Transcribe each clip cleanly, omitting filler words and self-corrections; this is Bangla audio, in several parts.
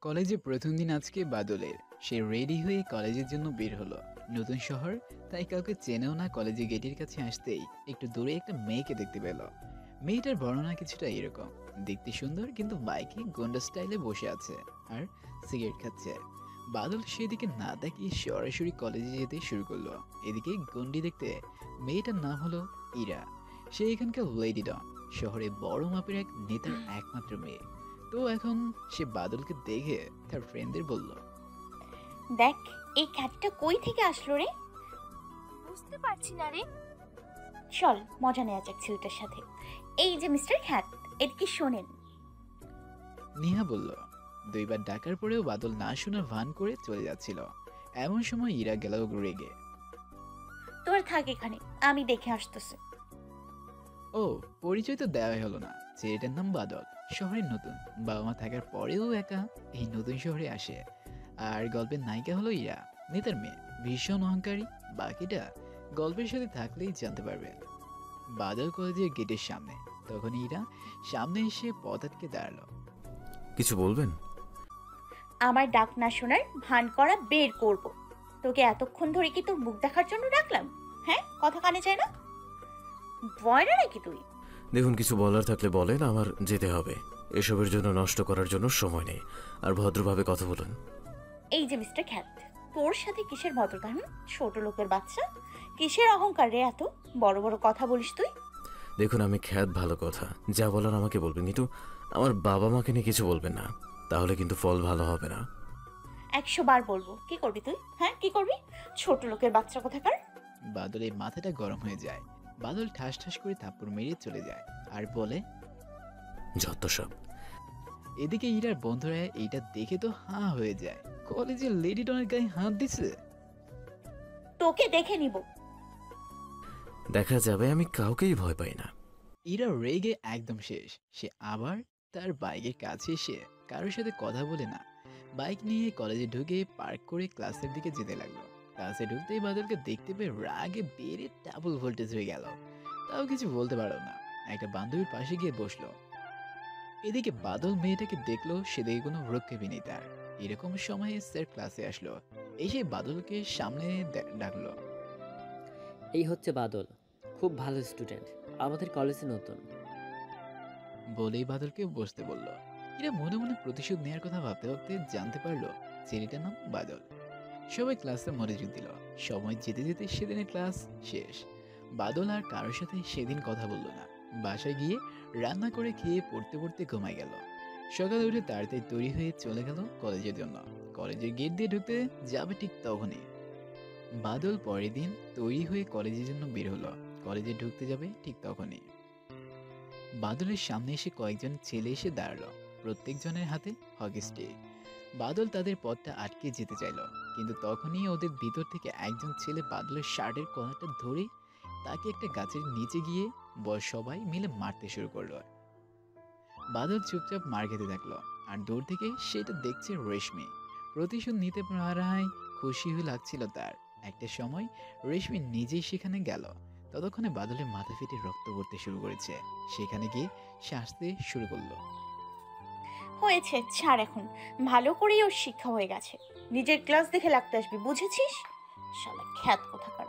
কলেজে প্রথম দিন আজকে বাদলের। সে রেডি হয়ে কলেজের জন্য বের হলো। নতুন শহর, তাই কাউকে চেনেও না। কলেজে গেটের কাছে আসতেই একটু দূরে একটা মেয়েকে দেখতে পেল। মেয়েটার বর্ণনা কিছুটা এরকম: দেখতে সুন্দর, কিন্তু বাইকে গুন্ডা স্টাইলে বসে আছে আর সিগারেট খাচ্ছে। বাদল সেদিকে না তাকিয়ে সরাসরি কলেজে যেতে শুরু করলো। এদিকে গন্ডি দেখতে মেয়েটার নাম হলো ইরা। সে এখানকার লেডি ডন, শহরে বড় মাপের এক নেতার একমাত্র মেয়ে। তো এখন সে বাদলকে দেখে তার ফ্রেন্ডদের বলল, দেখ, এই খ্যাতটা কই থেকে আসলো রে? বুঝতে পারছি না রে। চল মজা নেওয়া যাক ছেলেটার সাথে। এই যে মিস্টার খ্যাত, এদিকে শোনেন। নিহা বলল। দুইবার ডাকার পরেও বাদল না শোনার ভান করে চলে যাচ্ছিল। এমন সময় ইরা গেল রেগে। তোর থাক এখানে, আমি দেখে আসতেছি। ও, পরিচয় তো দেওয়াই হলো না। ছেলেটার নাম বাদল, শহরের নতুন। বাবা মা থাকার পরেও একা এই নতুন শহরে আসে। আর গল্পের নায়িকা হলো ইরা, নেতার মেয়ে, ভীষণ অহংকারী। বাকিটা গল্পের সাথে থাকলেই জানতে পারবেন। বাদল কলেজের গেটের সামনে। তখন ইরা সামনে এসে পথ আটকে দাঁড়ালো। কিছু বলবেন? আমার ডাক না শোনার ভান করা বের করব। তোকে এতক্ষণ ধরে কি তোর মুখ দেখার জন্য ডাকলাম? হ্যাঁ, কথা কানে যায় না? বয়রা নাকি তুই? দেখুন, কিছু বলার থাকলে বলেন, আমার যেতে হবে। এসবের জন্য নষ্ট করার জন্য সময় নেই। আর ভদ্রভাবে কথা বলুন। এই যে মিস্টার খ্যাত, তোর সাথে কিসের ভদ্রতা? ছোট লোকের বাচ্চা, কিসের অহংকার রে? এত বড় বড় কথা বলিস তুই? দেখুন, আমি খ্যাত, ভালো কথা যা বলার আমাকে বলবেন, কিন্তু আমার বাবা মাকে নিয়ে কিছু বলবেন না। তাহলে কিন্তু ফল ভালো হবে না। 100 বার বলবো। কি করবি তুই? হ্যাঁ, কি করবি? ছোট লোকের বাচ্চা কোথাকার। বাদলের মাথাটা গরম হয়ে যায়। বাদল ঠাস ঠাস করে থাপ্পড় মেরে চলে যায় আর বলে, যত সব। এদিকে ইরার বন্ধুরা এইটা দেখে তো হাঁ হয়ে যায়। কলেজের লেডি ডনের গায়ে হাত দিছে। তোকে দেখে নিব। দেখা যাবে, আমি কাউকেই ভয় পাই না। ইরা রেগে একদম শেষ। সে আবার তার বাইকের কাছে এসে কারোর সাথে কথা বলে না, বাইক নিয়ে কলেজে ঢুকে পার্ক করে ক্লাসের দিকে যেতে লাগলো। ক্লাসে ঢুকতেই বাদলকে দেখতে পেয়ে রাগে বেড়ে ডাবল ভোল্টেজ হয়ে গেল। তাও কিছু বলতে পারলো না। একটা বান্ধবীর পাশে গিয়ে বসলো। এদিকে বাদল মেয়েটাকে দেখলো, সে দেখে কোনো ভ্রক্ষেপই নেই তার। এরকম সময়ে স্যার ক্লাসে আসলো। এসে বাদলকে সামনে ডাকলো। এই হচ্ছে বাদল, খুব ভালো স্টুডেন্ট, আমাদের কলেজে নতুন। বলেই বাদলকে বসতে বলল। এরা মনে মনে প্রতিশোধ নেওয়ার কথা ভাবতে ভাবতে জানতে পারলো ছেলেটার নাম বাদল। সবাই ক্লাসে মনোযোগ দিল। সময় যেতে যেতে সেদিনের ক্লাস শেষ। বাদল আর কারোর সাথে সেদিন কথা বলল না। বাসায় গিয়ে রান্না করে খেয়ে পড়তে পড়তে ঘুমায় গেল। সকালে উঠে তাড়াতাড়ি তৈরি হয়ে চলে গেল কলেজের জন্য। কলেজের গেট দিয়ে ঢুকতে যাবে ঠিক তখনই বাদল পরের দিন তৈরি হয়ে কলেজের জন্য বের হলো। কলেজে ঢুকতে যাবে ঠিক তখনই বাদলের সামনে এসে কয়েকজন ছেলে এসে দাঁড়ালো। প্রত্যেকজনের হাতে হকি স্টিক। বাদল তাদের পথটা আটকে যেতে চাইল, কিন্তু তখনই ওদের ভিতর থেকে একজন ছেলে বাদলের শার্টের কলারটা ধরে তাকে একটা গাছের নিচে গিয়ে সবাই মিলে মারতে শুরু করলো। বাদল চুপচাপ মার খেতে থাকলো। আর দূর থেকে সেটা দেখছে রেশমি। প্রতিশোধ নিতে পারায় খুশি হয়ে লাগছিল তার। একটা সময় রেশমি নিজেই সেখানে গেল। ততক্ষণে বাদলের মাথা ফেটে রক্ত পড়তে শুরু করেছে। সেখানে গিয়ে সে আসতে শুরু করলো। হয়েছে, ছাড় এখন। ভালো করেই ওর শিক্ষা হয়ে গেছে। নিজের ক্লাস দেখে লাগতে আসবি, বুঝেছিস? শালা খ্যাত কোথাকার।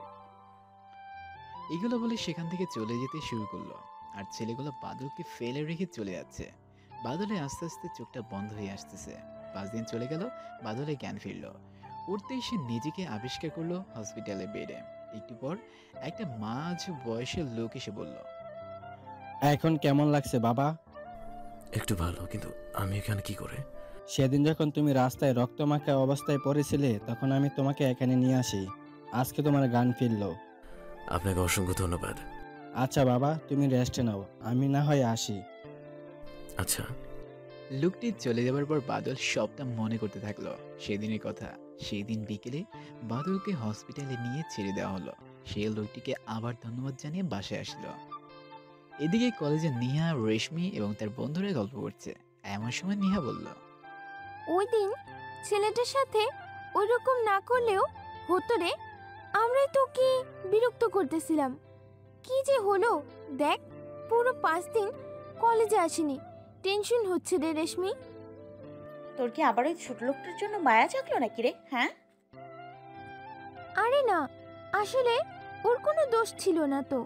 এগুলো বলে সেখান থেকে চলে যেতে শুরু করলো। আর ছেলেগুলো বাদলকে ফেলে রেখে চলে যাচ্ছে। বাদলে আস্তে আস্তে চোখটা বন্ধ হয়ে আসতেছে। 5 দিন চলে গেল। বাদলে জ্ঞান ফিরল। উঠতেই সে নিজেকে আবিষ্কার করলো হসপিটালে বেডে। একটু পর একটা মাঝ বয়সের লোক এসে বলল, এখন কেমন লাগছে বাবা? একটু ভালো, কিন্তু আমি এখানে কি করে? সেদিন যখন তুমি রাস্তায় রক্তমাখা অবস্থায় পড়েছিলে, তখন আমি তোমাকে এখানে নিয়ে আসি। আজকে তোমার গান ফিরলো। আপনাকে অসংখ্য ধন্যবাদ। আচ্ছা বাবা, তুমি রেস্টে নাও, আমি না হয় আসি। আচ্ছা। লোকটি চলে যাবার পর বাদল সবটা মনে করতে থাকলো সেদিনের কথা। সেদিন বিকেলে বাদলকে হসপিটালে নিয়ে ছেড়ে দেওয়া হলো। সে লোকটিকে আবার ধন্যবাদ জানিয়ে বাসায় আসলো। এদিকে কলেজে নিহা, রেশমি এবং তার বন্ধুরা গল্প করছে। এমন সময় নিহা বলল, ওই দিন ছেলেটার সাথে ওই রকম না করলেও হতো রে। আমরাই তোকে বিরক্ত করতেছিলাম। কি যে হলো দেখ, পুরো 5 দিন কলেজে আসিনি। টেনশন হচ্ছে রে রেশমি। তোর কি আবার ওই ছোট লোকটার জন্য মায়া জাগলো নাকি রে? হ্যাঁ, আরে না, আসলে ওর কোনো দোষ ছিল না তো।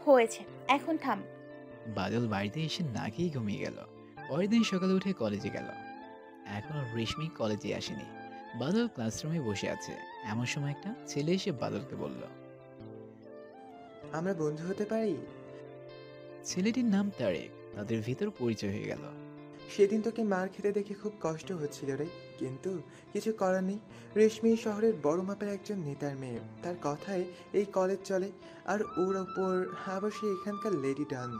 হয়েছে, এখন থাম। বাদল বাড়িতে এসে না খেয়ে ঘুমিয়ে গেল। পরের দিন সকালে উঠে কলেজে গেল। এখনো রেশমি কলেজে আসেনি। বাদল ক্লাসরুমে বসে আছে। এমন সময় একটা ছেলে এসে বাদলকে বলল। আমরা বন্ধু হতে পারি? ছেলেটির নাম তারেক। তাদের ভিতর পরিচয় হয়ে গেল। সেদিন তোকে মার খেতে দেখে খুব কষ্ট হচ্ছিল রে, কিন্তু কিছু করার নেই। রেশমি শহরের বড় মাপের একজন নেতার মেয়ে, তার কথায় এই কলেজ চলে। আর ওর ওপর আবার সে এখানকার লেডি ডান।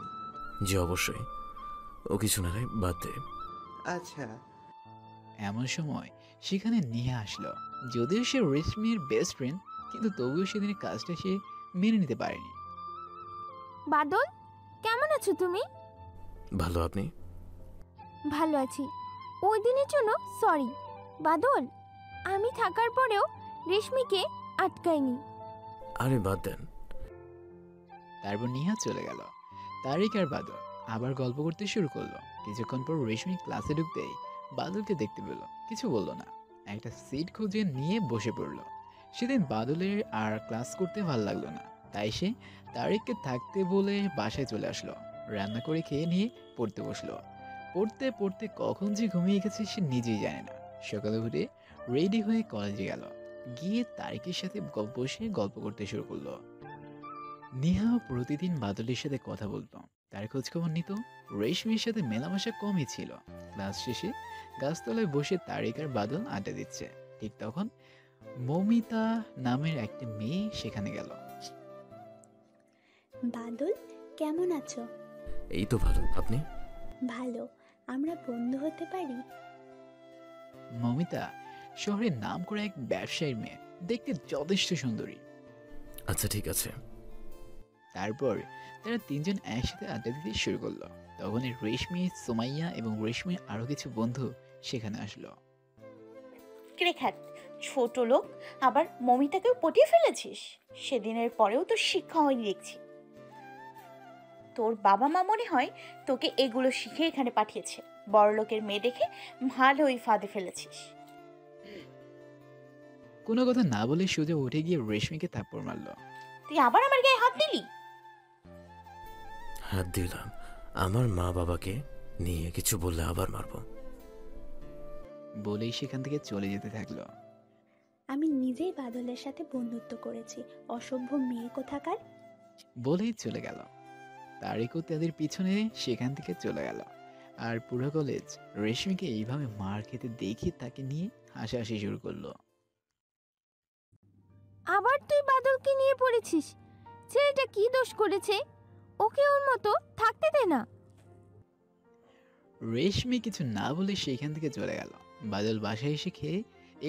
জি অবশ্যই, ও কিছু না রে, বাদ দে। আচ্ছা, এমন সময় সেখানে নিয়ে আসলো। যদিও সে রেশমির বেস্ট ফ্রেন্ড, কিন্তু তবুও সেদিনের কাজটা সে মেনে নিতে পারেনি। বাদল, কেমন আছো তুমি? ভালো, আপনি? ভালো আছি। ওই দিনের জন্য সরি বাদল, আমি থাকার পরেও রেশমিকে আটকাইনি। আরে বাদ দেন। তারপর নিহা চলে গেল। তারিক আর বাদল আবার গল্প করতে শুরু করলো। কিছুক্ষণ পর রেশমি ক্লাসে ঢুকতেই বাদলকে দেখতে পেল। কিছু বলল না, একটা সিট খুঁজে নিয়ে বসে পড়ল। সেদিন বাদলের আর ক্লাস করতে ভালো লাগলো না, তাই সে তারিককে থাকতে বলে বাসায় চলে আসলো। রান্না করে খেয়ে নিয়ে পড়তে বসলো। পড়তে পড়তে কখন যে ঘুমিয়ে গেছে সে নিজেই জানে না। সকালে উঠে রেডি হয়ে কলেজে গেল। গিয়ে তারিকের সাথে বসে গল্প করতে শুরু করলো। নিহা প্রতিদিন বাদলের সাথে কথা বলতো, তার খোঁজখবর নিত। রেশমির সাথে মেলামেশা কমই ছিল। ক্লাস শেষে গাছতলায় বসে তারিক আর বাদল আড্ডা দিচ্ছে। ঠিক তখন মমিতা নামের একটা মেয়ে সেখানে গেল। বাদল, কেমন আছো? এই তো ভালো, আপনি? ভালো। আমরা বন্ধু হতে পারি? মমিতা শহরের নাম করে এক ব্যবসায়ীর মেয়ে, দেখতে যথেষ্ট সুন্দরী। আচ্ছা ঠিক আছে। তারপর তারা তিনজন একসাথে আড্ডা দিতে শুরু করলো। তখনই রেশমি, সুমাইয়া এবং রেশমির আরো কিছু বন্ধু সেখানে আসলো। কিরে খ্যাত, ছোট লোক, আবার মমিতাকেও পটিয়ে ফেলেছিস? সেদিনের পরেও তো শিক্ষা হয়নি দেখছি। তোর বাবা মা মনে হয় তোকে এগুলো শিখে এখানে পাঠিয়েছে। বড়লোকের মেয়ে দেখে ভালোই ফাঁদে ফেলেছিস। কোনো কথা না বলে সোজা উঠে গিয়ে রেশমিকে থাপ্পড় মারলো। তুই আবার আমার গায়ে হাত দিলি? হাত দিলাম? আমার মা বাবাকে নিয়ে কিছু বললে আবার মারবো। বলেই সেখান থেকে চলে যেতে থাকলো। আমি নিজেই বাদলের সাথে বন্ধুত্ব করেছি, অসভ্য মেয়ে কোথাকার। বলেই চলে গেল। তারিকও তাদের পিছনে সেখান থেকে চলে গেল। আর পুরো কলেজ রেশমিকে এইভাবে মার খেতে দেখে তাকে নিয়ে হাসাহাসি শুরু করলো। আবার তুই বাদলকে নিয়ে পড়েছিস? ছেলেটা কি দোষ করেছে? ওকে ওর মতো থাকতে দে না। রেশমি কিছু না বলে সেখান থেকে চলে গেল। বাদল বাসায় এসে খেয়ে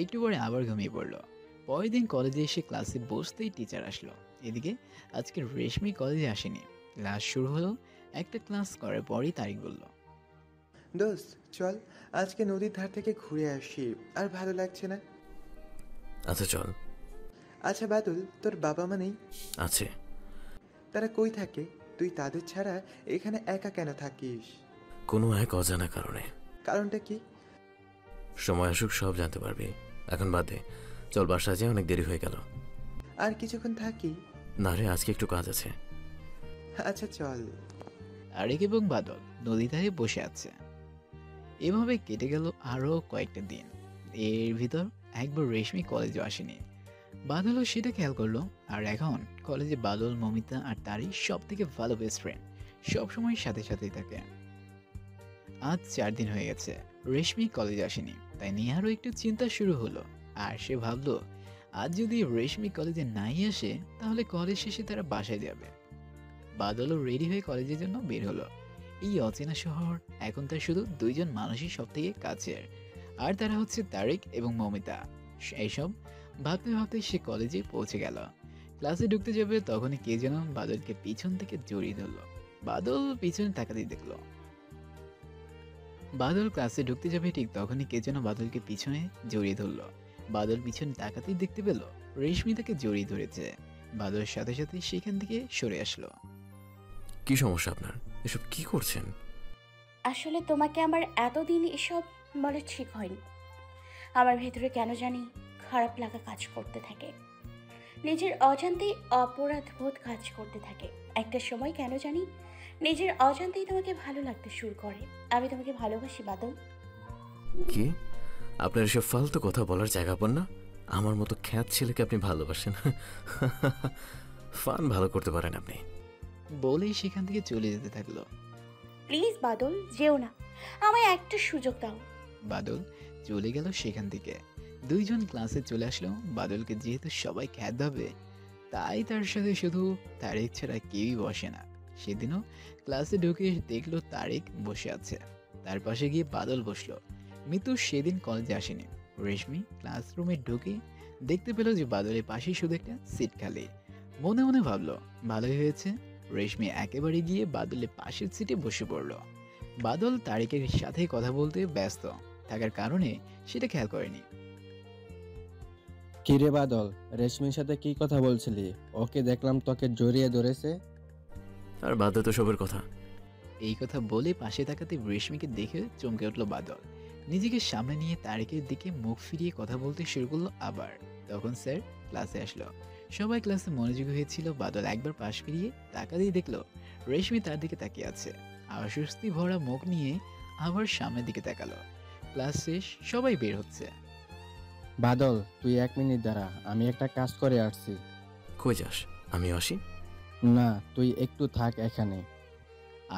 একটু পরে আবার ঘুমিয়ে পড়লো। পরের দিন কলেজে এসে ক্লাসে বসতেই টিচার আসলো। এদিকে আজকে রেশমি কলেজে আসেনি। ক্লাস শুরু হলো। একটা ক্লাস করার পরই তারিক বলল, দোস্ত চল আজকে নদীর ধার থেকে ঘুরে আসি, আর ভালো লাগছে না। আচ্ছা চল। আচ্ছা বাদল, তোর বাবা মা নেই? আছে। তারা কই থাকে? তুই তাদের ছাড়া এখানে একা কেন থাকিস? কোনো এক অজানা কারণে। কারণটা কি? সময় আসুক সব জানতে পারবি, এখন বাদ দে। চল বাসায় যাই, অনেক দেরি হয়ে গেল। আর কিছুক্ষণ থাকি? না রে, আজকে একটু কাজ আছে। আচ্ছা চল। তারিক এবং বাদল নদী ধারে বসে আছে। এভাবে কেটে গেল আরো কয়েকটা দিন। এর ভিতর একবার রেশমি কলেজে আসেনি। বাদলও সেটা খেয়াল করলো। আর এখন কলেজে বাদল, মমিতা আর তারিক সব থেকে ভালো বেস্ট ফ্রেন্ড, সবসময় সাথে সাথেই থাকে। আজ 4 দিন হয়ে গেছে রেশমি কলেজে আসেনি, তাই নিহারও একটু চিন্তা শুরু হলো। আর সে ভাবলো আজ যদি রেশমি কলেজে নাই আসে তাহলে কলেজ শেষে তারা বাসায় যাবে। বাদলও রেডি হয়ে কলেজের জন্য বের হলো। এই অচেনা শহর এখন তার শুধু দুইজন মানুষই সব থেকে কাছের, আর তারা হচ্ছে তারিক এবং মমিতা। এইসব ভাবতে ভাবতে সে কলেজে পৌঁছে গেল। ক্লাসে ঢুকতে যাবে তখনই কে যেন বাদলকে পিছন থেকে জড়িয়ে ধরলো। বাদল পিছনে তাকাতেই দেখলো। বাদল ক্লাসে ঢুকতে যাবে ঠিক তখনই কে যেন বাদলকে পিছনে জড়িয়ে ধরলো। বাদল পিছনে তাকাতেই দেখতে পেল রেশমি তাকে জড়িয়ে ধরেছে। বাদলের সাথে সাথে সেখান থেকে সরে আসলো। কি সমস্যা আপনার? এসব কি করছেন? আসলে তোমাকে আমার এতদিন এসব বলা ঠিক হয়নি। আমার ভেতরে কেন জানি খারাপ লাগা কাজ করতে থাকে, নিজের অজান্তেই অপরাধবোধ কাজ করতে থাকে। একটা সময় কেন জানি নিজের অজান্তেই তোমাকে ভালো লাগতে শুরু করে। আমি তোমাকে ভালোবাসি বাদল। কি? আপনার এসব ফালতু কথা বলার জায়গা পান না? আমার মতো খ্যাত ছেলেকে আপনি ভালোবাসেন? ফান ভালো করতে পারেন আপনি। বলেই সেখান থেকে চলে যেতে থাকলো। প্লিজ বাদল, যেও না, আমায় একটা সুযোগ দাও। বাদল চলে গেল সেখান থেকে। দুইজন ক্লাসে চলে আসলো। বাদলকে যেহেতু সবাই খ্যাত ভাবে, তাই তার সাথে শুধু তারেক ছাড়া কেউই বসে না। সেদিনও ক্লাসে ঢুকে দেখলো তারেক বসে আছে, তার পাশে গিয়ে বাদল বসলো। মিতু সেদিন কলেজে আসেনি। রেশমি ক্লাসরুমে ঢুকে দেখতে পেল যে বাদলের পাশে শুধু একটা সিট খালি। মনে মনে ভাবলো ভালোই হয়েছে। রেশমি একেবারে গিয়ে বাদলের পাশের সিটে বসে পড়ল। বাদল তারেকের সাথে কথা বলতে ব্যস্ত থাকার কারণে সেটা খেয়াল করেনি। কিরে বাদল, রেশমির সাথে কি কথা বলছিলি? ওকে দেখলাম তোকে জড়িয়ে ধরেছে। আর বাদ দে তো সবের কথা। এই কথা বলে পাশে তাকাতে রেশমিকে দেখে চমকে উঠল বাদল। নিজেকে সামনে নিয়ে তারেকের দিকে মুখ ফিরিয়ে কথা বলতে শুরু করলো আবার। তখন স্যার ক্লাসে আসলো। সবাই ক্লাসে মনোযোগী হয়েছিল। বাদল একবার পাশ ফিরিয়ে তাকাতেই দেখলো রেশমি তার দিকে তাকিয়ে আছে। অস্বস্তি ভরা মুখ নিয়ে আবার সামনের দিকে তাকালো। ক্লাস শেষ, সবাই বের হচ্ছে। বাদল, তুই 1 মিনিট দাঁড়া, আমি একটা কাজ করে আসছি। কই যাস? আমিও আসি। না, তুই একটু থাক এখানে।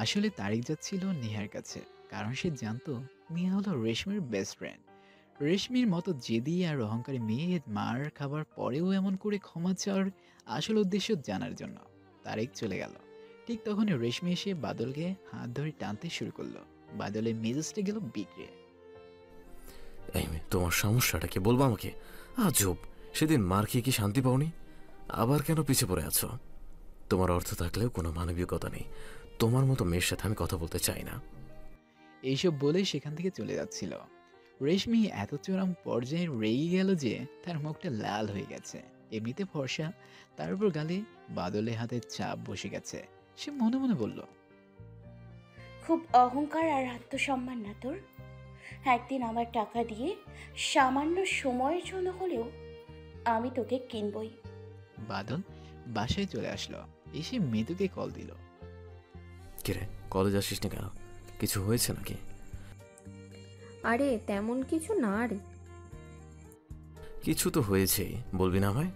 আসলে তারেক যাচ্ছিল নেহার কাছে, কারণ সে জানতো নেহা হলো রেশমির বেস্ট ফ্রেন্ড। রেশমির মতো জেদি আর অহংকারী মেয়ে মার খাবার পরেও এমন করে ক্ষমা চাওয়ার আসল উদ্দেশ্য জানার জন্য। তারেক চলে গেল। ঠিক তখনই রেশমি এসে বাদলকে হাত ধরে টানতে শুরু করলো। বাদলের মেজাজটা গেল বিগড়ে। এই মেয়ে, তোমার সমস্যাটা কি বলবো আমাকে? আজব, সেদিন মার খেয়ে কি শান্তি পাওনি? আবার কেন পিছে পড়ে আছো? তোমার অর্থ থাকলেও কোনো মানবিকতা নেই। তোমার মতো মেয়ের সাথে আমি কথা বলতে চাই না। এইসব বলে সেখান থেকে চলে যাচ্ছিল। রেশমি এত চরম পর্যায়ে রেগে গেল যে তার মুখটা লাল হয়ে গেছে। এমনিতে ফর্সা, তার উপর গালে বাদলের হাতে চাপ বসে গেছে। সে মনে মনে বলল, খুব অহংকার আর আত্মসম্মান না তোর? একদিন আমার টাকা দিয়ে সামান্য সময়ের জন্য হলেও আমি তোকে কিনবই। বাদল বাসায় চলে আসলো। এসে মিতুকে কল দিল। কিরে, কলেজ আসিস না কেন? কিছু হয়েছে নাকি? আরে তেমন কিছু না রে। কিছু তো হয়েছেই, বলবি না আমায়?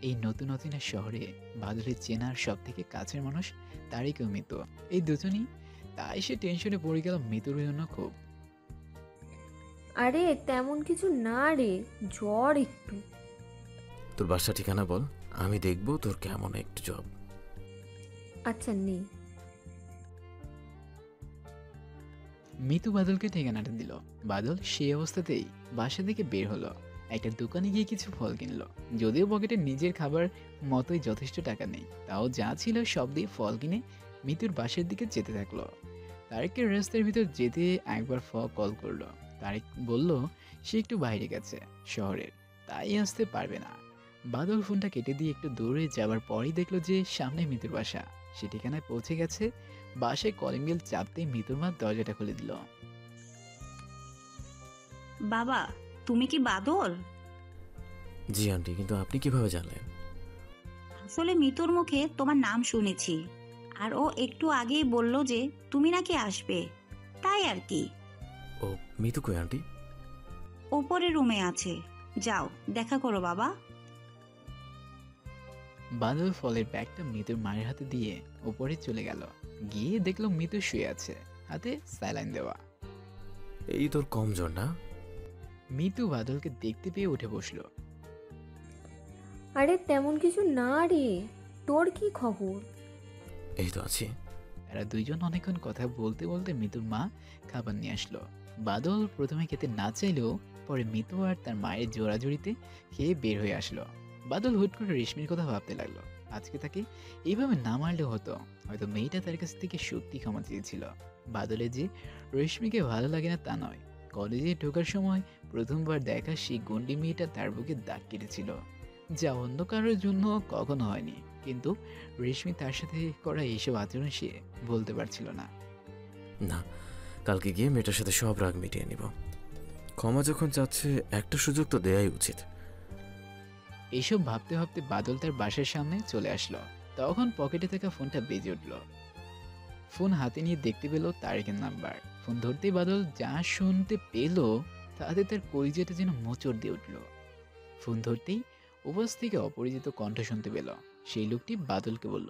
এই নতুন নতুনের শহরে বাদলের চেনার সব থেকে কাছের মানুষ তারিক ও মিতু, এই দুজনই। তাই সে টেনশনে পড়ে গেল মিতুর জন্য খুব। আরে তেমন কিছু না রে, জ্বর একটু। তোর বাসা ঠিকানা বল, আমি দেখবো তোর কেমন একটু জব। আচ্ছা নেই। মিতু বাদলকে ঠিকানাটা দিল। বাদল সেই অবস্থাতেই বাসা থেকে বের হলো। একটা দোকানে গিয়ে কিছু ফল কিনলো। যদিও পকেটে নিজের খাবার মতোই যথেষ্ট টাকা নেই, তাও যা ছিল সব দিয়ে ফল কিনে মিতুর বাসার দিকে যেতে থাকলো। তারেকের রাস্তার ভিতর যেতে একবার কল করলো। তারেক বলল সে একটু বাইরে গেছে শহরের, তাই আসতে পারবে না। বাদল ফোনটা কেটে দিয়ে একটু দূরে যাবার পরই দেখলো যে সামনে মিতুর বাসা। সে ঠিকানায় পৌঁছে গেছে। বাসায় কলিং বেল চাপতে মিতুর মা দরজাটা খুলে দিল। বাবা, তুমি কি বাদল? জি আন্টি, কিন্তু আপনি কিভাবে জানলেন? আসলে মিতুর মুখে তোমার নাম শুনেছি, আর ও একটু আগেই বলল যে তুমি নাকি আসবে, তাই আর কি। ও, মিতু কই আন্টি? ওপরের রুমে আছে, যাও দেখা করো বাবা। বাদল ফলের ব্যাগটা মিতুর মায়ের হাতে দিয়ে উপরে চলে গেল। গিয়ে দেখলো মিতু শুয়ে আছে, হাতে স্যালাইন দেওয়া। এই তোর কম জ্বর না? মিতু বাদলকে দেখতে পেয়ে উঠে বসলো। আরে তেমন কিছু না রে, তোর কি খবর? এই তো আছি। এরা দুইজন অনেকক্ষণ কথা বলতে বলতে মিতুর মা খাবার নিয়ে আসলো। বাদল প্রথমে খেতে না চাইলেও পরে মিতু আর তার মায়ের জোড়াজুড়িতে খেয়ে বের হয়ে আসলো। বাদল হুট করে রেশমির কথা ভাবতে লাগলো। আজকে তাকে এইভাবে না মারলেও হতো, হয়তো মেয়েটা তার কাছ থেকে সত্যি ক্ষমা চেয়েছিল। বাদলের যে রেশমিকে ভালো লাগে না তা নয়, কলেজে ঢোকার সময় প্রথমবার দেখা সেই গন্ডি মেয়েটা তার বুকে দাগ কেটেছিল, যা অন্য কারোর জন্য কখনো হয়নি। কিন্তু রেশমি তার সাথে করা এইসব আচরণ সে বলতে পারছিল না। না, কালকে গিয়ে মেয়েটার সাথে সব রাগ মিটিয়ে নিব। ক্ষমা যখন চাচ্ছে একটা সুযোগ তো দেয়াই উচিত। এইসব ভাবতে ভাবতে বাদল তার বাসার সামনে চলে আসলো। তখন পকেটে থাকা ফোনটা বেজে উঠল। ফোন হাতে নিয়ে দেখতে পেল তারেকের নাম্বার। ফোন ধরতেই বাদল যা শুনতে পেল তাতে তার কলিজাটা যেন মোচড় দিয়ে উঠল। ফোন ধরতেই উপস্থ থেকে অপরিচিত কণ্ঠ শুনতে পেল। সেই লোকটি বাদলকে বলল,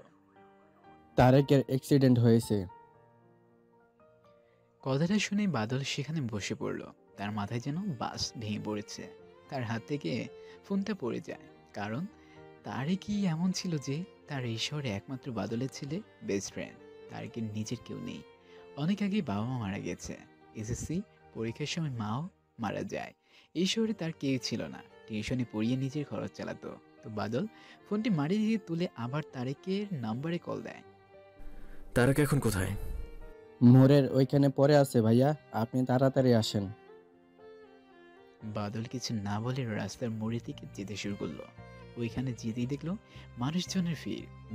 তারেকের অ্যাক্সিডেন্ট হয়েছে। কথাটা শুনে বাদল সেখানে বসে পড়ল। তার মাথায় যেন বাস ভেঙে পড়েছে। তার হাত থেকে ফোনটা পড়ে যায়। কারণ তারেকই এমন ছিল যে তার এই শহরে একমাত্র বাদলের ছেলে, বেস্ট ফ্রেন্ড। তারেকের নিজের কেউ নেই। অনেক আগেই বাবা মা মারা গেছে। এসএসসি পরীক্ষার সময় মাও মারা যায়। এই শহরে তার কেউ ছিল না। টিউশনে পড়িয়ে নিজের খরচ চালাতো। তো বাদল ফোনটি মারি দিয়ে তুলে আবার তারেকের নাম্বারে কল দেয়। তারেক এখন কোথায়? মোড়ের ওইখানে পড়ে আছে ভাইয়া, আপনি তাড়াতাড়ি আসেন। বাদল কিছু না বলে রাস্তার মোড়ের দিকে যেতে শুরু করলো। ওইখানে যেতেই দেখলো মানুষজনের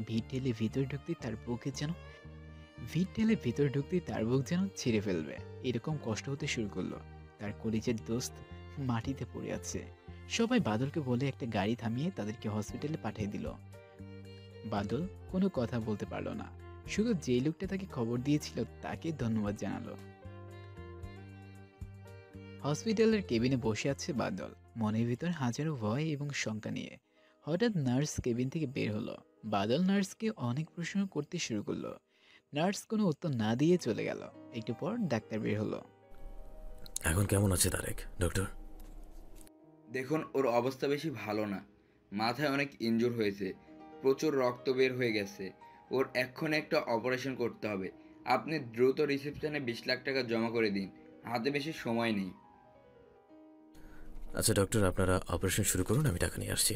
ভিড় ঠেলে ভিতরে ঢুকতেই তার বুক যেন ছিঁড়ে ফেলবে এরকম কষ্ট হতে শুরু করলো। তার কলেজের দোস্ত মাটিতে পড়ে আছে। সবাই বাদলকে বলে একটা গাড়ি থামিয়ে তাদেরকে হসপিটালে পাঠিয়ে দিল। বাদল কোনো কথা বলতে পারলো না, শুধু যে লোকটা তাকে খবর দিয়েছিল তাকে ধন্যবাদ জানালো। হসপিটালের কেবিনে বসে আছে বাদল, মনের ভিতর হাজারো ভয় এবং শঙ্কা নিয়ে। হঠাৎ নার্স কেবিন থেকে বের হলো। বাদল নার্সকে অনেক প্রশ্ন করতে শুরু করলো। নার্স কোনো উত্তর না দিয়ে চলে গেল। একটু পর ডাক্তার বের হলো। এখন কেমন আছে তারেক ডক্টর? দেখুন, ওর অবস্থা বেশি ভালো না। মাথায় অনেক ইনজুর হয়েছে, প্রচুর রক্ত বের হয়ে গেছে। ওর এক্ষণে একটা অপারেশন করতে হবে। আপনি দ্রুত রিসেপশনে 20 লাখ টাকা জমা করে দিন, হাতে বেশি সময় নেই। আচ্ছা ডক্টর, আপনারা অপারেশন শুরু করুন, আমি টাকা নিয়ে আসছি।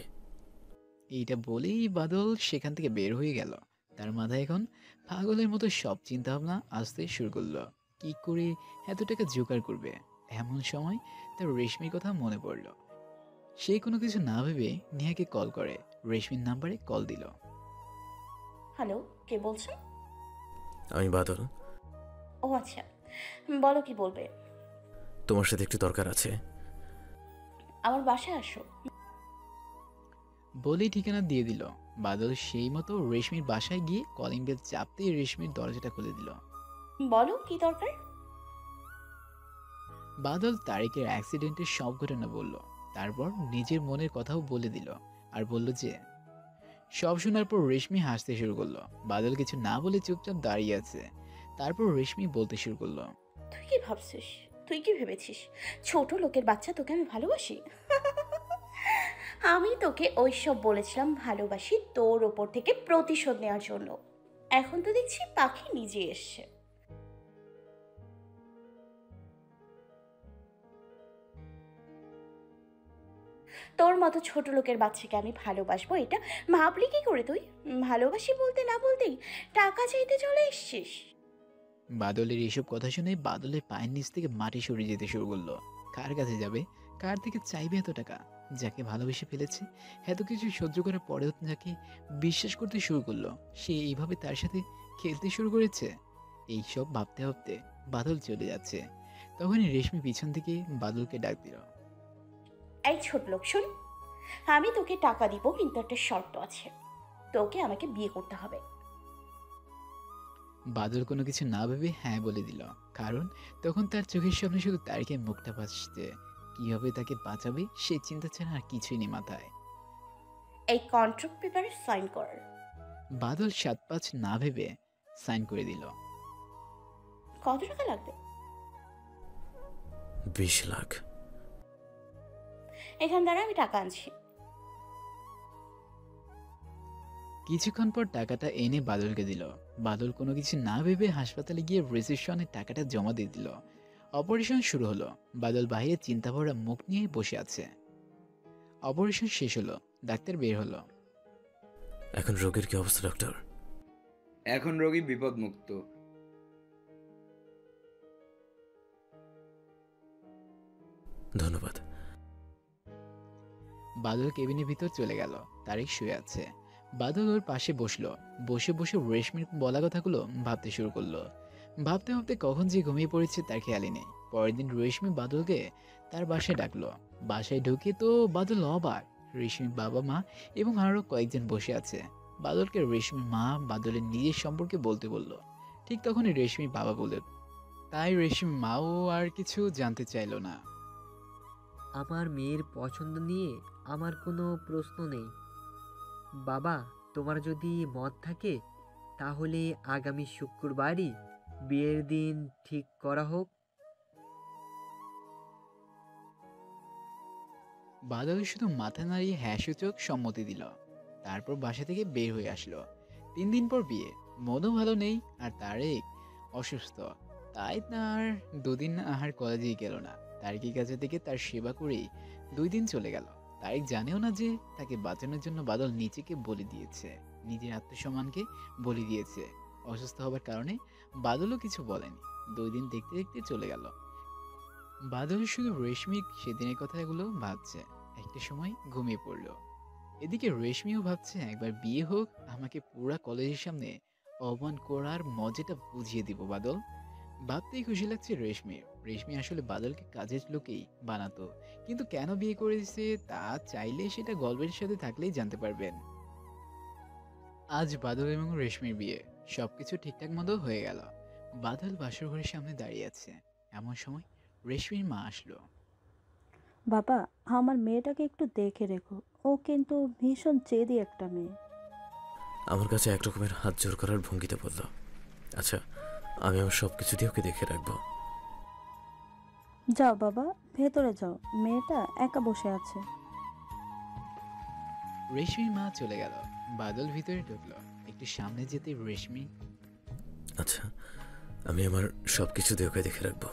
এইটা বলেই বাদল সেখান থেকে বের হয়ে গেল। তার মাথায় এখন পাগলের মতো সব চিন্তা ভাবনা আসতে শুরু করলো। কি করে এত টাকা জোগাড় করবে। এমন সময় তার রেশমির কথা মনে পড়ল। সে কোনো কিছু না ভেবে নেহাকে কল করে। রেশমির নাম্বারে কল দিল। হ্যালো, কে বলছেন? আমি বাদল। ও আচ্ছা, বলো কি বলবে। তোমার সাথে একটু দরকার আছে। আমার বাসায় আসো। বলেই ঠিকানা দিয়ে দিল। বাদল সেই মতো রেশমির বাসায় গিয়ে কলিং বেল চাপতেই রেশমির দরজাটা খুলে দিল। বলো কি দরকার। বাদল তারেকের অ্যাক্সিডেন্টের সব ঘটনা বলল। তারপর নিজের মনের কথাও বলে দিল। আর বলল যে সব শোনার পর রেশমি হাসতে শুরু করলো। বাদল কিছু না বলে চুপচাপ দাঁড়িয়ে আছে। তারপর রেশমি বলতে শুরু করলো, তুই কি ভাবছিস? তুই কি ভেবেছিস ছোট লোকের বাচ্চা তোকে আমি ভালোবাসি? আমি তোকে ওইসব বলেছিলাম ভালোবাসি তোর ওপর থেকে প্রতিশোধ নেওয়ার জন্য। এখন তো দেখছি পাখি নিজে এসছে। তোর মতো ছোট লোকের বাচ্চাকে আমি ভালোবাসবো এটা ভাবলি কি করে তুই? ভালোবাসি বলতে না বলতেই টাকা চাইতে চলে এসছিস। বাদলের এইসব কথা শুনে বাদলের পায়ের নিচ থেকে মাটি সরে যেতে শুরু করলো। কার কাছে যাবে, কার থেকে চাইবে এত টাকা? যাকে ভালোবেসে ফেলেছে, এত কিছু সহ্য করার পরেও যাকে বিশ্বাস করতে শুরু করলো, সে এইভাবে তার সাথে খেলতে শুরু করেছে। এইসব ভাবতে ভাবতে বাদল চলে যাচ্ছে। তখনই রেশমি পিছন থেকে বাদলকে ডাক দিল। এই ছোট লোক শোন, আমি তোকে টাকা দিব, কিন্তু একটা শর্ত আছে। তোকে আমাকে বিয়ে করতে হবে। বাদল কোনো কিছু না ভেবে হ্যাঁ বলে দিল। কারণ তখন তার চোখের সামনে শুধু তারিকের মুখটা ভাসছে। কিভাবে তাকে বাঁচাবে সেই চিন্তা ছাড়া আর কিছুই নেই মাথায়। এই কন্ট্রাক্ট পেপারে সাইন কর। বাদল 7-5 না ভেবে সাইন করে দিল। কত টাকা লাগবে? 20 লাখ। এখান দ্বারা আমি টাকা আনছি। কিছুক্ষণ পর টাকাটা এনে বাদলকে দিল। বাদল কোনো কিছু না ভেবে হাসপাতালে গিয়ে রিসেপশনে টাকাটা জমা দিয়ে দিল। অপারেশন শুরু হলো। বাদল বাইরে চিন্তা ভরা মুখ নিয়ে বসে আছে। অপারেশন শেষ হলো, ডাক্তার বের হলো। এখন রোগীর কি অবস্থা ডক্টর? এখন রোগী বিপদমুক্ত। ধন্যবাদ। বাদল কেবিনের ভিতর চলে গেল। তারেক শুয়ে আছে। বাদল ওর পাশে বসলো। বসে বসে রেশমির বলা কথাগুলো ভাবতে শুরু করলো। ভাবতে ভাবতে কখন যে ঘুমিয়ে পড়েছে তার খেয়ালই নেই। পরের দিন রেশমি বাদলকে তার বাসায় ডাকলো। বাসায় ঢুকে তো বাদল অবাক। রেশমির বাবা মা এবং আরও কয়েকজন বসে আছে। বাদলকে রেশমির মা বাদলের নিজের সম্পর্কে বলতে বলল। ঠিক তখনই রেশমির বাবা বললেন। তাই রেশমির মাও আর কিছু জানতে চাইলো না। আমার মেয়ের পছন্দ নিয়ে আমার কোনো প্রশ্ন নেই। বাবা, তোমার যদি মত থাকে তাহলে আগামী শুক্রবারই বিয়ের দিন ঠিক করা হোক। বাদল শুধু মাথা নাড়িয়ে হ্যাঁ সূচক সম্মতি দিল। তারপর বাসা থেকে বের হয়ে আসলো। 3 দিন পর বিয়ে। মনও ভালো নেই আর তারেক অসুস্থ। তাই তার 2 দিন আর কলেজেই গেল না। তারেকের কাছে থেকে তার সেবা করেই 2 দিন চলে গেল। তারেক জানেও না যে তাকে বাঁচানোর জন্য বাদল নিজেকে বলি দিয়েছে, নিজের আত্মসম্মানকে বলি দিয়েছে। অসুস্থ হবার কারণে বাদলও কিছু বলেনি। 2 দিন দেখতে দেখতে চলে গেল। বাদল শুধু রেশমি সেদিনের কথাগুলো ভাবছে। একটা সময় ঘুমিয়ে পড়ল। এদিকে রেশমিও ভাবছে একবার বিয়ে হোক, আমাকে পুরা কলেজের সামনে অপমান করার মজাটা বুঝিয়ে দিব বাদল। ভাবতেই খুশি লাগছে রেশমির। রেশমি আসলে বাদলকে কাজের লোকেই বানাতো, কিন্তু কেন বিয়ে করেছে তা চাইলে সেটা গল্পের সাথে থাকলেই জানতে পারবেন। আজ বাদল এবং রেশমির বিয়ে। সবকিছু ঠিকঠাক মতো হয়ে গেল। বাদল বাসর ঘরের সামনে দাঁড়িয়ে আছে। এমন সময় রেশমির মা আসলো। বাবা, আমার মেয়েটাকে একটু দেখে রেখো, ও কিন্তু ভীষণ জেদি একটা মেয়ে। আমার কাছে একরকমের হাত জোর করার ভঙ্গিতে বলল, আচ্ছা আমি আমার সব কিছু দিয়ে ওকে দেখে রাখবো। যাও বাবা, ভেতরে যাও, মেয়েটা একা বসে আছে। রেশমির মা চলে গেল। বাদল ভিতরে ঢুকলো। একটু সামনে যেতে রেশমি, আচ্ছা আমি আমার সব কিছু দিয়ে ওকে দেখে রাখবো।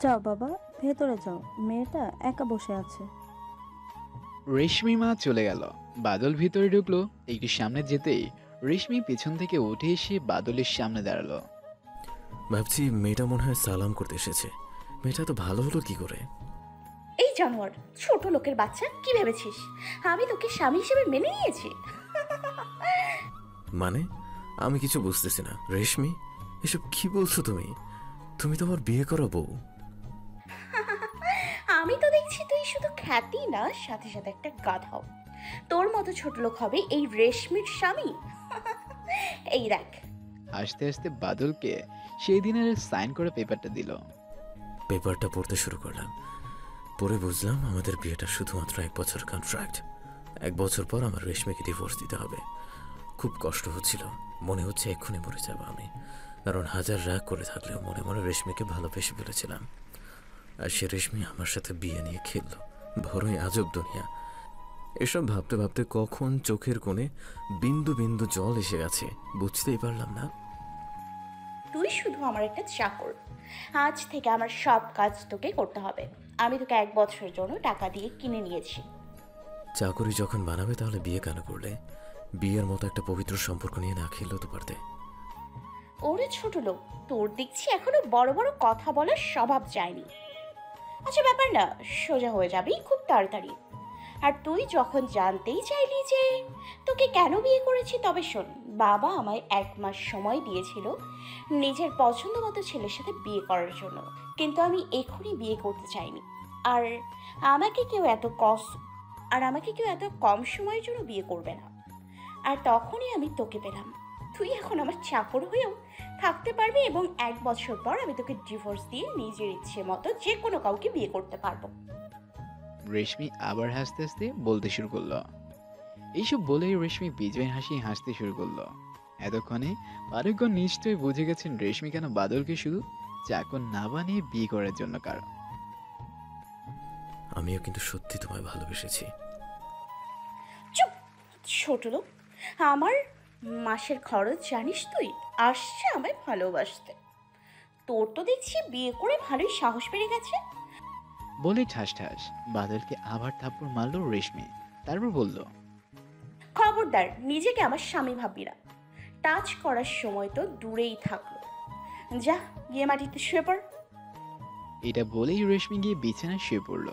যাও বাবা, ভেতরে যাও, মেয়েটা একা বসে আছে। রেশমি মা চলে গেল। বাদল ভিতরে ঢুকলো। একটু সামনে যেতেই রেশমি পেছন থেকে উঠে এসে বাদলের সামনে দাঁড়ালো। ভাবছি মেয়েটা মনে হয় সালাম করতে এসেছে। মেয়েটা তো ভালো হলো কি করে? এই জানোয়ার, ছোট লোকের বাচ্চা, কি ভেবেছিস আমি তোকে স্বামী হিসেবে মেনে নিয়েছি? মানে আমি কিছু বুঝতেছি না। রেশমি, এসব কি বলছো তুমি? তুমি তো আমার বিয়ে করা বউ। আমি তো দেখছি তুই শুধু খ্যাতি না, সাথে সাথে একটা গাধাও। তোর মতো ছোট লোক হবে এই রেশমির স্বামী? এই দেখ। আস্তে আস্তে বাদলকে সেই দিনের সাইন করে পেপারটা দিল। পেপারটা পড়তে শুরু করলাম। পরে বুঝলাম আমাদের বিয়েটা শুধুমাত্র 1 বছর কন্ট্রাক্ট। 1 বছর পর আমার রেশমিকে ডিভোর্স দিতে হবে। খুব কষ্ট হচ্ছিল। মনে হচ্ছে এক্ষুনি মরে যাব আমি। কারণ হাজার রাগ করে থাকলেও মনে মনে রেশমিকে ভালোবেসে ফেলেছিলাম। আর সে রেশমি আমার সাথে বিয়ে নিয়ে খেললো। বড়ই আজব দুনিয়া। এসব ভাবতে ভাবতে কখন চোখের কোণে বিন্দু বিন্দু জল এসে গেছে বুঝতেই পারলাম না। তুই শুধু আমার একটা চাকর। আজ থেকে আমার সব কাজ তোকে করতে হবে। আমি তোকে 1 বছরের জন্য টাকা দিয়ে কিনে নিয়েছি। চাকরি যখন বানাবে তাহলে বিয়ে কেন করলে? বিয়ের মতো একটা পবিত্র সম্পর্ক নিয়ে না খেললেও তো পারতে। ওরে ছোট লোক, তোর দেখছি এখনো বড় বড় কথা বলার স্বভাব যায়নি। আচ্ছা ব্যাপার না, সোজা হয়ে যাবি খুব তাড়াতাড়ি। আর তুই যখন জানতেই চাইলি যে তোকে কেন বিয়ে করেছি, তবে শোন, বাবা আমায় 1 মাস সময় দিয়েছিল নিজের পছন্দ মতো ছেলের সাথে বিয়ে করার জন্য, কিন্তু আমি এখনই বিয়ে করতে চাইনি। আর আমাকে কেউ এত কম সময়ের জন্য বিয়ে করবে না। আর তখনই আমি তোকে পেলাম। তুই এখন আমার চাকর হয়েও থাকতে পারবি এবং 1 বছর পর আমি তোকে ডিভোর্স দিয়ে নিজের ইচ্ছে মতো যে কোনো কাউকে বিয়ে করতে পারবো। রেশমি আবার হাসতে হাসতে বলতে শুরু করলো। এইসব বলেই রেশমি বিজয় হাসতে শুরু করলো। এতক্ষণে আরেকজন নিশ্চয়ই বুঝে গেছেন রেশমি কেন বাদলকে শুধু চাকর না বানিয়ে বিয়ে করার জন্য কারণ। আমিও কিন্তু সত্যি তোমায় ভালোবেসেছি। চুপ ছোট লোক, আমার মাসের খরচ জানিস তুই? আসছে আমায় ভালোবাসতে। তোর তো দেখছি বিয়ে করে ভালোই সাহস বেড়ে গেছে। বলে ঠাস ঠাস বাদলকে আবার থাপ্পড় মারলো রেশমি। তারপর বলল, খবরদার নিজেকে আমার স্বামী ভাববি না। টাচ করার সময় তো দূরেই থাকলো। যা গিয়ে মাটিতে শুয়ে পড়। এটা বলেই রেশমি গিয়ে বিছানায় শুয়ে পড়ল।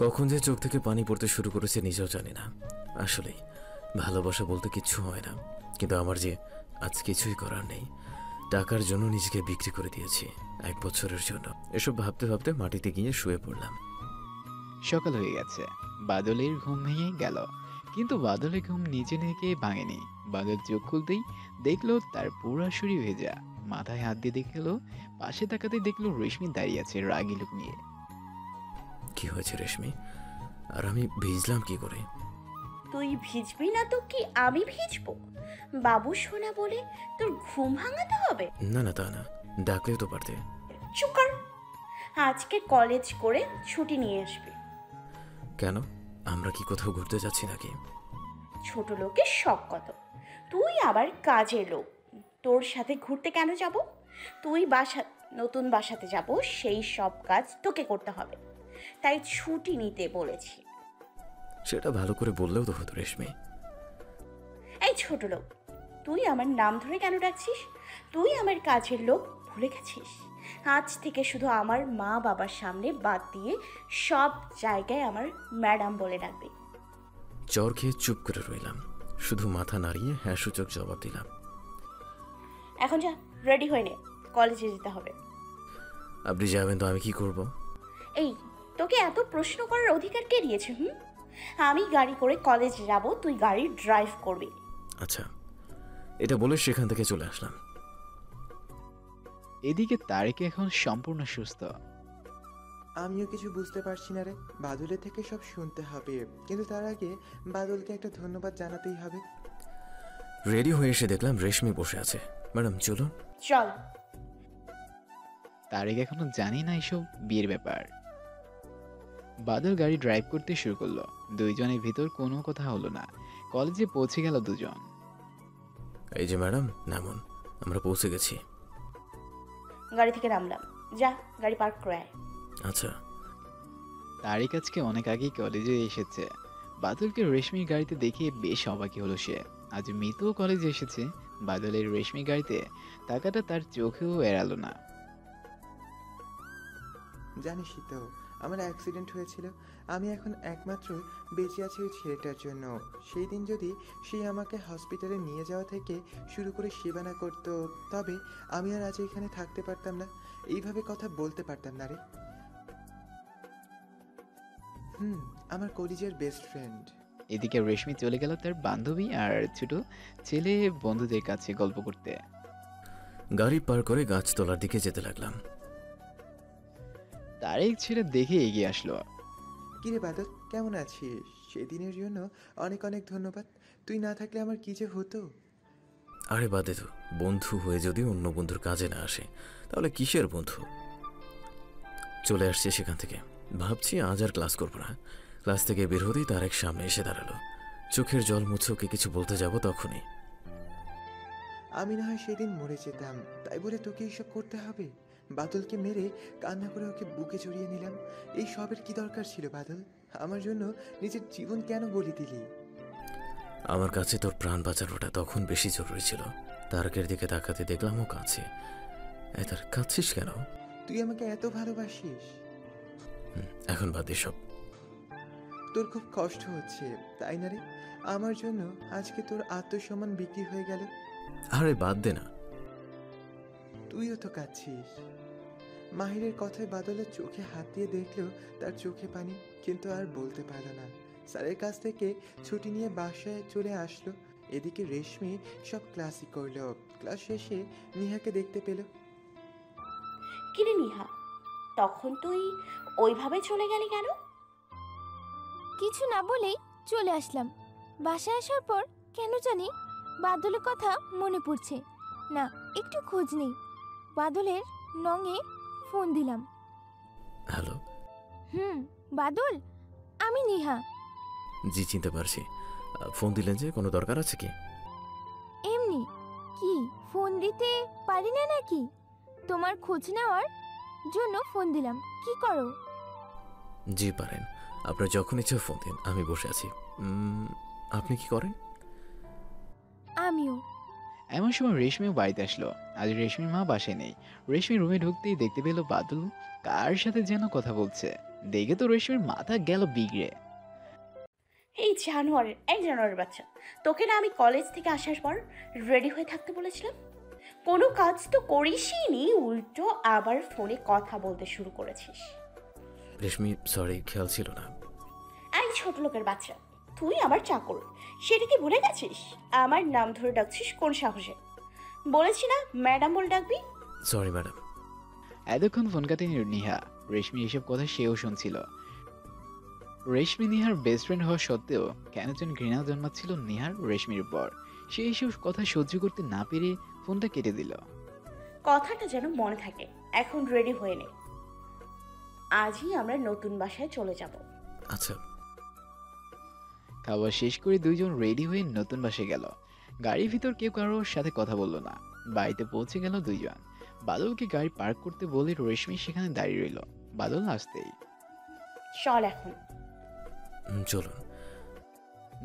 কখন যে চোখ থেকে পানি পড়তে শুরু করেছে নিজেও জানি না। আসলেই ভালোবাসা বলতে কিচ্ছু হয় না, কিন্তু আমার যে আজ কিছুই করার নেই। টাকার জন্য নিজেকে বিক্রি করে দিয়েছি, 1 বছরের জন্য। এসব ভাবতে ভাবতে মাটিতে গিয়ে শুয়ে পড়লাম। সকাল হয়ে গেছে, বাদলের ঘুম ভেঙে গেল, কিন্তু বাদলের ঘুম নিজে থেকে ভাঙেনি। বাদল চোখ খুলতেই দেখলো তার পুরা শরীর ভেজা। মাথায় হাত দিয়ে দেখলো, পাশে তাকাতে দেখলো রেশমি দাঁড়িয়ে আছে রাগি লোক নিয়ে। কি হয়েছে রেশমি? আর আমি ভিজলাম কি করে? তুই ভিজবি না তো কি আমি ভিজবো? বাবু সোনা বলে তোর ঘুম ভাঙাতে হবে? না না, তা না, ডাকলেও তো পারতে। চুপ কর। আজকে কলেজ করে ছুটি নিয়ে আসবি। কেন? আমরা কি কোথাও ঘুরতে যাচ্ছি নাকি? ছোট লোকের শখ কত, তুই আবার কাজের লোক, তোর সাথে ঘুরতে কেন যাব? তুই নতুন বাসাতে যাব, সেই সব কাজ তোকে করতে হবে, তাই ছুটি নিতে বলেছি। সেটা ভালো করে বললেও তো হতো রেশমি। এই ছোট লোক, তুই আমার নাম ধরে কেন ডাকছিস? তুই আমার কাজের লোক ভুলে গেছিস? আজ থেকে শুধু আমার মা বাবার সামনে বাদ দিয়ে সব জায়গায় আমার ম্যাডাম বলে ডাকবি। জ্বর খেয়ে চুপ করে রইলাম, শুধু মাথা নাড়িয়ে হ্যাঁ সূচক জবাব দিলাম। এখন যা, রেডি হয়ে নে, কলেজে যেতে হবে। আপনি যাবেন তো আমি কি করব? এই, তোকে এত প্রশ্ন করার অধিকার কে দিয়েছে? আমি গাড়ি করে কলেজ যাব, তুই গাড়ি ড্রাইভ করবি। আচ্ছা, এটা বলে সেখান থেকে চলে আসলাম। এদিকে তারেক এখন সম্পূর্ণ সুস্থ। আমিও কিছু বুঝতে পারছি না রে। বাদলের থেকে সব শুনতে হবে, কিন্তু তার আগে বাদলকে একটা ধন্যবাদ জানাতেই হবে। রেডি হয়ে এসে দেখলাম রেশমি বসে আছে। ম্যাডাম চলুন। চল। তারেক এখনো জানি না এসব বিয়ের ব্যাপার। বাদল গাড়ি ড্রাইভ করতে শুরু করলো। দুইজনের ভিতর কোনো কথা হলো না। কলেজে পৌঁছে গেল দুজন। এই যে ম্যাডাম, নামুন, আমরা পৌঁছে গেছি। গাড়ি থেকে নামলাম, যা গাড়ি পার্ক করে আয়। আচ্ছা। তারেক আজকে অনেক আগেই কলেজে এসেছে। বাদলকে রেশমির গাড়িতে দেখে বেশ অবাকই হলো সে। আজ মিতুও কলেজে এসেছে। বাদলের রেশমি গাড়িতে টাকাটা তার চোখেও এড়ালো না। জানিসই তো আমার অ্যাক্সিডেন্ট হয়েছিল। আমি এখন একমাত্র বেঁচে আছি ওই ছেলেটার জন্য। সেই দিন যদি সে আমাকে হসপিটালে নিয়ে যাওয়া থেকে শুরু করে সেবা না করতো, তবে আমি আর আজ এখানে থাকতে পারতাম না, এইভাবে কথা বলতে পারতাম না রে। আমার কলেজের বেস্ট ফ্রেন্ড। এদিকে রেশমি চলে গেল তার বান্ধবী আর ছোট ছেলে বন্ধুদের কাছে গল্প করতে। গাড়ি পার করে গাছতলার দিকে যেতে লাগলাম। তারেক ছেলে দেখে এগিয়ে আসলো। কিরে বাদল, কেমন আছিস? সেদিনের জন্য অনেক অনেক ধন্যবাদ। তুই না থাকলে আমার কি যে হতো। আরে বাদে তো, বন্ধু হয়ে যদি অন্য বন্ধুর কাজে না আসে তাহলে কিসের বন্ধু? চলে আসছে সেখান থেকে। ভাবছি আজ আর ক্লাস করবো না। ক্লাস থেকে বের হতেই তারেক সামনে এসে দাঁড়ালো। চোখের জল মুছে ওকে কিছু বলতে যাব, তখনই আমি না হয় সেদিন মরে যেতাম, তাই বলে তোকে এইসব করতে হবে? বাদলকে মেরে কান্না করে ওকে বুকে জড়িয়ে নিলাম। এই সবের কি দরকার ছিল বাদল? আমার জন্য নিজের জীবন কেন বলি দিলি? আমার কাছে তোর প্রাণ বাঁচানোটা তখন বেশি জরুরি ছিল। তারকের দিকে তাকাতে দেখলাম ও কাঁদছে। তার কাঁদছিস কেন? তুই আমাকে এত ভালোবাসিস। এখন বাদ এসব। তোর খুব কষ্ট হচ্ছে তাই না রে? আমার জন্য আজকে তোর আত্মসম্মান বিক্রি হয়ে গেল। আরে বাদ দে না। তুইও তো কাঁদছিস। মাহিরের কথায় বাদলের চোখে হাত দিয়ে দেখলেও তার চোখে পানি, কিন্তু আর বলতে পারল না। স্যারের কাছ থেকে ছুটি নিয়ে বাসায় চলে আসলো। এদিকে রেশমি সব ক্লাসই করলো। ক্লাস শেষে নিহাকে দেখতে পেল। কিরে নিহা, তখন তুই ওইভাবে চলে গেলি কেন? কিছু না বলেই চলে আসলাম। বাসায় আসার পর কেন জানি বাদলের কথা মনে পড়ছে না, একটু খোঁজ নেই। বাদলের নঙে ফোন দিলাম। হ্যালো। বাদল, আমি নিহা। জি, চিনতে পারছি। ফোন দিলেন যে, কোনো দরকার আছে কি? এমনি। কি ফোন দিতে পারি না নাকি? তোমার খোঁজ নেওয়ার জন্য ফোন দিলাম। কি করো? জি পারেন, আপনার যখন ইচ্ছা ফোন দিন, আমি বসে আছি। আপনি কি করেন? আমিও। এমন সময় রেশমিও বাড়িতে আসলো। আজ রেশমির মা বাসায় নেই। রেশমি রুমে ঢুকতেই দেখতে পেল বাদল কার সাথে যেন কথা বলছে। দেখে তো রেশমির মাথা গেল বিগড়ে। এই জানোয়ারের বাচ্চা, তোকে না আমি কলেজ থেকে আসার পর রেডি হয়ে থাকতে বলেছিলাম? কোনো কাজ তো করিসই নি, উল্টো আবার ফোনে কথা বলতে শুরু করেছিস। রেশমি সরি, খেয়াল ছিল না। এই ছোট লোকের বাচ্চা, তুই আমার চাকর, সেটা কি ভুলে গেছিস? আমার নাম ধরে ডাকছিস কোন সাহসে? বলেছি না ম্যাডাম বলে ডাকবি। Sorry madam. এতক্ষণ ফোন কাটেনি নিহা। রেশমি এসব কথা সেও শুনছিল। রেশমি নিহার বেস্ট ফ্রেন্ড হওয়া সত্ত্বেও কেন যেন ঘৃণা জন্মাচ্ছিল নিহার রেশমির উপর। সে এইসব কথা সহ্য করতে না পেরে ফোনটা কেটে দিল। কথাটা যেন মনে থাকে। এখন রেডি হয়ে নে, আজই আমরা নতুন বাসায় চলে যাব। আচ্ছা। খাবার শেষ করে দুইজন রেডি হয়ে নতুন বাসায় গেল। গাড়ির ভিতর কেউ কারোর সাথে কথা বলল না। বাড়িতে পৌঁছে গেল দুইজন। বাদলকে গাড়ি পার্ক করতে বলে রেশমি সেখানে দাঁড়িয়ে রইল। বাদল আসতেই চল এখন। চলুন।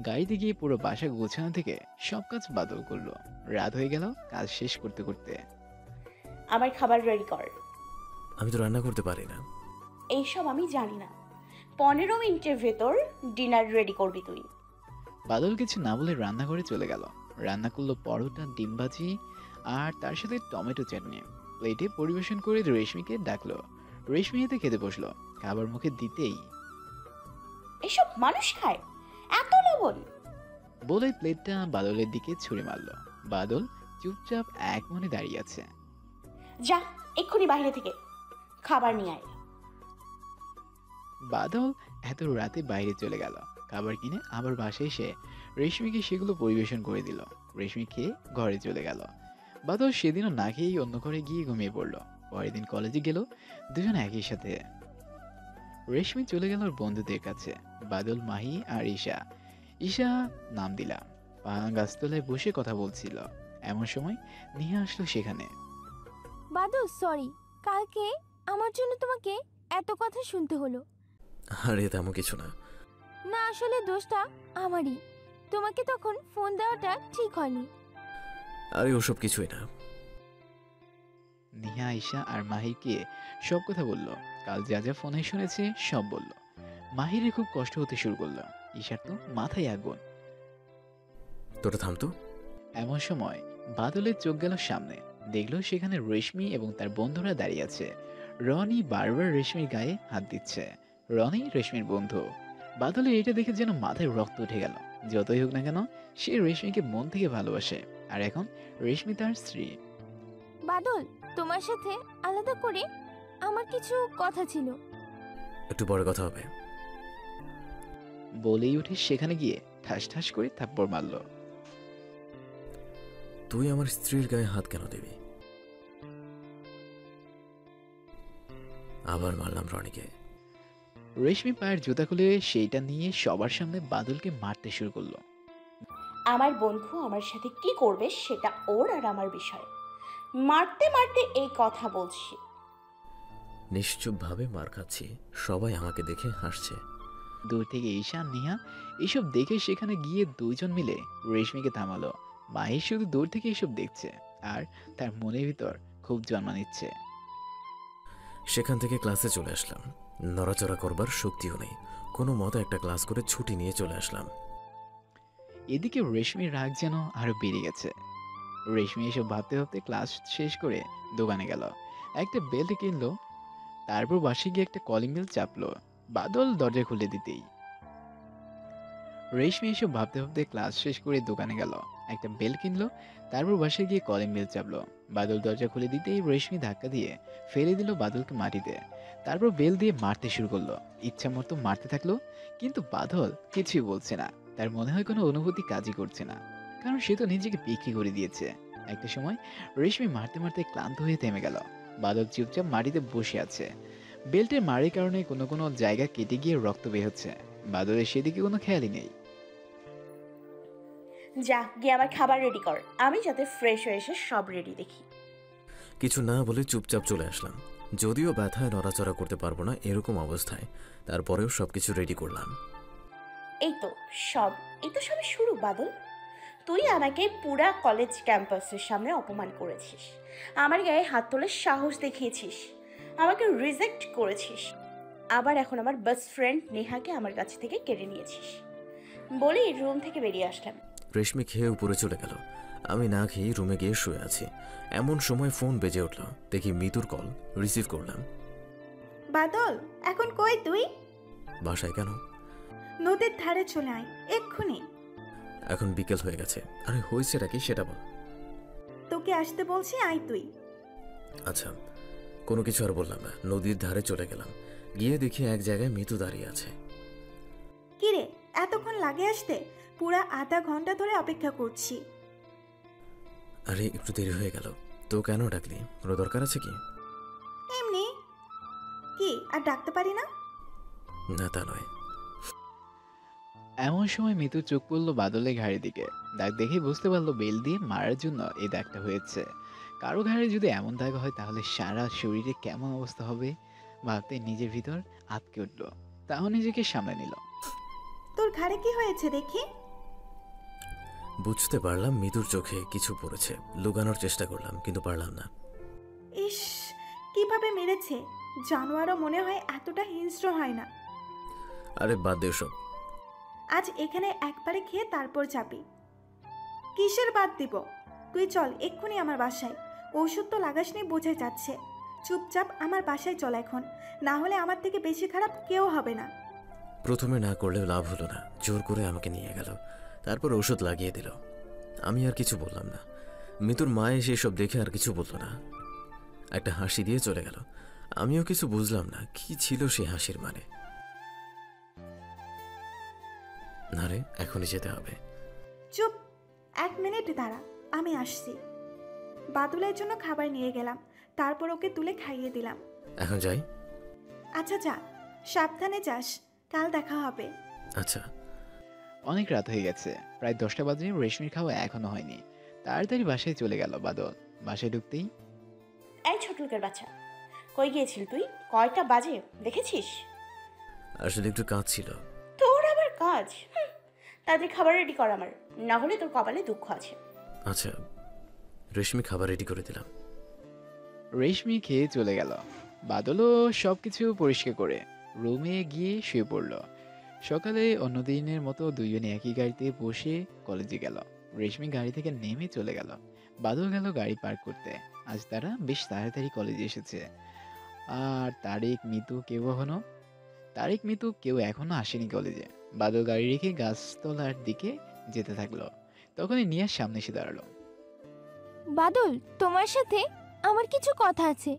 গাড়িতে গিয়ে পুরো বাসা গোছানো থেকে সব কাজ বাদল করলো। রাত হয়ে গেল কাজ শেষ করতে করতে। আমার খাবার রেডি কর। আমি তো রান্না করতে পারি না। এইসব আমি জানি না। 15 মিনিটের ভেতর ডিনার রেডি করবি তুই। বাদল কিছু না বলে রান্নাঘরে চলে গেল। রান্না করলো পরোটা, ডিম ভাজি আর তার সাথে টমেটো চাটনি। প্লেটে পরিবেশন করে রেশমিকে ডাকলো। রেশমি এতে খেতে বসলো। খাবার মুখে দিতেই এসব মানুষ খায়? এত লবণ! বলে প্লেটটা বাদলের দিকে ছুঁড়ে মারলো। বাদল চুপচাপ এক মনে দাঁড়িয়ে আছে। যা এক্ষুনি বাইরে থেকে খাবার নিয়ে আয়। বাদল এত রাতে বাইরে চলে গেল খাবার কিনে। আবার বাসায় এসে রেশমিকে সেগুলো পরিবেশন করে দিল। রেশমি খেয়ে ঘরে চলে গেল। বাদল সেদিনও না খেয়েই অন্য ঘরে গিয়ে ঘুমিয়ে পড়লো। পরের দিন কলেজে গেল দুজন একই সাথে। রেশমি চলে গেল ওর বন্ধুদের কাছে। বাদল, মাহি আর ঈশা। ঈশা নাম দিলা গাছতলায় বসে কথা বলছিল। এমন সময় নিয়ে আসলো সেখানে। বাদল সরি, কালকে আমার জন্য তোমাকে এত কথা শুনতে হলো। আরে তেমন কিছু না। না আসলে দোষটা আমারই, তোমাকে তখন ফোন দেওয়াটা ঠিক হয়নি। আরে ওসব কিছুই না। নিহা, ঈশা আর মাহিকে সব কথা বলল। কাল যা যা ফোনে শুনেছে সব বলল। মাহিরে খুব কষ্ট হতে শুরু করলো। ঈশার তো মাথায় আগুন। তোরা থামতো। এমন সময় বাদলের চোখ গেল সামনে। দেখলো সেখানে রেশমি এবং তার বন্ধুরা দাঁড়িয়ে আছে। রনি বারবার রেশমির গায়ে হাত দিচ্ছে। রনি রেশমির বন্ধু। বাদলের এটা দেখে যেন মাথায় রক্ত উঠে গেল। যতই হোক না কেন সে রেশমিকে মন থেকে ভালোবাসে। আর এখন রেশমি তার স্ত্রী। বাদল, তোমার সাথে আলাদা করে আমার কিছু কথা ছিল। একটু পরে কথা হবে। বলেই উঠে সেখানে গিয়ে ঠাস ঠাস করে থাপ্পড় মারল। তুই আমার স্ত্রীর গায়ে হাত কেন দিবি? আবার মারলাম রনিকে। রেশমি পায়ের জুতা খুলে সেইটা নিয়ে সবার সামনে বাদলকে মারতে শুরু করলো। আমার বন্ধু আমার সাথে কি করবে সেটা ওর আর আমার বিষয়। মারতে মারতে এই কথা বলছি। নিশ্চুপভাবে মার খাচ্ছি, সবাই আমাকে দেখে হাসছে। দূর থেকে ঈশা, নিহা এসব দেখে সেখানে গিয়ে দুইজন মিলে রেশমিকে থামালো। মাহি শুধু দূর থেকে এসব দেখছে আর তার মনের ভিতর খুব জন্মা নিচ্ছে। সেখান থেকে ক্লাসে চলে আসলাম। নড়াচড়া করবার শক্তিও নেই। কোনো মতে একটা ক্লাস করে ছুটি নিয়ে চলে আসলাম। এদিকে রেশমির রাগ যেন আরো বেড়ে গেছে। রেশমি এসব ভাবতে ভাবতে ক্লাস শেষ করে দোকানে গেল। একটা বেল্ট কিনলো। তারপর বাসে গিয়ে একটা কলিং বেল চাপলো। বাদল দরজা খুলে দিতেই রেশমি এসব ভাবতে ভাবতে ক্লাস শেষ করে দোকানে গেল। একটা বেল কিনলো। তারপর বাসায় গিয়ে কলিং বেল চাপলো। বাদল দরজা খুলে দিতেই রেশমি ধাক্কা দিয়ে ফেলে দিল বাদলকে মাটিতে। তারপর বেল দিয়ে মারতে শুরু করলো। ইচ্ছা মতো মারতে থাকলো, কিন্তু বাদল কিছুই বলছে না। তার মনে হয় কোনো অনুভূতি কাজই করছে না, কারণ সে তো নিজেকে বিক্রি করে দিয়েছে। একটা সময় রেশমি মারতে মারতে ক্লান্ত হয়ে থেমে গেল। বাদল চুপচাপ মাটিতে বসে আছে। বেল্টের মারের কারণে কোনো কোনো জায়গা কেটে গিয়ে রক্ত বের হচ্ছে। বাদলের সেদিকে কোনো খেয়ালই নেই। যা গিয়ে আমার খাবার রেডি কর, আমি যাতে ফ্রেশ হয়ে এসে সব রেডি দেখি। কিছু না বলে চুপচাপ চলে আসলাম। যদিও ব্যথায় নড়াচড়া করতে পারবো না এরকম অবস্থায়, তারপরেও সবকিছু রেডি করলাম। এই তো সবে শুরু। বাদল, তুই আমাকে পুরা কলেজ ক্যাম্পাসের সামনে অপমান করেছিস, আমার গায়ে হাত তোলার সাহস দেখিয়েছিস, আমাকে রিজেক্ট করেছিস, আবার এখন আমার বেস্ট ফ্রেন্ড নেহাকে আমার কাছ থেকে কেড়ে নিয়েছিস। বলেই রুম থেকে বেরিয়ে আসলাম। রেশমি খেয়ে উপরে চলে গেল। আমি না খেয়ে রুমে গিয়ে শুয়ে আছি। এমন সময় ফোন বেজে উঠল। দেখি মিতুর কল। রিসিভ করলাম। বাদল, এখন কই তুই? বাসায় কেন? নদীর ধারে চলে আয় এক্ষুনি। এখন বিকেল হয়ে গেছে। আরে হয়েছেটা কি সেটা বল। তোকে আসতে বলছি, আয় তুই। আচ্ছা, কোনো কিছু আর বললাম না। নদীর ধারে চলে গেলাম। গিয়ে দেখি এক জায়গায় মিতু দাঁড়িয়ে আছে। কিরে, এতক্ষণ লাগে আসতে? পুরা আধা ঘন্টা ধরে অপেক্ষা করছি। আরে একটু দেরি হয়ে গেল। তো কেন ডাকলি? কোনো দরকার আছে কি? এমনি। কি আর ডাকতে পারি না? না, তা নয়। এমন সময় মিতুর চোখ পড়ল বাদলের ঘাড়ের দিকে। দাগ দেখে বুঝতে পারলো বেল দিয়ে মারার জন্য এই দাগটা হয়েছে। কারো ঘাড়ে যদি এমন দাগ হয় তাহলে সারা শরীরে কেমন অবস্থা হবে ভাবতে নিজের ভিতর আটকে উঠল। তাও নিজেকে সামলে নিল। তোর ঘাড়ে কি হয়েছে দেখি? বুঝতে পারলাম মিতুর চোখে কিছু পড়েছে। লুকানোর চেষ্টা করলাম কিন্তু পারলাম না। ইস, কিভাবে মেরেছে! জানোয়ারও মনে হয় এতটা হিংস্র হয় না। আরে বাদ দে সব। আজ এখানে একবারে খেয়ে তারপর যাবি। কিসের বাদ দিব? তুই চল এক্ষুনি আমার বাসায়। ওষুধ তো লাগাসনি বোঝাই যাচ্ছে। চুপচাপ আমার বাসায় চল এখন, না হলে আমার থেকে বেশি খারাপ কেউ হবে না। প্রথমে না করলেও লাভ হলো না। জোর করে আমাকে নিয়ে গেল। তারপর ওষুধ লাগিয়ে দিল। আমি আর কিছু বললাম না। মিতুর মা এসে সব দেখে আর কিছু বলল না। একটা হাসি দিয়ে চলে গেল। আমিও কিছু বুঝলাম না কি ছিল সেই হাসির মানে। না রে, এখনই যেতে হবে। চুপ, 1 মিনিট দাঁড়া, আমি আসছি। বাদুলের জন্য খাবার নিয়ে গেলাম, তারপর ওকে তুলে খাইয়ে দিলাম। এখন যাই? আচ্ছা যা, সাবধানে যাস, কাল দেখা হবে। আচ্ছা। অনেক রাত হয়ে গেছে, প্রায় 10টা বাজে। রেশমির খাওয়া এখনো হয়নি। তাড়াতাড়ি বাসায় চলে গেল বাদল। বাসায় ঢুকতেই, এই ছোট লোকের বাচ্চা, কই গিয়েছিল তুই? কয়টা বাজে দেখেছিস? আসলে একটু কাজ ছিল। তোর আবার কাজ? তাদের খাবার রেডি কর আমার, না হলে তোর কপালে দুঃখ আছে। আচ্ছা, রেশমি খাবার রেডি করে দিলাম। রেশমি খেয়ে চলে গেল। বাদলও সবকিছু পরিষ্কার করে রুমে গিয়ে শুয়ে পড়ল। সকালে অন্যদিনের মতো দুজনে একই গাড়িতে বসে কলেজে গেল। রেশমি গাড়ি থেকে নেমে চলে গেল। বাদল গেল গাড়ি পার্ক করতে। আজ তারা বেশ তাড়াতাড়ি কলেজে এসেছে। আর তারিক মিতু কেউ এখনো আসেনি কলেজে। বাদল গাড়ি রেখে গাছতলার দিকে যেতে থাকলো। তখনই নিয়ার সামনে এসে দাঁড়ালো। বাদল, তোমার সাথে আমার কিছু কথা আছে।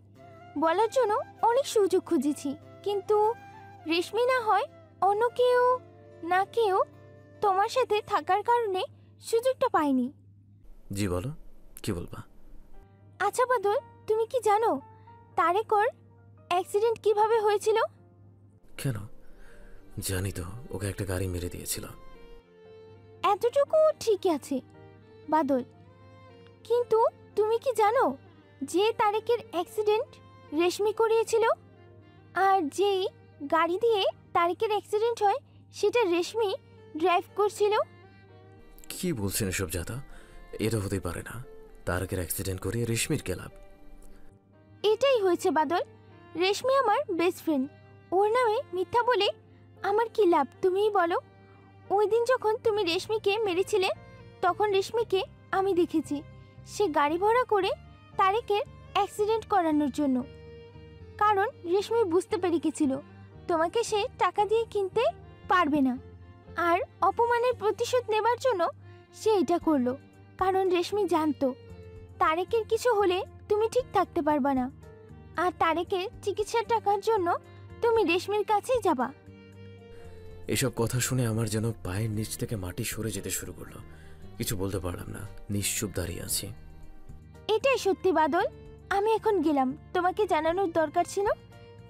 বলার জন্য অনেক সুযোগ খুঁজেছি, কিন্তু রেশমি না হয় অন্য কেউ তোমার সাথে থাকার কারণে সুযোগটা পাইনি। জি বলো, কি বলবা? আচ্ছা বাদল, তুমি কি জানো তারেকর অ্যাক্সিডেন্ট কিভাবে হয়েছিল? কেন? জানি তো, ওকে একটা গাড়ি মেরে দিয়েছিল। এতটুকু ঠিক আছে বাদল, কিন্তু তুমি কি জানো যে তারেকের অ্যাক্সিডেন্ট রেশমি করিয়েছিল? আর যেই গাড়ি দিয়ে তারেকের অ্যাক্সিডেন্ট হয় সেটা রেশমি ড্রাইভ করছিল। কি বলছেন এসব জাতা? এটা হতেই পারে না। তারকের অ্যাক্সিডেন্ট করে রেশমির কে লাভ? এটাই হয়েছে বাদল। রেশমি আমার বেস্ট ফ্রেন্ড, ওর নামে মিথ্যা বলে আমার কি লাভ তুমিই বলো? ওই দিন যখন তুমি রেশমিকে মেরেছিলে তখন রেশমিকে আমি দেখেছি। সে গাড়ি ভাড়া করে তারেকের অ্যাক্সিডেন্ট করানোর জন্য, কারণ রেশমি বুঝতে পেরে গেছিল তোমাকে সে টাকা দিয়ে কিনতে পারবে না। আর অপমানের প্রতিশোধ নেবার জন্য সে এটা করলো, কারণ রেশমি জানতো তারেকের কিছু হলে তুমি ঠিক থাকতে পারবা না, আর তারেকের চিকিৎসার টাকার জন্য তুমি রেশমির কাছেই যাবা। এসব কথা শুনে আমার যেন পায়ের নিচ থেকে মাটি সরে যেতে শুরু করলো। কিছু বলতে পারলাম না, নিশ্চুপ দাঁড়িয়ে আছি। এটাই সত্যি বাদল, আমি এখন গেলাম, তোমাকে জানানোর দরকার ছিল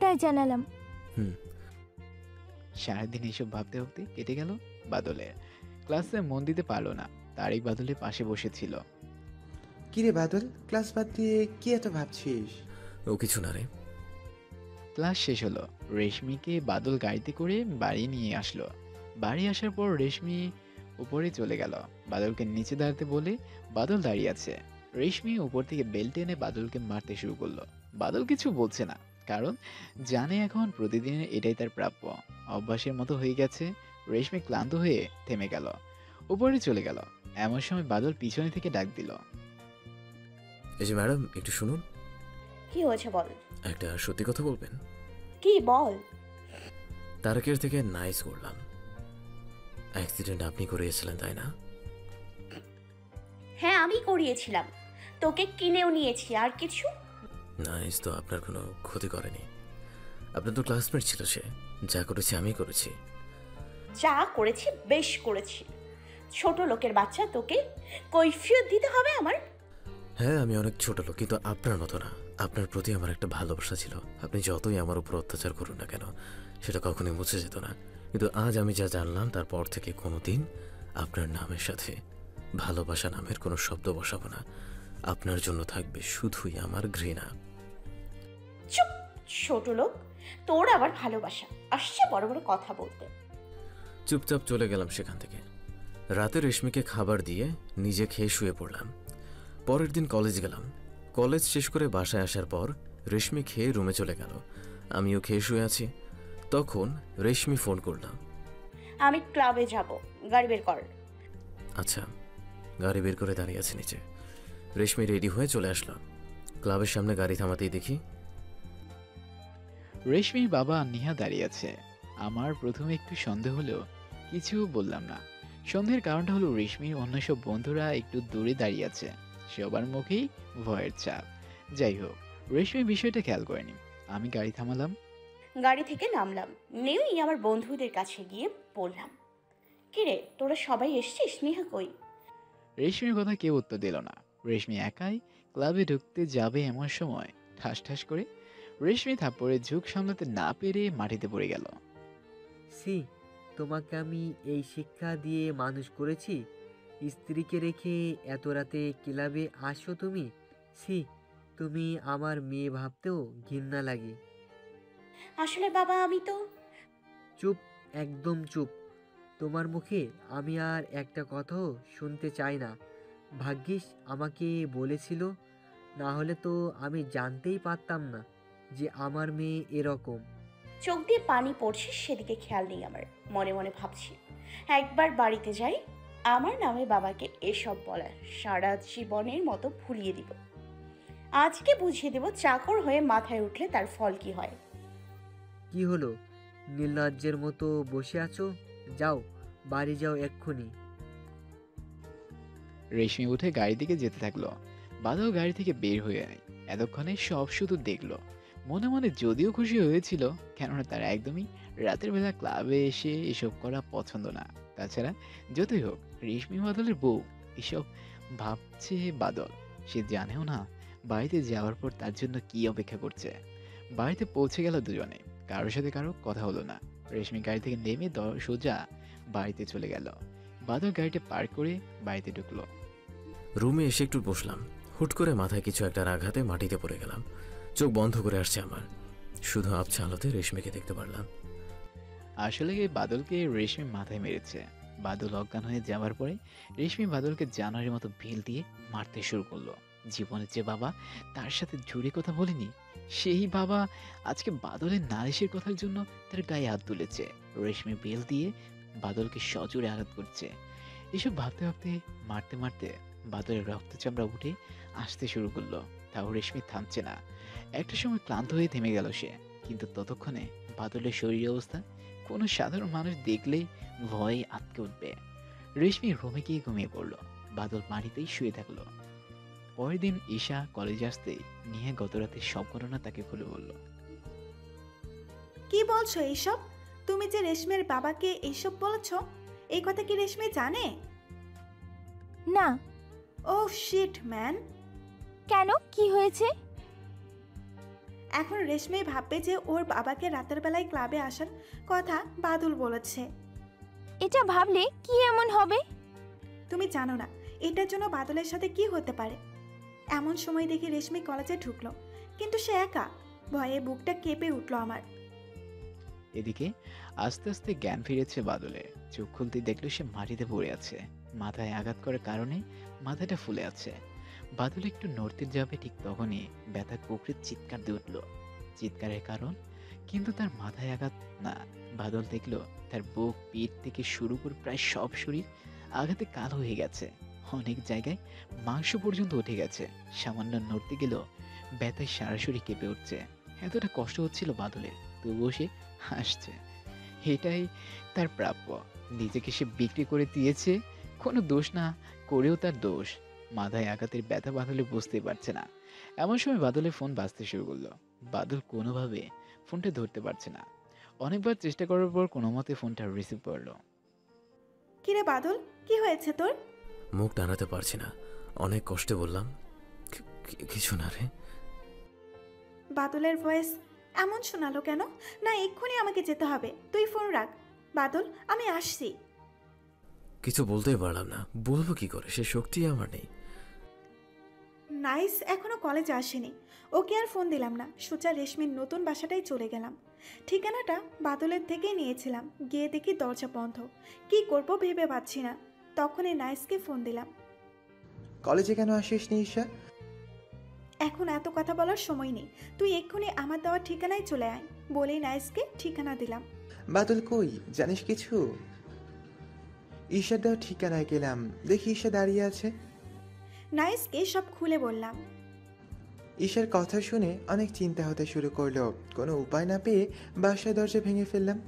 তাই জানালাম। সারাদিন এসব ভাবতে ভাবতে কেটে গেল বাদলের। ক্লাসে মন দিতে পারলো না। তারিক বাদলের পাশে বসেছিল। কিরে বাদল, ক্লাস বাদ দিয়ে কি এত ভাবছিস? ও কিছু না রে। ক্লাস শেষ হলো। রেশমিকে বাদল গাড়িতে করে বাড়ি নিয়ে আসলো। বাড়ি আসার পর রেশমি উপরে চলে গেল। বাদলকে নিচে দাঁড়াতে বলে বাদল দাঁড়িয়ে আছে। রেশমি উপর থেকে বেল্ট এনে বাদলকে মারতে শুরু করলো। বাদল কিছু বলছে না, কারণ জানে এখন প্রতিদিনের এটাই তার প্রাপ্য। অভ্যাসের মতো হয়ে গেছে। রেশমি ক্লান্ত হয়ে থেমে গেল, উপরে চলে গেল। এমন সময় বাদল পিছনে থেকে ডাক দিল। এই যে ম্যাডাম, একটু শুনুন। কি হয়েছে বল। একটা সত্যি কথা বলবেন? কি বল। তারকের থেকে নাইস করলাম। অ্যাক্সিডেন্ট আপনি করিয়েছিলেন তাই না? হ্যাঁ আমি করিয়েছিলাম, তোকে কিনেও নিয়েছি। আর কিছু? নাইস তো আপনার কোনো ক্ষতি করেনি। আপনার তো ক্লাসমেট ছিল সে। যা করেছি আমি করেছি। যা করেছি বেশ করেছি। ছোট লোকের বাচ্চা, তোকে কৈফিয়ত দিতে হবে আমার? হ্যাঁ, আমি অনেক ছোট লোক, কিন্তু আপনার মতো না। আপনার প্রতি আমার একটা ভালোবাসা ছিল। আপনি যতই আমার উপর অত্যাচার করুন না কেন, সেটা কখনোই মুছে যেত না। কিন্তু আজ আমি যা জানলাম, তারপর থেকে কোনোদিন আপনার নামের সাথে ভালোবাসা নামের কোনো শব্দ বসাবো না। আপনার জন্য থাকবে শুধুই আমার ঘৃণা। চুপ ছোট লোক, তোর আবার ভালোবাসা আসছে বড় বড় কথা বলতে। চুপচাপ চলে গেলাম সেখান থেকে। রাতে রেশমিকে খাবার দিয়ে নিজে খেয়ে শুয়ে পড়লাম। পরের দিন কলেজ গেলাম। কলেজ শেষ করে বাসায় আসার পর রেশমি খেয়ে রুমে চলে গেল। আমিও খেয়ে শুয়ে আছি। তখন রেশমি ফোন করলাম। আমি ক্লাবে যাব, গাড়ি বের কর। আচ্ছা। গাড়ি বের করে দাঁড়িয়ে আছে নিচে। রেশমি রেডি হয়ে চলে আসলাম। ক্লাবের সামনে গাড়ি থামাতেই দেখি রেশমির বাবা নিহা দাঁড়িয়ে আছে। আমার প্রথমে একটু সন্দেহ হলেও কিছু বললাম না। সন্দেহের কারণটা হলো রেশমির অন্য সব বন্ধুরা একটু দূরে দাঁড়িয়ে আছে, সবার মুখেই ভয়ের চাপ। যাই হোক, রেশমি বিষয়টা খেয়াল করেনি। আমি গাড়ি থামালাম। গাড়ি থেকে নামলাম, নেমেই আমার বন্ধুদের কাছে গিয়ে বললাম, কিরে তোরা সবাই এসছিস? নিহা কই? রেশমির কথা কেউ উত্তর দিল না। রেশমি একাই ক্লাবে ঢুকতে যাবে এমন সময় ঠাস ঠাস করে রেশমি থাপ্পড়ের ঝুঁক সামলাতে না পেরে মাটিতে পড়ে গেল। সি, তোমাকে আমি এই শিক্ষা দিয়ে মানুষ করেছি? স্ত্রীকে রেখে এত রাতে ক্লাবে আসো তুমি? সি, তুমি আমার মেয়ে ভাবতেও ঘৃণা লাগে। আসলে বাবা আমি তো। চুপ, একদম চুপ। তোমার মুখে আমি আর একটা কথাও শুনতে চাই না। ভাগ্যিস আমাকে বলেছিল, না হলে তো আমি জানতেই পারতাম না যে আমার মেয়ে এরকম। চোখ দিয়ে পানি পড়ছে, সেদিকে খেয়াল নেই আমার। মনে মনে ভাবছি, একবার বাড়িতে যাই, আমার নামে বাবাকে এসব বলা সারা জীবনের মতো ভুলিয়ে দিব। আজকে বুঝিয়ে দেব চাকর হয়ে মাথায় উঠলে তার ফল কি হয়। কি হলো, নির্লজ্জের মতো বসে আছো? যাও, বাড়ি যাও এক্ষুনি। রেশমি উঠে গাড়ি দিকে যেতে থাকলো। বাদল গাড়ি থেকে বের হয়ে আয়। এতক্ষণে সব শুধু দেখলো। মনে মনে যদিও খুশি হয়েছিল, কেননা তার একদমই রাতের বেলা ক্লাবে এসে এসব করা পছন্দ না। তাছাড়া যতই হোক রেশমি বাদলের বউ, এসব ভাবছে বাদল। সে জানেও না বাড়িতে যাওয়ার পর তার জন্য কি অপেক্ষা করছে। বাড়িতে পৌঁছে গেল দুজনে। কারোর সাথে কারো কথা হলো না। রেশমি গাড়ি থেকে নেমে সোজা বাড়িতে চলে গেল। বাদল গাড়িটা পার্ক করে বাড়িতে ঢুকলো। রুমে এসে একটু বসলাম। হুট করে মাথায় কিছু একটা আঘাতে মাটিতে পড়ে গেলাম। চোখ বন্ধ করে আসছে আমার। শুধু আবছা আলোতে রেশমিকে দেখতে পারলাম। আসলে বাদলকে রেশমি মাথায় মেরেছে। বাদল অজ্ঞান হয়ে যাওয়ার পরে রেশমি বাদলকে জানোয়ারের মতো ভিল দিয়ে মারতে শুরু করলো। জীবনের যে বাবা তার সাথে জুড়ে কথা বলেনি, সেই বাবা আজকে বাদলের নালিশের কথার জন্য তার গায়ে হাত তুলেছে। রেশমি বেল দিয়ে বাদলকে সজোরে আঘাত করছে। এসব ভাবতে ভাবতে মারতে মারতে বাদলের রক্ত চামড়া উঠে আসতে শুরু করলো। তাও রেশমি থামছে না। একটা সময় ক্লান্ত হয়ে থেমে গেল সে। কিন্তু ততক্ষণে বাদলের শরীর অবস্থা কোনো সাধারণ মানুষ দেখলেই ভয়ে আটকে উঠবে। রেশমি রুমে গিয়ে ঘুমিয়ে পড়লো। বাদল মাটিতেই শুয়ে থাকলো। পরের দিন ঈশা কলেজে আসতেই নিয়ে গত রাতে সব ঘটনা তাকে খুলে বলল। কি বলছো এইসব? তুমি যে রেশমের বাবাকে এইসব বলেছো, এই কথা কি রেশমি জানে? না। ও শিট ম্যান। কেন, কি হয়েছে? এখন রেশমি ভাববে যে ওর বাবাকে রাতের বেলায় ক্লাবে আসার কথা বাদল বলেছে। এটা ভাবলে কি এমন হবে? তুমি জানো না এটার জন্য বাদলের সাথে কি হতে পারে। এমন সময় দেখি রেশমি কলেজে ঢুকলো, কিন্তু সে একা। ভয়ে বুকটা কেঁপে উঠলো আমার। এদিকে আস্তে আস্তে জ্ঞান ফিরেছে বাদলের। চোখ খুলতে দেখলো সে মাটিতে পড়ে আছে। মাথায় আঘাত করার কারণে মাথাটা ফুলে আছে। বাদল একটু নড়তে যাবে, ঠিক তখনই ব্যথা কুকড়ে চিৎকার দিয়ে উঠল। চিৎকারের কারণ কিন্তু তার মাথায় আঘাত না। বাদল দেখলো তার বুক, পিঠ থেকে শুরু করে প্রায় সব শরীর আঘাতে কালো হয়ে গেছে। অনেক জায়গায় মাংস পর্যন্ত উঠে গেছে। সামান্য নড়তে গেলেও ব্যথায় সারা শরীর কেঁপে উঠছে। এতটা কষ্ট হচ্ছিল বাদলের, তবুও সে হাসছে। এটাই তার প্রাপ্য। নিজেকে সে বিক্রি করে দিয়েছে, কোনো দোষ না করেও তার দোষ। মাথায় আঘাতের ব্যথা বাদলে বুঝতে পারছে না। এমন সময় বাদলের ফোন বাজতে শুরু করলো। বাদল কোনোভাবে ফোনটা ধরতে পারছে না। অনেকবার চেষ্টা করার পর কোনো মতে ফোনটা রিসিভ করলো। কিরে বাদল, কি হয়েছে তোর? মুখ টানাতে পারছি না, অনেক কষ্টে বললাম। কিছু না রে। বাদলের ভয়েস এমন শোনালো কেন? না, এক্ষুনি আমাকে যেতে হবে। তুই ফোন রাখ। বাদল, আমি আসছি। কিছু বলতেই পারলাম না, বলবো কি করে, সে শক্তি আমার নেই। নাইস এখনো কলেজে আসেনি, ওকে আর ফোন দিলাম না। সোজা রেশমির নতুন বাসাটাই চলে গেলাম। ঠিকানাটা বাদলের থেকেই নিয়েছিলাম। গিয়ে দেখি দরজা বন্ধ। কি করব ভেবে পাচ্ছি না। তখনই নাইসকে ফোন দিলাম। কলেজে কেন আসিস নি ঈশা? এখন এত কথা বলার সময় নেই, তুই এক্ষুনি আমার দেওয়ার ঠিকানায় চলে আয়। বলেই নাইসকে ঠিকানা দিলাম। বাদল কই, জানিস কিছু? ঈশার দেওয়া ঠিকানায় গেলাম, দেখি ঈশা দাঁড়িয়ে আছে। নাইসকে সব খুলে বললাম। ঈশার কথা শুনে অনেক চিন্তা হতে শুরু করলো। কোনো উপায় না পেয়ে বাসায় দরজা ভেঙে ফেললাম।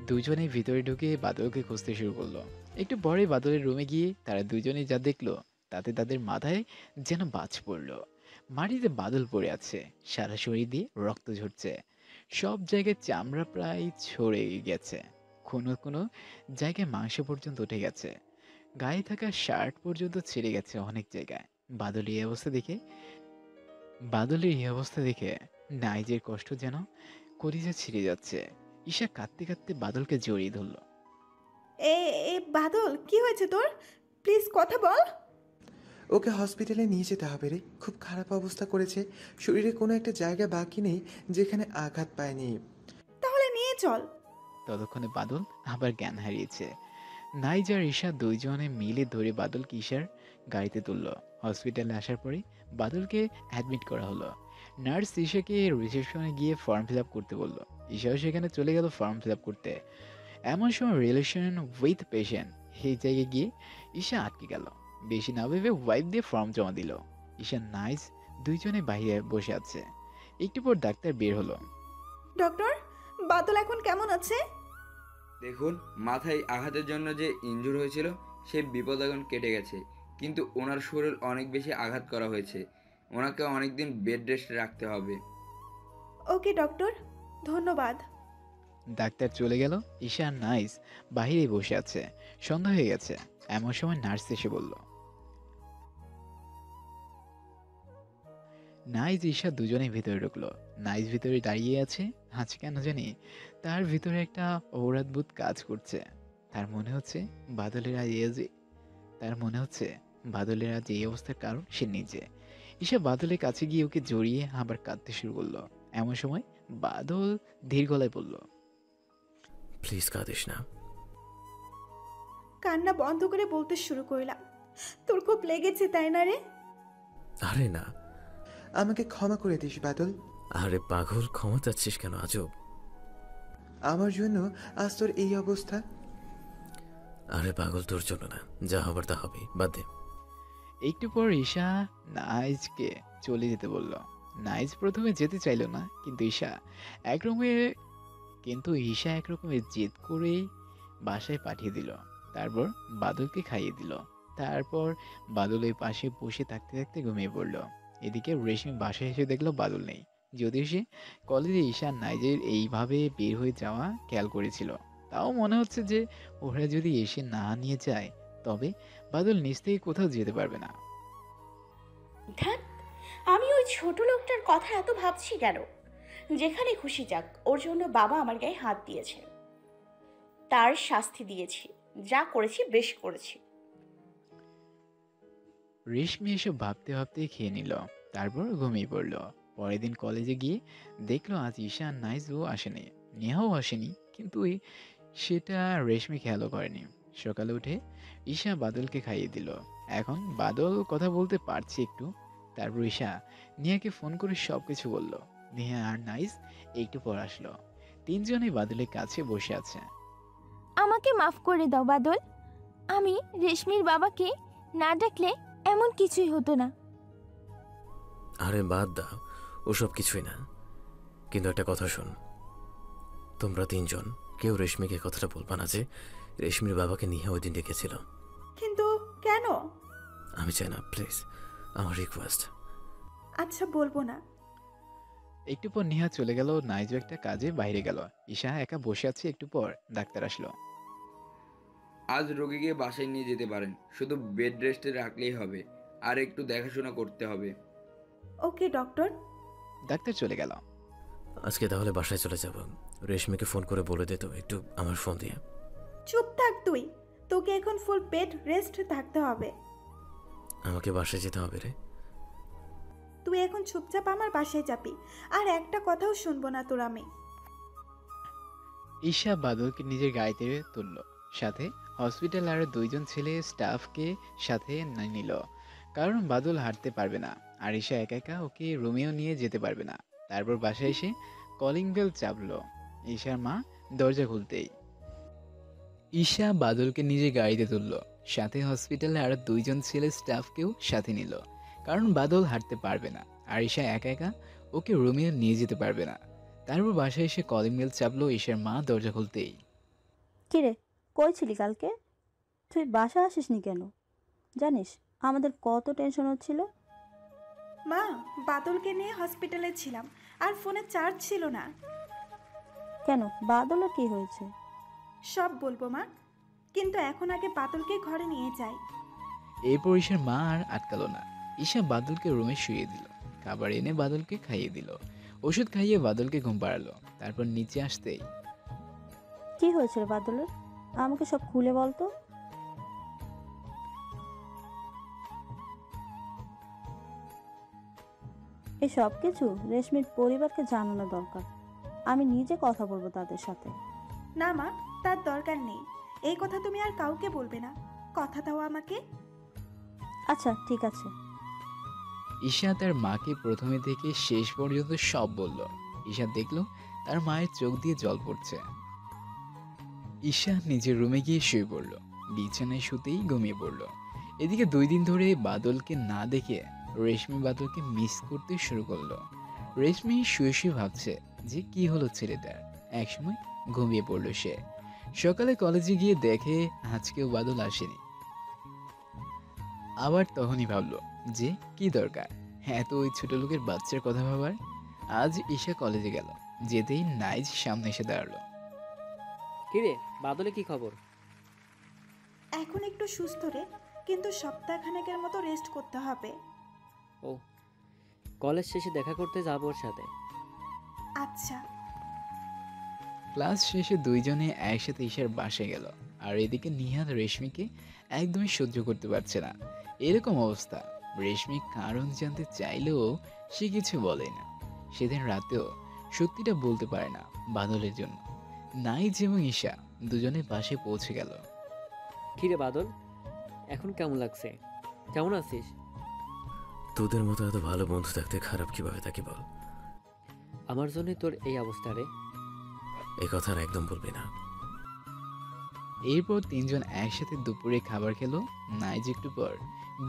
দুজনেই ভিতরে ঢুকে বাদলকে খুঁজতে শুরু করলো। একটু পরে বাদলের রুমে গিয়ে তারা দুজনেই যা দেখলো তাতে তাদের মাথায় যেন বাজ পড়লো। মাটিতে বাদল পড়ে আছে, সারা শরীর দিয়ে রক্ত ঝরছে। সব জায়গায় চামড়া প্রায় ছড়ে গেছে, কোনো কোনো জায়গায় মাংস পর্যন্ত উঠে গেছে। গায়ে থাকা শার্ট পর্যন্ত ছিঁড়ে গেছে অনেক জায়গায়। বাদলের এই অবস্থা দেখে নাইজের কষ্ট যেন কলিজা ছিঁড়ে যাচ্ছে। ঈশা কাঁদতে কাঁদতে বাদলকে জড়িয়ে ধরল। এ এ বাদল, কি হয়েছে তোর? প্লিজ কথা বল। ওকে হসপিটালে নিয়ে যেতে হবে রে, খুব খারাপ অবস্থা করেছে। শরীরে কোনো একটা জায়গা বাকি নেই যেখানে আঘাত পায়নি। তাহলে নিয়ে চল। ততক্ষণে বাদল আবার জ্ঞান হারিয়েছে। নাইজ আর ঈশা দুইজনে মিলে ধরে বাদলকে ঈশার গাড়িতে তুলল। হসপিটালে আসার পরে বাদলকে অ্যাডমিট করা হলো। নার্স ঈশাকে রিসেপশনে গিয়ে ফর্ম ফিল আপ করতে বলল। ঈশাও সেখানে চলে গেল ফর্ম ফিল আপ করতে। এমন সময় রিলেশন উইথ পেশেন্ট এই জায়গায় গিয়ে ঈশা আটকে গেল। বেশি না ভেবে ওয়াইফ দিয়ে ফর্ম জমা দিল। ঈশা নাইজ দুইজনে বাইরে বসে আছে। একটু পর ডাক্তার বের হলো। ডক্টর, বাদল এখন কেমন আছে? দেখুন, মাথায় আঘাতের জন্য যে ইনজুর হয়েছিল সে বিপদ এখন কেটে গেছে, কিন্তু ওনার শরীর অনেক বেশি আঘাত করা হয়েছে। ওনাকে অনেকদিন বেড রেস্টে রাখতে হবে। ওকে ডক্টর, ধন্যবাদ। ডাক্তার চলে গেল। ঈশা আর নাইস বাহিরে বসে আছে। সন্ধ্যা হয়ে গেছে। এমন সময় নার্স এসে বলল। নাইস ঈশা দুজনেই ভিতরে ঢুকলো। নাইস ভিতরে দাঁড়িয়ে আছে। আজ কেন জানি তার ভিতরে একটা অপরাধবোধ কাজ করছে। তার মনে হচ্ছে বাদলের আজ এই অবস্থার কারণ সে নিজে। ঈশা বাদলের কাছে গিয়ে ওকে জড়িয়ে আবার কাঁদতে শুরু করলো। এমন সময় বাদল ধীর গলায় বলল, প্লিজ কাঁদিস না। কান্না বন্ধ করে বলতে শুরু করলাম, তোর খুব লেগেছে তাই না রে? আরে না। আমাকে ক্ষমা করে দিস বাদল। আরে পাগল, ক্ষমা চাচ্ছিস কেন? আজব। আমার জন্য আজ তোর এই অবস্থা। আরে পাগল, তোর জন্য না, যা হবার তা হবে, বাদ দে। একটু পর ঈশা নাইজকে চলে যেতে বলল। নাইজ প্রথমে যেতে চাইল না, কিন্তু ঈশা একরকমের জেদ করেই বাসায় পাঠিয়ে দিল। তারপর বাদলকে খাইয়ে দিল। তারপর বাদলের পাশে বসে থাকতে থাকতে ঘুমিয়ে পড়ল। এদিকে রেশমি বাসায় এসে দেখলো বাদল নেই। যদিও সে কলেজে ঈশা নাইজের এইভাবে বের হয়ে যাওয়া খেয়াল করেছিল, তাও মনে হচ্ছে যে ওরা যদি এসে না নিয়ে যায় তবে বাদল নিজ থেকে কোথাও যেতে পারবে না। ধ্যাত, আমি ওই ছোট লোকটার কথা এত ভাবছি কেন? যেখানে খুশি যাক, ওর জন্য বাবা আমার গায়ে হাত দিয়েছে, তার শাস্তি দিয়েছি। যা করেছি বেশ করেছি। রেশমি এসব ভাবতে ভাবতে খেয়ে নিল, তারপর ঘুমিয়ে পড়ল। পরের দিন কলেজে গিয়ে দেখলো আজ ঈশা আর নাইজও আসেনি, নেহাও আসেনি, কিন্তু সেটা রেশমি খেয়ালও করেনি। সকালে উঠে ঈশা বাদলকে খাইয়ে দিল। এখন বাদল কথা বলতে পারছে একটু। তারপর ঈশা নিয়াকে ফোন করে সবকিছু বলল। নেহা আর নাইস একটু পর আসলো। তিনজনেই বাদলের কাছে বসে আছে। আমাকে মাফ করে দাও বাদল। আমি রেশমির বাবাকে না ডাকলে এমন কিছুই হতো না। আরে বাদ দাও, ওসব কিছুই না। কিন্তু একটা কথা শোন, তোমরা তিনজন কেউ রেশমিকে কথাটা বলবা না যে রেশমির বাবাকে নিয়ে ওই দিন ডেকেছিল। কিন্তু কেন? আমি চাই না, প্লিজ, আমার রিকোয়েস্ট। আচ্ছা বলবো না। একটু পর নেহা চলে গেল, নাইজও একটা কাজে বাইরে গেল। ঈশা একা বসে আছে। একটু পর ডাক্তার আসলো। আজ রোগীকে বাসায় নিয়ে যেতে পারেন, শুধু বেড রেস্টে রাখলেই হবে, আর একটু দেখাশোনা করতে হবে। ওকে ডক্টর। ডাক্তার চলে গেল। আজকে তাহলে বাসায় চলে যাব। রেশমিকে ফোন করে বলে দে তো একটু আমার ফোন দিয়ে। চুপ থাক তুই, তোকে এখন ফুল বেড রেস্ট থাকতে হবে। আমাকে বাসায় যেতে হবে রে। তুই এখন চুপচাপ আমার বাসায় যাবি, আর একটা কথাও শুনবো না তোর আমি। ঈশা বাদলকে নিজের গাড়িতে তুলল, সাথে হসপিটাল আর দুইজন ছেলে স্টাফকে সাথে নিল, কারণ বাদল হাঁটতে পারবে না আর ঈশা একা একা ওকে রুমেও নিয়ে যেতে পারবে না। তারপর বাসায় এসে কলিং বেল চাপলো। ঈশার মা দরজা খুলতেই ঈশা বাদলকে নিজের গাড়িতে তুলল, সাথে হসপিটালে আর দুইজন ছেলে স্টাফকেও সাথে নিল, কারণ বাদল হাঁটতে পারবে না আর ঈশা একা একা ওকে রুমেও নিয়ে যেতে পারবে না। তারপর বাসায় এসে কলিং বেল চাপলো। ঈশার মা দরজা খুলতেই, কিরে, কই ছিলি কালকে? তুই বাসা আসিসনি কেন? জানিস আমাদের কত টেনশন হচ্ছিল। মা, বাদলকে নিয়ে হসপিটালে ছিলাম, আর ফোনে চার্জ ছিল না। কেন, বাদলের কি হয়েছে? সব বলবো মা, কিন্তু এখন আগে বাদলকে ঘরে নিয়ে যাই। এরপর ঈশার মা আর আটকালো না। ঈশা বাদলকে রুমে শুয়ে দিল, খাবার এনে বাদলকে খাইয়ে দিল, ওষুধ খাইয়ে বাদলকে ঘুম পাড়ালো। তারপর নিচে আসতেই, কি হয়েছে রে বাদলের? আমাকে সব খুলে বলতো। এই সব কিছু রেশমির পরিবারকে জানানো দরকার। আমি নিজে কথা বলবো তাদের সাথে। না মা, তার দরকার নেই। এই কথা তুমি আর কাউকে বলবে না, কথা দাও আমাকে। আচ্ছা ঠিক আছে। ঈশা তার মাকে প্রথমে থেকে শেষ পর্যন্ত সব বলল। ঈশা দেখলো তার মায়ের চোখ দিয়ে জল পড়ছে। ঈশা নিজের রুমে গিয়ে শুয়ে পড়ল, বিছানায় শুতেই ঘুমিয়ে পড়ল। এদিকে 2 দিন ধরে বাদলকে না দেখে রেশমি বাদলকে মিস করতে শুরু করলো। রেশমি শুয়ে শুয়ে ভাবছে যে কি হলো ছেলেটার। একসময় ঘুমিয়ে পড়ল সে। সকালে কলেজে গিয়ে দেখে আজকেও বাদল আসেনি। আবার তখনই ভাবলো যে কি দরকার এত ওই ছোট লোকের বাচ্চার কথা ভাবার। আজ ঈশা কলেজে গেল, যেতেই নাইজ সামনে এসে দাঁড়ালো। কিরে বাদলে কি খবর? এখন একটু সুস্থ রে, কিন্তু সপ্তাহখানেকের মতো রেস্ট করতে হবে। ও, কলেজ শেষে দেখা করতে যাবো ওর সাথে। আচ্ছা। ক্লাস শেষে দুইজনে একসাথে ঈশার বাসায় গেল। আর এদিকে নিহান রেশমিকে একদমই সহ্য করতে পারছে না। এরকম অবস্থা। রেশমি কারণ জানতে চাইলেও সে কিছু বলে না। সেদিন রাতেও সত্যিটা বলতে পারে না বাদলের জন্য। নাইজ এবং ঈশা দুজনে বাসে পৌঁছে গেল। কিরে বাদল, এখন কেমন লাগছে? কেমন আছিস? তোদের মতো এত ভালো বন্ধু থাকতে খারাপ কিভাবে থাকে বল? আমার জন্য তোর এই অবস্থা রে। এই কথা আর একদম বলবি না। এরপর তিনজন একসাথে দুপুরে খাবার খেলো। নাইজ একটু পর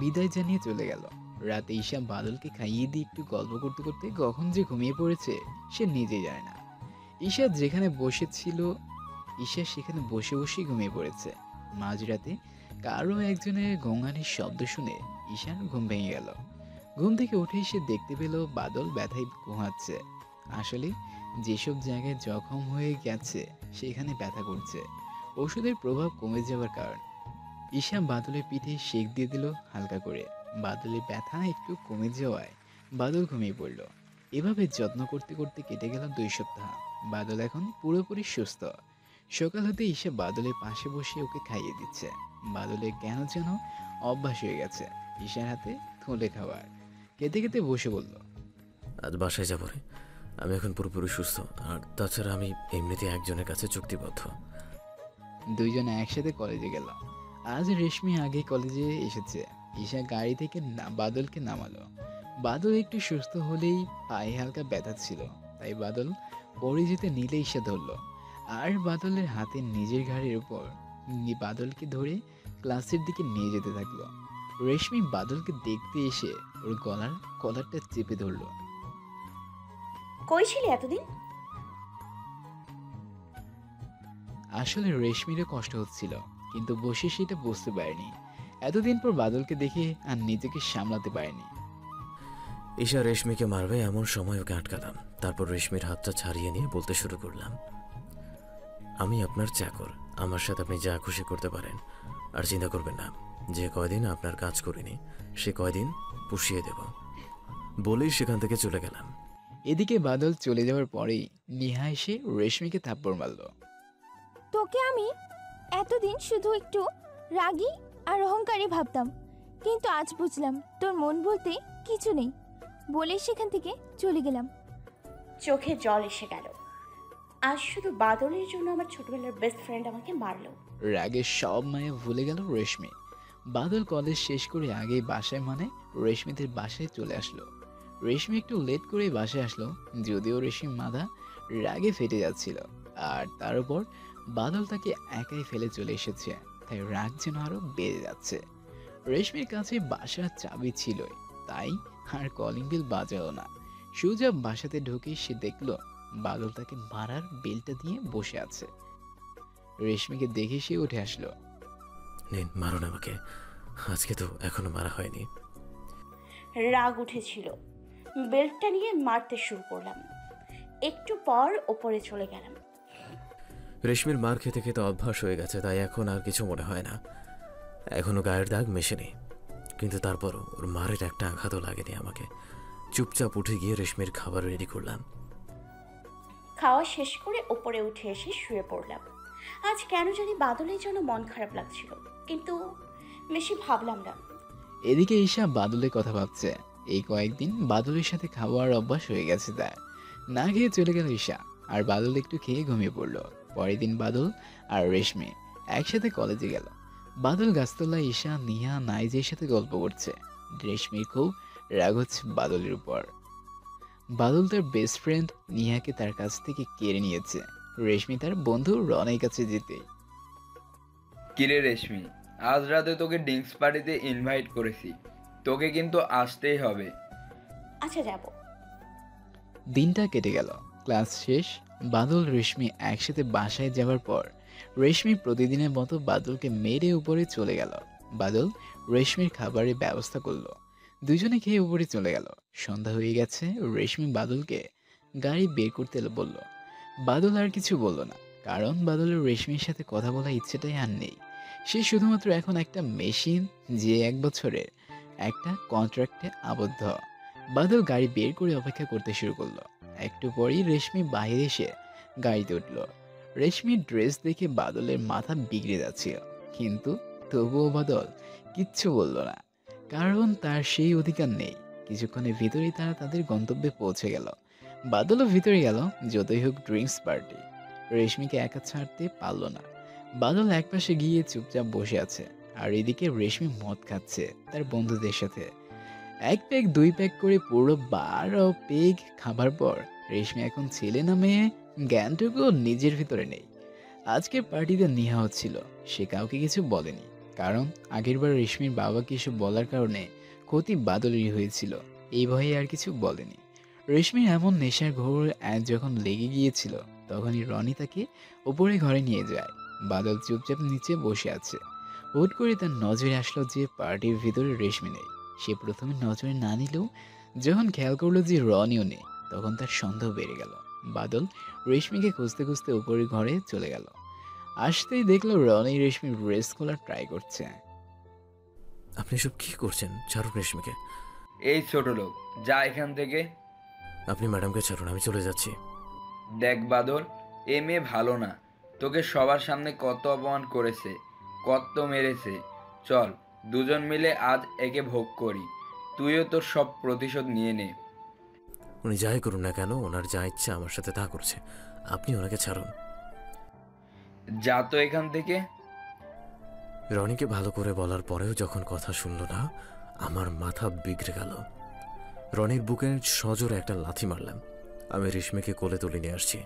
বিদায় জানিয়ে চলে গেল। রাতে ঈশা বাদলকে খাইয়ে দিয়ে একটু গল্প করতে করতে কখন যে ঘুমিয়ে পড়েছে সে নিজেই জানে না। ঈশা যেখানে বসেছিল ঈশা সেখানে বসে বসেই ঘুমিয়ে পড়েছে। মাঝরাতে কারো একজনের গঙ্গানির শব্দ শুনে ঈশার ঘুম ভেঙে গেল। ঘুম থেকে উঠে এসে দেখতে পেল বাদল ব্যথায় ঘুমাচ্ছে। আসলে যেসব জায়গায় জখম হয়ে গেছে সেখানে ব্যথা করছে, ওষুধের প্রভাব কমে যাওয়ার কারণ। ঈশা বাদলের পিঠে সেঁক দিয়ে দিল হালকা করে। বাদলের ব্যথা একটু কমে যাওয়ায় বাদল ঘুমিয়ে পড়ল। এভাবে যত্ন করতে করতে কেটে গেল 2 সপ্তাহ। বাদল এখন পুরোপুরি সুস্থ। সকাল হতে ঈশা বাদলের পাশে বসে ওকে খাইয়ে দিচ্ছে। বাদলের কেন যেন অভ্যাস হয়ে গেছে ঈশার হাতে থলে খাওয়ার। খেতে খেতে বসে বলল, আজ বাসায় যাবো রে। আমি এখন পুরোপুরি সুস্থ, আর তাছাড়া আমি এমনিতে একজনের কাছে চুক্তিবদ্ধ। দুইজনে একসাথে কলেজে গেল। আজ রেশমি আগে কলেজে এসেছে। ঈশা গাড়ি থেকে বাদলকে নামালো। বাদল একটু সুস্থ হলেই পায়ে হালকা ব্যথা ছিল, তাই বাদল পড়ে যেতে নিলে ঈশা ধরল আর বাদলের হাতে নিজের ঘাড়ের উপর বাদলকে ধরে ক্লাসের দিকে নিয়ে যেতে থাকলো। রেশমি বাদলকে দেখতে এসে ওর গলার কলারটা চেপে ধরল। কই ছিলি এতদিন? আসলে রেশমিরও কষ্ট হচ্ছিল, কিন্তু বসে সেটা বুঝতে পারেনি। এতদিন পর বাদলকে দেখে আর নিজেকে সামলাতে পারেনি। ঈশা রেশমিকে মারবে এমন সময় ওকে আটকালাম। তারপর রেশমির হাতটা ছাড়িয়ে নিয়ে বলতে শুরু করলাম, আমি আপনার চাকর, আমার সাথে আপনি যা খুশি করতে পারেন। আর চিন্তা করবেন না, যে কয়দিন আপনার কাজ করিনি সে কয়দিন পুষিয়ে দেব। বলেই সেখান থেকে চলে গেলাম। এদিকে বাদল চলে যাওয়ার পরেই নিহা এসে রেশমিকে থাপ্পড় মারল। তোকে আমি এতদিন শুধু একটু রাগী আর অহংকারী ভাবতাম, কিন্তু আজ বুঝলাম তোর মন বলতে কিছু নেই। বলে সেখান থেকে চলে গেলাম। চোখে জল এসে গেল। আজ শুধু বাদলের জন্য আমার ছোটবেলার বেস্ট ফ্রেন্ড আমাকে মারলো। রাগে সব মায়া ভুলে গেল রেশমি। বাদল কলেজ শেষ করে আগেই বাসায় মানে রেশমিদের বাসায় চলে আসলো। রেশমি একটু লেট করে বাসায় আসলো, যদিও রেশমি মাথা রাগে ফেটে যাচ্ছিল। আর তার উপর বাদল তাকে একাই ফেলে চলে এসেছে, তাই রাগ যেন আরো বেড়ে যাচ্ছে। রেশমির কাছে বাসার চাবি ছিলই, তাই আর কলিং বেল বাজালো না। সোজা বাসাতে ঢুকে সে দেখলো বাদল তাকে মারার বেলটা দিয়ে বসে আছে। রেশমিকে দেখে সে উঠে আসলো। নিন, মারুন আমাকে, আজকে তো এখনো মারা হয়নি। রাগ উঠেছিল, বেল্টটা নিয়ে মারতে শুরু করলাম। একটু পর ওপরে চলে গেলাম। রেশমির মার খেতে খেতে অভ্যাস হয়ে গেছে, তাই এখন আর কিছু মনে হয় না। এখনো গায়ের দাগ মেশেনি, কিন্তু তারপরও ওর মারের একটা আঘাতও লাগেনি আমাকে। চুপচাপ উঠে গিয়ে রেশমির খাবার রেডি করলাম। খাওয়া শেষ করে ওপরে উঠে এসে শুয়ে পড়লাম। আজ কেন জানি বাদলের জন্য মন খারাপ লাগছিল, কিন্তু বেশি ভাবলাম না। এদিকে ঈশা বাদলের কথা ভাবছে। এই কয়েকদিন বাদলের সাথে খাওয়ার অভ্যাস হয়ে গেছে তার। না খেয়ে চলে গেল ঈশা, আর বাদল একটু খেয়ে ঘুমিয়ে পড়লো। পরের দিন বাদল আর রেশমি একসাথে কলেজে গেল। বাদল গাছতলায় ঈশা, নিহা, নাইজের সাথে গল্প করছে। রেশমির খুব রাগ হচ্ছে বাদলের উপর। বাদল তার বেস্ট ফ্রেন্ড নিহাকে তার কাছ থেকে কেড়ে নিয়েছে। রেশমি তার বন্ধু রনের কাছে যেতে। কিরে রেশমি, আজ রাতে তোকে ড্রিঙ্কস পার্টিতে ইনভাইট করেছি, তোকে কিন্তু আসতেই হবে। আচ্ছা যাব। দিনটা কেটে গেল। ক্লাস শেষ। বাদল রেশমি একসাথে বাসায় যাওয়ার পর রেশমি প্রতিদিনের মতো বাদলকে মেরে উপরে চলে গেল। বাদল রেশমির খাবারের ব্যবস্থা করলো। দুজনে খেয়ে উপরে চলে গেল। সন্ধ্যা হয়ে গেছে। রেশমি বাদলকে গাড়ি বের করতে বলল। বাদল আর কিছু বলল না, কারণ বাদলের রেশমির সাথে কথা বলার ইচ্ছেটাই আর নেই। সে শুধুমাত্র এখন একটা মেশিন, যে 1 বছরের একটা কন্ট্রাক্টে আবদ্ধ। বাদল গাড়ি বের করে অপেক্ষা করতে শুরু করলো। একটু পরেই রেশমি বাইরে এসে গাড়িতে উঠল। রেশমির ড্রেস দেখে বাদলের মাথা বিগড়ে যাচ্ছিল, কিন্তু তবুও বাদল কিচ্ছু বলল না, কারণ তার সেই অধিকার নেই। কিছুক্ষণের ভিতরেই তারা তাদের গন্তব্যে পৌঁছে গেল। বাদলও ভিতরে গেল। যতই হোক ড্রিঙ্কস পার্টি, রেশমিকে একা ছাড়তে পারল না। বাদল একপাশে গিয়ে চুপচাপ বসে আছে, আর এদিকে রেশমি মদ খাচ্ছে তার বন্ধুদের সাথে। 1 প্যাক 2 প্যাক করে পুরো 12 পেগ খাবার পর রেশমি এখন ছেলে না মেয়ে জ্ঞানটুকু নিজের ভিতরে নেই। আজকের পার্টিতে নিহা হচ্ছিল, সে কাউকে কিছু বলেনি, কারণ আগেরবার রেশমির বাবাকে এসব বলার কারণে ক্ষতি বাদলেরই হয়েছিল। এই ভয়ে আর কিছু বলেনি। রেশমির এমন নেশার ঘোর যখন লেগে গিয়েছিল, তখনই রনি তাকে উপরে ঘরে নিয়ে যায়। বাদল চুপচাপ নিচে বসে আছে। হুট করে তার নজরে আসলো যে পার্টির ভিতরে রেশমি নেই। সে প্রথমে নজরে না নিলেও যখন খেয়াল করলো যে রনিও নেই, তখন তার সন্দেহ বেড়ে গেল। বাদল রেশমিকে খুঁজতে খুঁজতে উপরের ঘরে চলে গেল। আসতেই দেখলো রনি রেশমির ড্রেস খোলা ট্রাই করছে। আপনি সব কি করছেন? ছাড়ুন রেশমিকে। এই ছোট লোক, যা এখান থেকে। আপনি ম্যাডামকে ছাড়ুন, আমি চলে যাচ্ছি। দেখ বাদল, এ মেয়ে ভালো না, তোকে সবার সামনে কত অপমান করেছে, কত মেরেছে। চল দুজন মিলে আজ একে ভোগ করি, তুইও তোর সব প্রতিশোধ নিয়ে নে। উনি যাই করুন না কেন, ওনার যা ইচ্ছা আমার সাথে তা করছে, আপনি ওনাকে ছাড়ুন। যা তো এখান থেকে। রনিকে ভালো করে বলার পরেও যখন কথা শুনল না, আমার মাথা বিগড়ে গেল। রনির বুকে সজোরে একটা লাথি মারলাম। আমি রেশমিকে কোলে তুলে নিয়ে আসছি।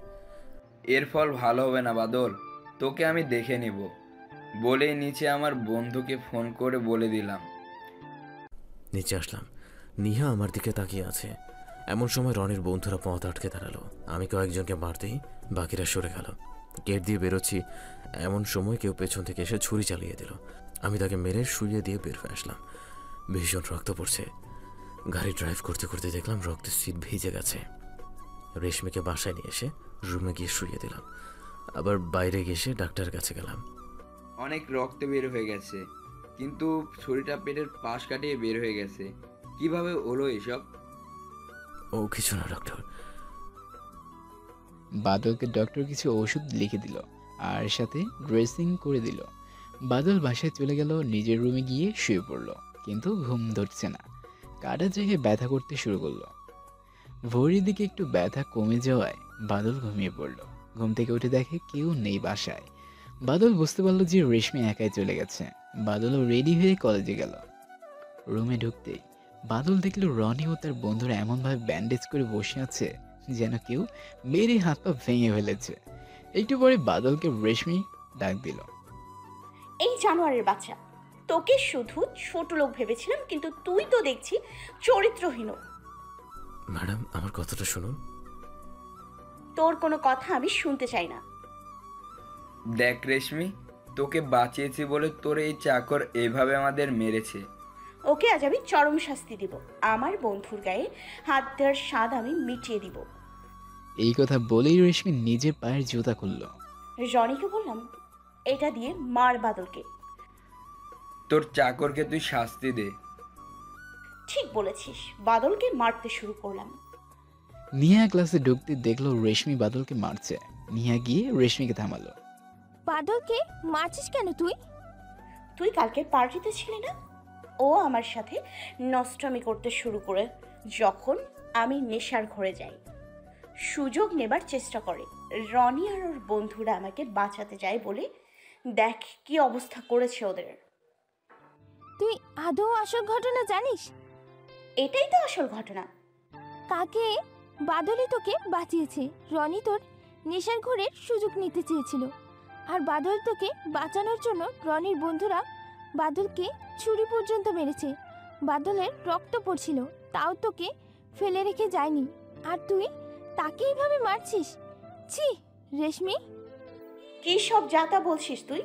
এর ফল ভালো হবে না বাদল, তোকে আমি দেখে নিব বলেই নিচে আমার বন্ধুকে ফোন করে বলে দিলাম। নিচে আসলাম। নিহা আমার দিকে তাকিয়ে আছে। এমন সময় রনির বন্ধুরা পথ আটকে দাঁড়ালো। আমি কয়েকজনকে মারতেই বাকিরা সরে গেল। গেট দিয়ে বেরোচ্ছি, এমন সময় কেউ পেছন থেকে এসে ছুরি চালিয়ে দিল। আমি তাকে মেরে শুইয়ে দিয়ে বের হয়ে আসলাম। ভীষণ রক্ত পড়ছে। গাড়ি ড্রাইভ করতে করতে দেখলাম রক্তের সিট ভিজে গেছে। রেশমিকে বাসায় নিয়ে এসে রুমে গিয়ে শুইয়ে দিলাম। আবার বাইরে গিয়ে ডাক্তারের কাছে গেলাম। অনেক রক্ত বের হয়ে গেছে, কিন্তু ছুরিটা পেটের পাশ কাটিয়ে বের হয়ে গেছে। কিভাবে হলো এসব? ও কিছু না ডক্টর। বাদলকে ডক্টর কিছু ওষুধ লিখে দিল আর সাথে ড্রেসিং করে দিল। বাদল বাসায় চলে গেল, নিজের রুমে গিয়ে শুয়ে পড়ল, কিন্তু ঘুম ধরছে না। কাটা জায়গায় ব্যথা করতে শুরু করলো। ভোরের দিকে একটু ব্যথা কমে যাওয়ায় বাদল ঘুমিয়ে পড়ল। ঘুম থেকে উঠে দেখে কেউ নেই বাসায়। বাদল বুঝতে পারলো যে রেশমি একাই চলে গেছে। বাদলও রেডি হয়ে কলেজে গেল। রুমে ঢুকতেই বাদল দেখলো রনি ও তার বন্ধুরা এমনভাবে ব্যান্ডেজ করে বসে আছে যেন কেউ মেরে হাত পা ভেঙে ফেলেছে। একটু পরে বাদলকে রেশমি ডাক দিল। এই জানোয়ারের বাচ্চা, তোকে শুধু ছোট লোক ভেবেছিলাম, কিন্তু তুই তো দেখছি চরিত্রহীন। ম্যাডাম, আমার কথাটা শুনুন। তোর কোনো কথা আমি শুনতে চাই না। দেখ রেশমি, তোকে বাঁচিয়েছি বলে তোর এই চাকর এইভাবে আমাদের মেরেছে। ওকে আজ আমি চরম শাস্তি দিব। আমার বন্ধুর গায়ে হাত দেওয়ার স্বাদ আমি মিটিয়ে দিব। এই কথা বলেই রেশমি নিজের পায়ের জুতা খুলল। রনিকে বললাম, এটা দিয়ে মার বাদলকে। তোর চাকরকে তুই শাস্তি দে। ঠিক বলেছিস, বাদলকে মারতে শুরু করলাম। নিহা ক্লাসে ঢুকতে দেখলো রেশমি বাদলকে মারছে। নিহা গিয়ে রেশমিকে থামালো। বাদলকে মারছিস কেন তুই? তুই কালকে পার্টিতে ছিলি না? ও আমার সাথে নষ্টামি করতে শুরু করে যখন আমি নেশার ঘরে যাই। সুযোগ নেবার চেষ্টা করে। রনি আর ওর বন্ধুরা আমাকে বাঁচাতে যায় বলে দেখ কি অবস্থা করেছে ওদের। তুই আদৌ আসল ঘটনা জানিস? এটাই তো আসল ঘটনা। কাকে? বাদলই তোকে বাঁচিয়েছে। রনি তোর নেশার ঘোরের সুযোগ নিতে চেয়েছিল, আর বাদল তোকে বাঁচানোর জন্য রনির বন্ধুরা বাদলকে ছুরি পর্যন্ত মেরেছে। বাদলের রক্ত পড়ছিল, তাও তোকে ফেলে রেখে যায়নি, আর তুই তাকে এইভাবে মারছিস? ছি রেশমি! কি সব যাতা বলছিস তুই?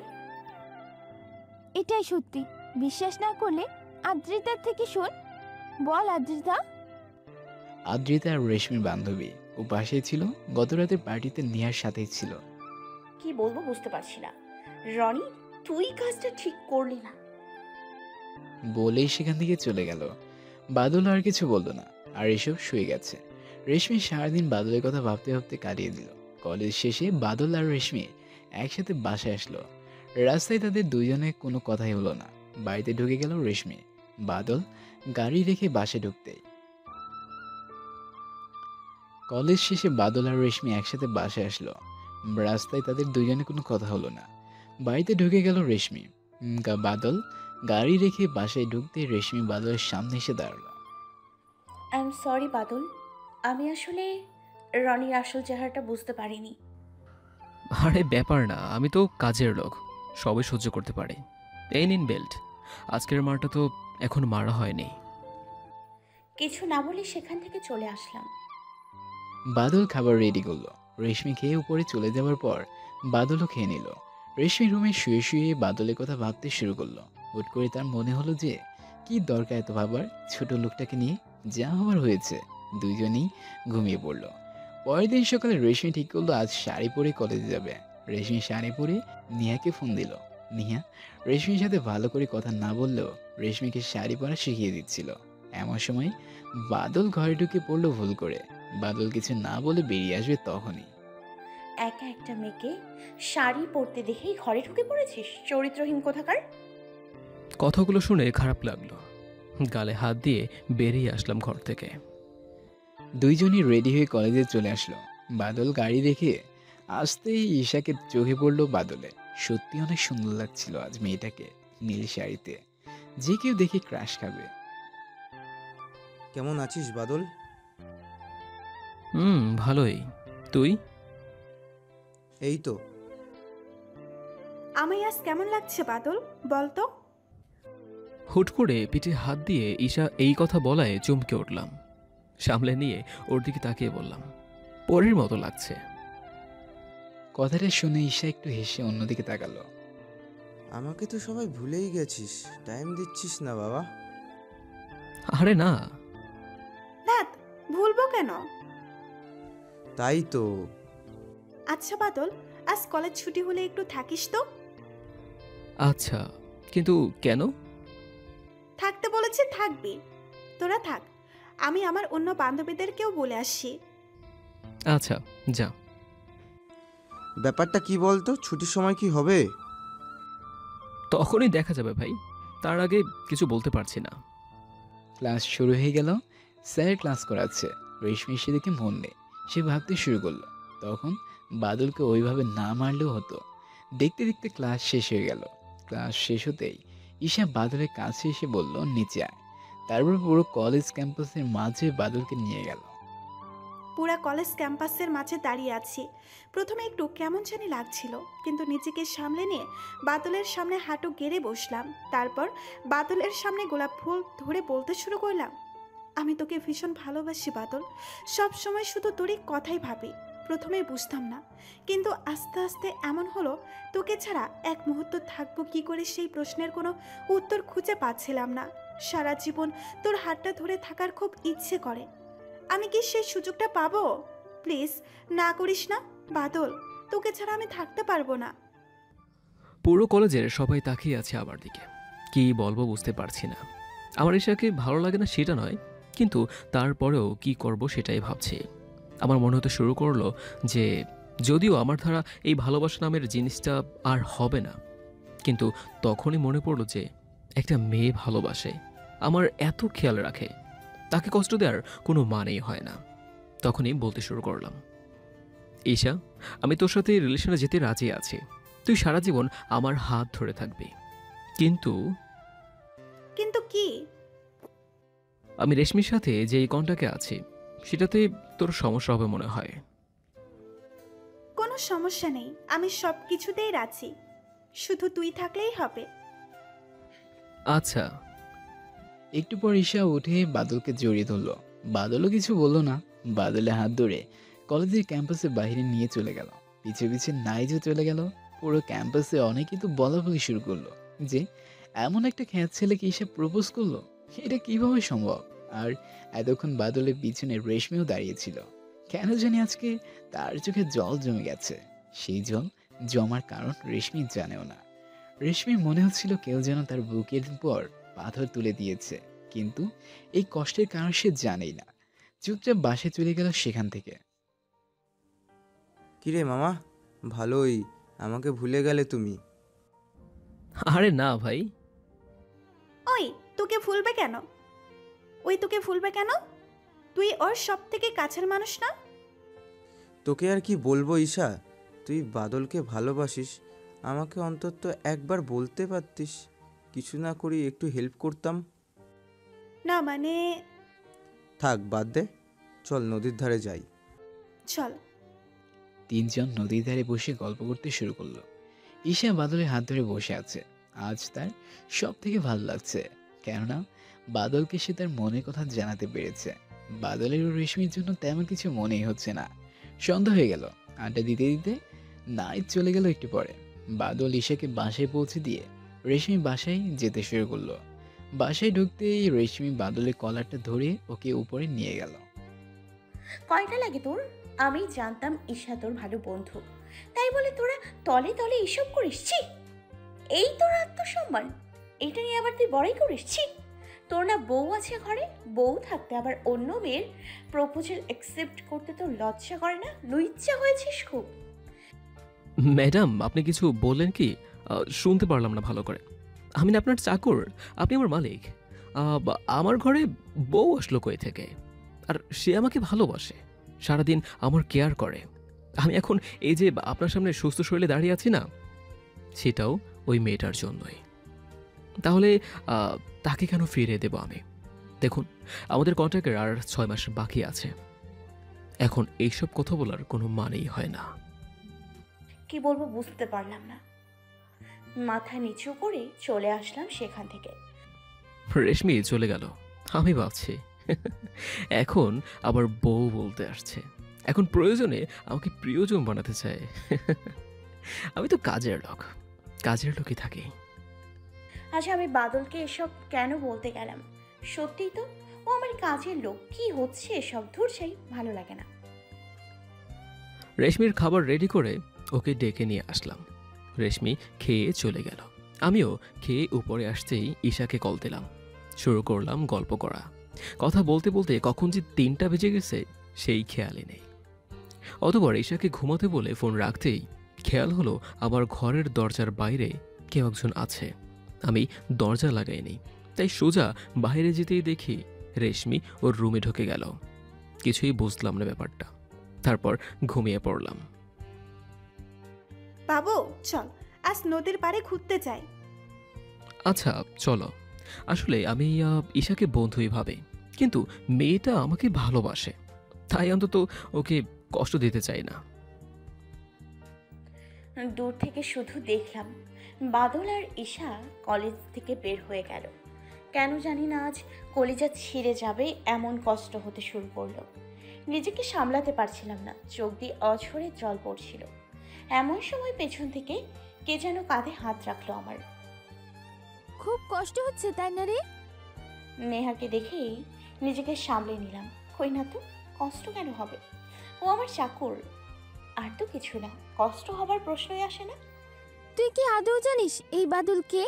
এটাই সত্যি। বিশ্বাস না করলে আদ্রিতার থেকে শোন। বল আদ্রিতা। আদ্রিতা আর রেশমির বান্ধবী ও পাশেই ছিল। গত রাতের পার্টিতে নিহার সাথেই ছিল। কি বলবো বুঝতে পারছি না। রনি, তুই কাজটা ঠিক করলি না। বলেই সেখান থেকে চলে গেল। বাদল আর কিছু বললো না, আর এসব শুয়ে গেছে। রেশমি সারাদিন বাদলের কথা ভাবতে ভাবতে কাটিয়ে দিল। কলেজ শেষে বাদল আর রেশমি একসাথে বাসায় আসলো। রাস্তায় তাদের দুজনে কোনো কথাই হলো না। বাড়িতে ঢুকে গেল রেশমি। বাদল গাড়ি রেখে বাসে ঢুকতেই কলেজ শেষে বাদল আর রেশমি একসাথে বাসায় আসলো। রাস্তায় তাদের দুজনে কোনো কথা হলো না। বাড়িতে ঢুকে গেল রেশমি। বাদল গাড়ি রেখে বাসায় ঢুকতে রেশমি বাদলের সামনে এসে দাঁড়ালো। আই এম সরি বাদল, আমি আসলে রনির আসল চেহারাটা বুঝতে পারিনি। আরে ব্যাপার না, আমি তো কাজের লোক, সবই সহ্য করতে পারি। এই নিন বেল্ট। আজকের মারটা তো এখন মারা হয়নি। কিছু না বলে সেখান থেকে চলে আসলাম। বাদল খাবার রেডি করলো। রেশমি খেয়ে উপরে চলে যাওয়ার পর বাদলও খেয়ে নিল। রেশমি রুমে শুয়ে শুয়ে বাদলের কথা ভাবতে শুরু করলো। হুট করে তার মনে হলো যে কি দরকার এত ভাবার ছোট লোকটাকে নিয়ে। যা হওয়ার হয়েছে। দুজনেই ঘুমিয়ে পড়ল। পরের দিন সকালে রেশমি ঠিক করলো আজ শাড়ি পরে কলেজে যাবে। রেশমি শাড়ি পরে নিহাকে ফোন দিল। নিহা রেশমির সাথে ভালো করে কথা না বললেও রেশমিকে শাড়ি পরা শিখিয়ে দিচ্ছিল। এমন সময় বাদল ঘরে ঢুকে পড়লো ভুল করে। বাদল কিছু না বলে বেরিয়ে আসবে তখনই। একা একটা মেয়েকে শাড়ি পরতে দেখেই ঘরে ঢুকে পড়েছিস, চরিত্রহীন কোথাকার। কথাগুলো শুনে খারাপ লাগলো। গালে হাত দিয়ে বেরিয়ে আসলাম ঘর থেকে। দুইজনই রেডি হয়ে কলেজে চলে আসলো। বাদল গাড়ি রেখে আসতেই ঈশাকে চোখে পড়লো বাদলে। সত্যি অনেক সুন্দর লাগছিল আজ মেয়েটাকে নীল শাড়িতে। যে কেউ দেখে ক্রাশ খাবে। কেমন আছিস বাদল? ভালোই। তুই? এই তো। আমায় আজ কেমন লাগছে বাদল, বল তো? হুট করে পিঠে হাত দিয়ে ঈশা এই কথা বলায় চমকে উঠলাম। সামলে নিয়ে ওর দিকে তাকিয়ে বললাম, পরের মতো লাগছে। কথাটা শুনে ঈশা একটু হেসে অন্যদিকে তাকালো। আমাকে তো সবাই ভুলেই গেছিস, টাইম দিচ্ছিস না বাবা। আরে না। ধ্যাত, ভুলবো কেন? তাই তো। আচ্ছা বাদল, আজ কলেজ ছুটি হলে একটু থাকিস তো? আচ্ছা, কিন্তু কেন? থাকতে বলেছি, থাকবি। তোরা থাক, আমি আমার অন্য বান্ধবীদেরকেও বলে আসছি। আচ্ছা, যা। ব্যাপারটা কি বলতো, ছুটির সময় কি হবে? তখনই দেখা যাবে ভাই, তার আগে কিছু বলতে পারছি না। ক্লাস শুরু হয়ে গেল। স্যার ক্লাস করাচ্ছে, রেশমি সেদিকে মন নেই। সে ভাবতে শুরু করলো। তখন বাদলকে ওইভাবে না মারলেও হতো। দেখতে দেখতে ক্লাস শেষ হয়ে গেল। ক্লাস শেষ হতেই ঈশা বাদলের কাছে এসে বলল, নিচে আয়। তারপর পুরো কলেজ ক্যাম্পাসের মাঝে বাদলকে নিয়ে গেল। পুরা কলেজ ক্যাম্পাসের মাঝে দাঁড়িয়ে আছি। প্রথমে একটু কেমন জানি লাগছিল, কিন্তু নিজেকে সামলে নিয়ে বাদলের সামনে হাঁটু গেড়ে বসলাম। তারপর বাদলের সামনে গোলাপ ফুল ধরে বলতে শুরু করলাম, আমি তোকে ভীষণ ভালোবাসি বাদল, সব সময় শুধু তোরই কথাই ভাবি। প্রথমে বুঝতাম না, কিন্তু আস্তে আস্তে এমন হলো, তোকে ছাড়া এক মুহূর্ত থাকবো কি করে সেই প্রশ্নের কোনো উত্তর খুঁজে পাচ্ছিলাম না। সারা জীবন তোর হাতটা ধরে থাকার খুব ইচ্ছে করে। আমি কি সেই সুযোগটা পাবো? প্লিজ না করিস না বাদল, তোকে ছাড়া আমি থাকতে পারবো না। পুরো কলেজের সবাই তাকিয়ে আছে আমার দিকে। কি বলবো বুঝতে পারছি না। আমার ঈশাকে ভালো লাগে না সেটা নয়, কিন্তু তারপরেও কি করব সেটাই ভাবছি। আমার মনে হতে শুরু করলো যে যদিও আমার দ্বারা এই ভালোবাসা নামের জিনিসটা আর হবে না, কিন্তু তখনই মনে পড়লো যে একটা মেয়ে ভালোবাসে, আমার এত খেয়াল রাখে, তাকে কষ্ট দেওয়ার কোনো মানেই হয় না। তখনই বলতে শুরু করলাম, ঈশা, আমি তোর সাথে রিলেশনে যেতে রাজি আছি। তুই সারা জীবন আমার হাত ধরে থাকবি, কিন্তু কিন্তু কি? আমি রেশমির সাথে যে এই কন্টাক্টে আছি সেটাতে তোর সমস্যা হবে মনে হয়। কোনো সমস্যা নেই, আমি সব কিছুতেই রাজি, শুধু তুই থাকলেই হবে। আচ্ছা। একটু পর ঈশা উঠে বাদলকে জড়িয়ে ধরলো। বাদলও কিছু বললো না। বাদলের হাত ধরে কলেজের ক্যাম্পাসের বাইরে নিয়ে চলে গেল। পিছে পিছে নাইজও চলে গেল। পুরো ক্যাম্পাসে অনেকে তো বলাবলি শুরু করলো যে এমন একটা খ্যাত ছেলেকে ঈশা প্রপোজ করলো, এটা কিভাবে সম্ভব। আর এতক্ষণ বাদলের পিছনে রেশমিও দাঁড়িয়েছিল। কেন জানি আজকে তার চোখে জল জমে গেছে। সেই জল জমার কারণ রেশমি জানেও না। রেশমির মনে হচ্ছিল কেউ যেন তার বুকের পর পাথর তুলে দিয়েছে, কিন্তু এই কষ্টের কারণ সে জানেই না। চুপচাপ বাসে চলে গেল সেখান থেকে। কিরে মামা, ভালোই, আমাকে ভুলে গেলে তুমি? আরে না ভাই। ওই তোকে ভুলবে কেন? তোকে ভুলবে কেন? তুই ওর সব থেকে কাছের মানুষ না? তোকে আর কি বলবো ঈশা, তুই বাদলকে ভালোবাসিস, আমাকে অন্তত একবার বলতে পারতিস, কিছু না করি একটু হেল্প করতাম। না মানে। থাক বাদ দে, চল নদীর ধারে যাই। চল। তিনজন নদীর ধারে বসে গল্প করতে শুরু করলো। ঈশা বাদলের হাত ধরে বসে আছে। আজ তার সব থেকে ভালো লাগছে, কেননা বাদলকে সে তার মনের কথা জানাতে পেরেছে। বাদলের ও রেশমির জন্য তেমন কিছু মনেই হচ্ছে না। সন্ধ্যা হয়ে গেল। আড্ডা দিতে দিতে নাইট চলে গেল। একটু পরে বাদল ঈশাকে বাসায় পৌঁছে দিয়ে রেশমি বাসায় যেতে শুরু করলো। বাসায় ঢুকতেই রেশমি বাদলের কলারটা ধরে ওকে উপরে নিয়ে গেল। কয়টা লাগে তোর? আমি জানতাম ঈশা তোর ভালো বন্ধু, তাই বলে তোরা তলে তলে এসব করিস? ছি, এই তোর আত্মসম্মান, এটা নিয়ে আবার তুই বড়াই করিস? ছি, তোর না বউ আছে ঘরে? বউ থাকতে আবার অন্য মেয়ের প্রপোজাল অ্যাকসেপ্ট করতে তোর লজ্জা করে না? লুইচ্ছা হয়েছিস খুব। ম্যাডাম, আপনি কিছু বললেন কি? শুনতে পারলাম না ভালো করে। আমি না আপনার চাকর, আপনি আমার মালিক। আমার ঘরে বউ আসলো কই থেকে? আর সে আমাকে ভালোবাসে, সারাদিন আমার কেয়ার করে। আমি এখন এই যে আপনার সামনে সুস্থ শরীরে দাঁড়িয়ে আছি না, সেটাও ওই মেয়েটার জন্যই। তাহলে তাকে কেন ফিরিয়ে দেব আমি? দেখুন, আমাদের কন্ট্রাক্টের আর 6 মাস বাকি আছে। এখন এইসব কথা বলার কোনো মানেই হয় না। কি বলবো বুঝতে পারলাম না। মাথা নিচু করে চলে আসলাম সেখান থেকে। রেশমি চলে গেল। আমি ভাবছি এখন আবার বউ বলতে আসছে, এখন প্রয়োজনে আমাকে প্রিয়জন বানাতে চায়। আমি তো কাজের লোকই থাকি। আচ্ছা, আমি বাদলকে এসব কেন বলতে গেলাম? সত্যিই তো ও আমার কাজের লোক। কি হচ্ছে এসব? ধুর চাই, ভালো লাগে না। রেশমির খাবার রেডি করে ওকে ডেকে নিয়ে আসলাম। রেশমি খেয়ে চলে গেল। আমিও খেয়ে উপরে আসতেই ঈশাকে কল দিলাম। শুরু করলাম গল্প করা। কথা বলতে বলতে কখন যে 3টা বেজে গেছে সেই খেয়ালই নেই। অতঃপর ঈশাকে ঘুমাতে বলে ফোন রাখতেই খেয়াল হলো আমার ঘরের দরজার বাইরে কেউ একজন আছে। আমি দরজা লাগাইনি, তাই সোজা বাইরে যেতেই দেখি রেশমি ওর রুমে ঢুকে গেল। কিছুই বুঝলাম না ব্যাপারটা। তারপর ঘুমিয়ে পড়লাম। বাবু চল, আজ নদীর পাড়ে ঘুরতে যাই। আচ্ছা চলো। আসলে আমি ঈশাকে বন্ধুই ভাবে, কিন্তু মেয়েটা আমাকে ভালোবাসে, তাই অন্তত ওকে কষ্ট দিতে চাই না। দূর থেকে শুধু দেখলাম বাদল আর ঈশা কলেজ থেকে বের হয়ে গেল। কেন জানি না আজ কলিজা ছিঁড়ে যাবে এমন কষ্ট হতে শুরু করলো। নিজেকে সামলাতে পারছিলাম না, চোখ দিয়ে অঝরে জল পড়ছিল। এমন সময় পেছন থেকে কে যেন কাঁধে হাত রাখলো আমার। খুব কষ্ট হচ্ছে তাই না রে? নেহাকে দেখেই নিজেকে সামলে নিলাম। কই না তো, কষ্ট কেন হবে? ও আমার চাকর, আর তো কিছু না। কষ্ট হবার প্রশ্নই আসে না। তুই কি আদৌ জানিস এই বাদল কে?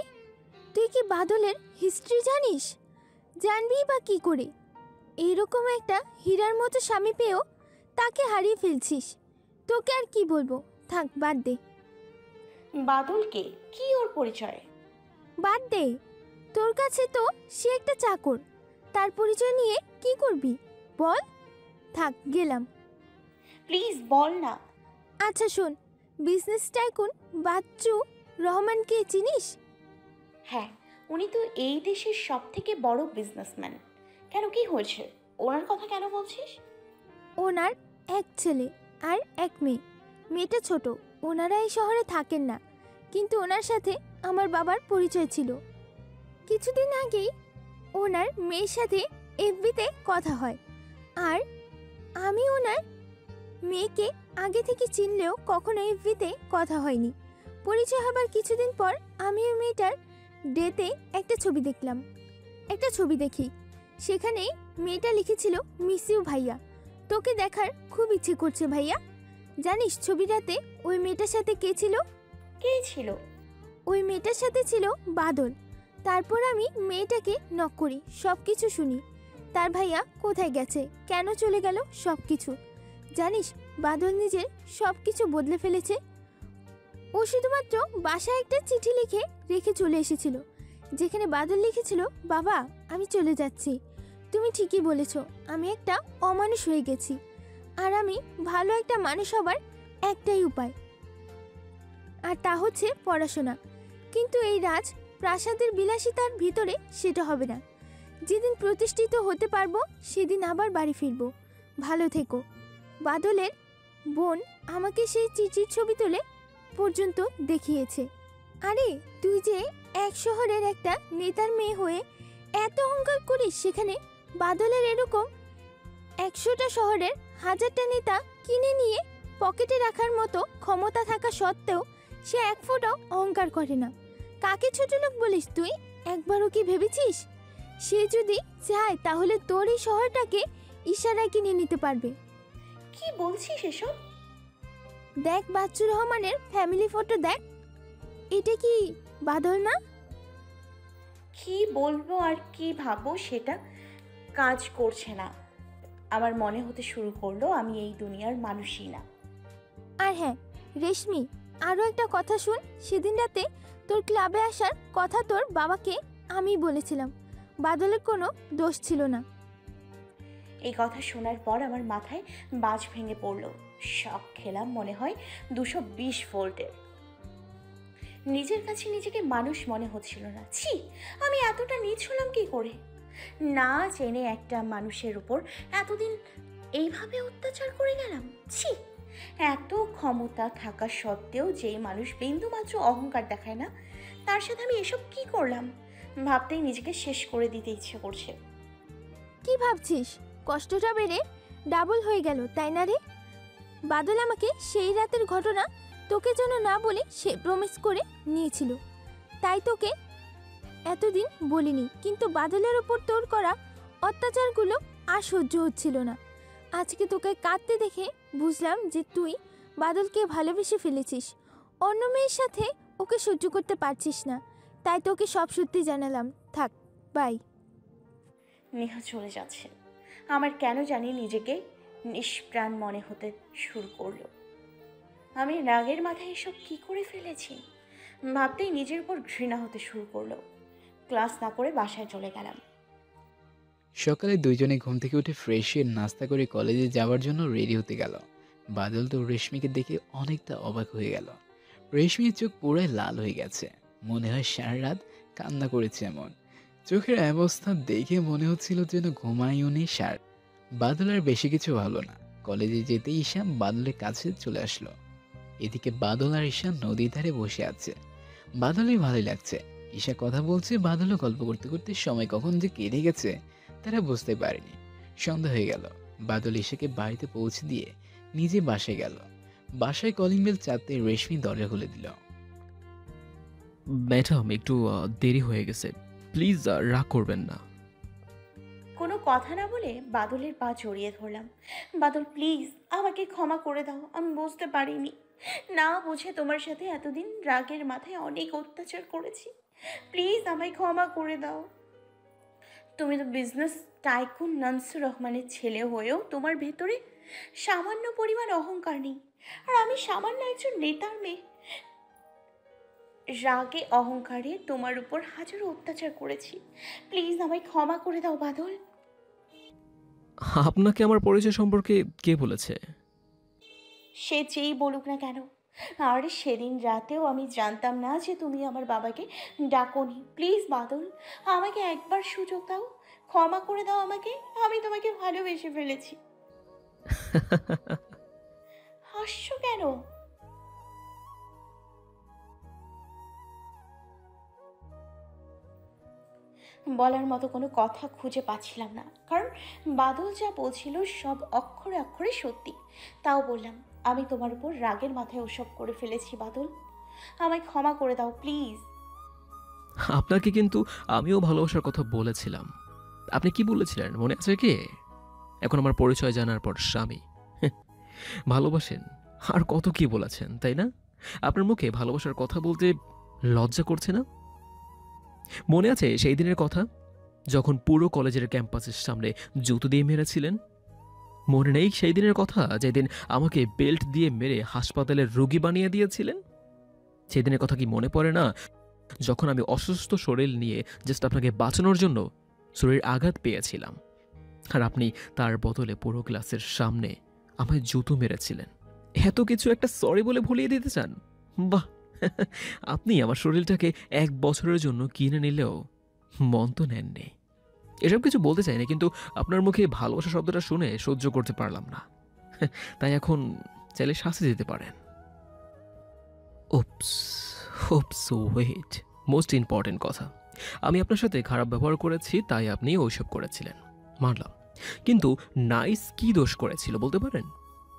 তুই কি বাদলের হিস্ট্রি জানিস? জানবি বা কি করে? এইরকম একটা হীরার মতো স্বামী পেয়েও তাকে হারিয়ে ফেলছিস। তোকে আর কি বলবো, থাক বাদ দে। বাদলকে কি ওর পরিচয়? বাদ দে, তোর কাছে তো সে একটা চাকর, তার পরিচয় নিয়ে কি করবি বল? থাক গেলাম। প্লিজ বল না। আচ্ছা শোন, বিজনেস টাইকুন বাচ্চু রহমানকে চিনিস? হ্যাঁ, উনি তো এই দেশের সব থেকে বড় বিজনেসম্যান। কেন, কি হয়েছে? ওনার কথা কেন বলছিস? ওনার এক ছেলে আর এক মেয়ে। মেয়েটা ছোট। ওনারা এই শহরে থাকেন না, কিন্তু ওনার সাথে আমার বাবার পরিচয় ছিল। কিছুদিন আগেই ওনার মেয়ের সাথে এফবিতে কথা হয়, আর আমি ওনার মেয়েকে আগে থেকে চিনলেও কখনো এফবিতে কথা হয়নি। পরিচয় হবার কিছুদিন পর আমি ওই মেয়েটার ডেতে একটা ছবি দেখি। সেখানে মেয়েটা লিখেছিল, মিস ইউ ভাইয়া, তোকে দেখার খুব ইচ্ছে করছে ভাইয়া। জানিস ছবিটাতে ওই মেয়েটার সাথে কে ছিল? কে ছিল? ওই মেয়েটার সাথে ছিল বাদল। তারপর আমি মেয়েটাকে নক করি, সব কিছু শুনি। তার ভাইয়া কোথায় গেছে, কেন চলে গেল, সব কিছু। জানিস বাদল নিজের সব কিছু বদলে ফেলেছে। ও শুধুমাত্র বাসায় একটা চিঠি লিখে রেখে চলে এসেছিল, যেখানে বাদল লিখেছিল, বাবা আমি চলে যাচ্ছি, তুমি ঠিকই বলেছ, আমি একটা অমানুষ হয়ে গেছি, আর আমি ভালো একটা মানুষ হবার একটাই উপায়, আর তা হচ্ছে পড়াশোনা। কিন্তু এই রাজ প্রাসাদের বিলাসিতার ভিতরে সেটা হবে না। যেদিন প্রতিষ্ঠিত হতে পারবো সেদিন আবার বাড়ি ফিরবো। ভালো থেকো। বাদলের বোন আমাকে সেই চিঠির ছবি তুলে পর্যন্ত দেখিয়েছে। আরে তুই যে এক শহরের একটা নেতার মেয়ে হয়ে এত অহংকার করিস, সেখানে বাদলের এরকম 100টা শহরের 1000টা নেতা কিনে নিয়ে পকেটে রাখার মতো ক্ষমতা থাকা সত্ত্বেও সে এক ফোঁটাও অহংকার করে না। কাকে ছোট লোক বলিস তুই? একবারও কি ভেবেছিস সে যদি চায় তাহলে তোর এই শহরটাকে ইশারায় কিনে নিতে পারবে? কি বলছিস এসব? দেখ বাচ্চু রহমানের ফ্যামিলি ফটো দেখ, এটা কি বাদল না? কি বলবো আর কি ভাববো সেটা কাজ করছে না। আমার মনে হতে শুরু করলো আমি এই দুনিয়ার মানুষই না। আর হ্যাঁ রেশমি, আরও একটা কথা শুন। সেদিন রাতে তোর ক্লাবে আসার কথা তোর বাবাকে আমি বলেছিলাম, বাদলের কোনো দোষ ছিল না। এই কথা শোনার পর আমার মাথায় বাজ ভেঙে পড়লো। শক খেলাম মনে হয় 220 ভোল্টের। নিজের কাছে নিজেকে মানুষ মনে হচ্ছিল না। ছি, আমি এতটা নীচ হলাম কি করে? না জেনে একটা মানুষের উপর এতদিন এইভাবে অত্যাচার করে গেলাম। ছি, এত ক্ষমতা থাকা সত্ত্বেও যেই মানুষ বিন্দুমাত্র অহংকার দেখায় না, তার সাথে আমি এসব কি করলাম ভাবতেই নিজেকে শেষ করে দিতে ইচ্ছে করছে। কি ভাবছিস? কষ্টটা বেড়ে ডাবল হয়ে গেল, তাই না রে? বাদল আমাকে সেই রাতের ঘটনা তোকে যেন না বলে সে প্রমিস করে নিয়েছিল, তাই তোকে এতদিন বলিনি। কিন্তু বাদলের ওপর তোর করা অত্যাচারগুলো আর সহ্য হচ্ছিল না। আজকে তোকে কাঁদতে দেখে বুঝলাম যে তুই বাদলকে ভালোবেসে ফেলেছিস, অন্য মেয়ের সাথে ওকে সহ্য করতে পারছিস না, তাই তোকে সব সত্যি জানালাম। থাক, বাই। নেহা চলে যাচ্ছে। আমার কেন জানি নিজেকে নিষ্প্রাণ মনে হতে শুরু করলো। আমি রাগের মাথায় এসব কি করে ফেলেছি ভাবতেই নিজের উপর ঘৃণা হতে শুরু করলো। ক্লাস না করে বাসায় চলে গেলাম। সকালে দুইজনে ঘুম থেকে উঠে ফ্রেশ হয়ে নাস্তা করে কলেজে যাওয়ার জন্য রেডি হতে গেল। বাদল তো রেশমিকে দেখে অনেকটা অবাক হয়ে গেল। রেশমির চোখ পুরাই লাল হয়ে গেছে, মনে হয় সারা রাত কান্না করেছে এমন। চোখের অবস্থা দেখে মনে হচ্ছিল যেন ঘুমায়নি সার। বাদল আর বেশি কিছু ভাবলো না। কলেজে যেতেই ঈশা বাদলের কাছে চলে আসলো। এদিকে বাদল আর ঈশা নদীর ধারে বসে আছে। বাদলের ভালোই লাগছে। ঈশা কথা বলছে, বাদলও গল্প করতে করতে সময় কখন যে কেটে গেছে তারা বুঝতে পারেনি। সন্ধ্যা হয়ে গেল। বাদল ঈশাকে বাড়িতে পৌঁছে দিয়ে নিজে বাসায় গেল। বাসায় কলিং বেল চাপতে রেশমি দরজা খুলে দিল। ম্যাডাম, একটু দেরি হয়ে গেছে, প্লিজ রাগ করবেন না। কোনো কথা না বলে বাদলের পা জড়িয়ে ধরলাম। বাদল, প্লিজ আমাকে ক্ষমা করে দাও, আমি বুঝতে পারিনি। না বুঝে তোমার সাথে এতদিন রাগের মাথায় অনেক অত্যাচার করেছি। প্লিজ আমায় ক্ষমা করে দাও। তুমি তো বিজনেস টাইকুন নানসুর রহমানের ছেলে হয়েও তোমার ভেতরে সামান্য পরিমাণ অহংকার নেই, আর আমি সামান্য একজন নেতার মেয়ে। রাগে অহংকারে তোমার উপর হাজারো অত্যাচার করেছি। প্লিজ আমায় ক্ষমা করে দাও বাদল। আপনাকে আমার পরিচয় সম্পর্কে কে বলেছে? সে যেই বলুক না কেন, আর সেদিন রাতেও আমি জানতাম না যে তুমি আমার বাবাকে ডাকোনি। প্লিজ বাদল, আমাকে একবার সুযোগ দাও, ক্ষমা করে দাও আমাকে। আমি তোমাকে ভালোবেসে ফেলেছি। হাসছো কেন? বলার মতো কোনো কথা খুঁজে পাচ্ছিলাম না, কারণ বাদল যা বলছিল সব অক্ষরে অক্ষরে সত্যি। তাও বললাম, আমি তোমার উপর রাগের মাথায় ওসব করে ফেলেছি বাদল, আমায় ক্ষমা করে দাও প্লিজ। আপনাকে কিন্তু আমিও ভালোবাসার কথা বলেছিলাম। আপনি কি বলেছিলেন মনে আছে কি? এখন আমার পরিচয় জানার পর স্বামী ভালোবাসেন আর কত কি বলেছেন, তাই না? আপনার মুখে ভালোবাসার কথা বলতে লজ্জা করছে না? মনে আছে সেই দিনের কথা, যখন পুরো কলেজের ক্যাম্পাসের সামনে জুতো দিয়ে মেরেছিলেন? মনে নেই সেই দিনের কথা, যেদিন আমাকে বেল্ট দিয়ে মেরে হাসপাতালের রোগী বানিয়ে দিয়েছিলেন? সেই দিনের কথা কি মনে পড়ে না, যখন আমি অসুস্থ শরীর নিয়ে জাস্ট আপনাকে বাঁচানোর জন্য শরীর আঘাত পেয়েছিলাম, আর আপনি তার বদলে পুরো ক্লাসের সামনে আমায় জুতো মেরেছিলেন? এত কিছু একটা সরি বলে ভুলিয়ে দিতে চান? বাহ, আপনি আমার শরীরটাকে 1 বছরের জন্য কিনে নিলেও মন তো নেননি। এসব কিছু বলতে চাইনি, কিন্তু আপনার মুখে ভালোবাসা শব্দটা শুনে সহ্য করতে পারলাম না, তাই এখন চাইলে শাস্তি দিতে পারেন। Oops oops wait, most important কথা, আমি আপনার সাথে খারাপ ব্যবহার করেছি, তাই আপনি ওইসব করেছিলেন, মানলাম। কিন্তু নাইস কি দোষ করেছিল বলতে পারেন?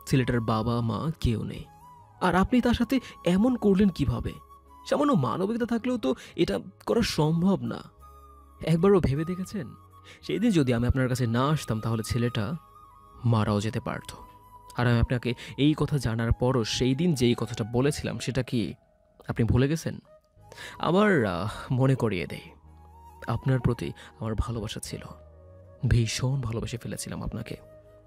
ছেলেটার বাবা মা কেউ নেই, আর আপনি তার সাথে এমন করলেন কিভাবে? সামান্য মানবিকতা থাকলেও তো এটা করা সম্ভব না। একবারও ভেবে দেখেছেন, সেই দিন যদি আমি আপনার কাছে না আসতাম তাহলে ছেলেটা মারাও যেতে পারত। আর আমি আপনাকে এই কথা জানার পরও সেই দিন যেই কথাটা বলেছিলাম সেটা কি আপনি ভুলে গেছেন? আবার মনে করিয়ে দেই, আপনার প্রতি আমার ভালোবাসা ছিল, ভীষণ ভালোবেসে ফেলেছিলাম আপনাকে।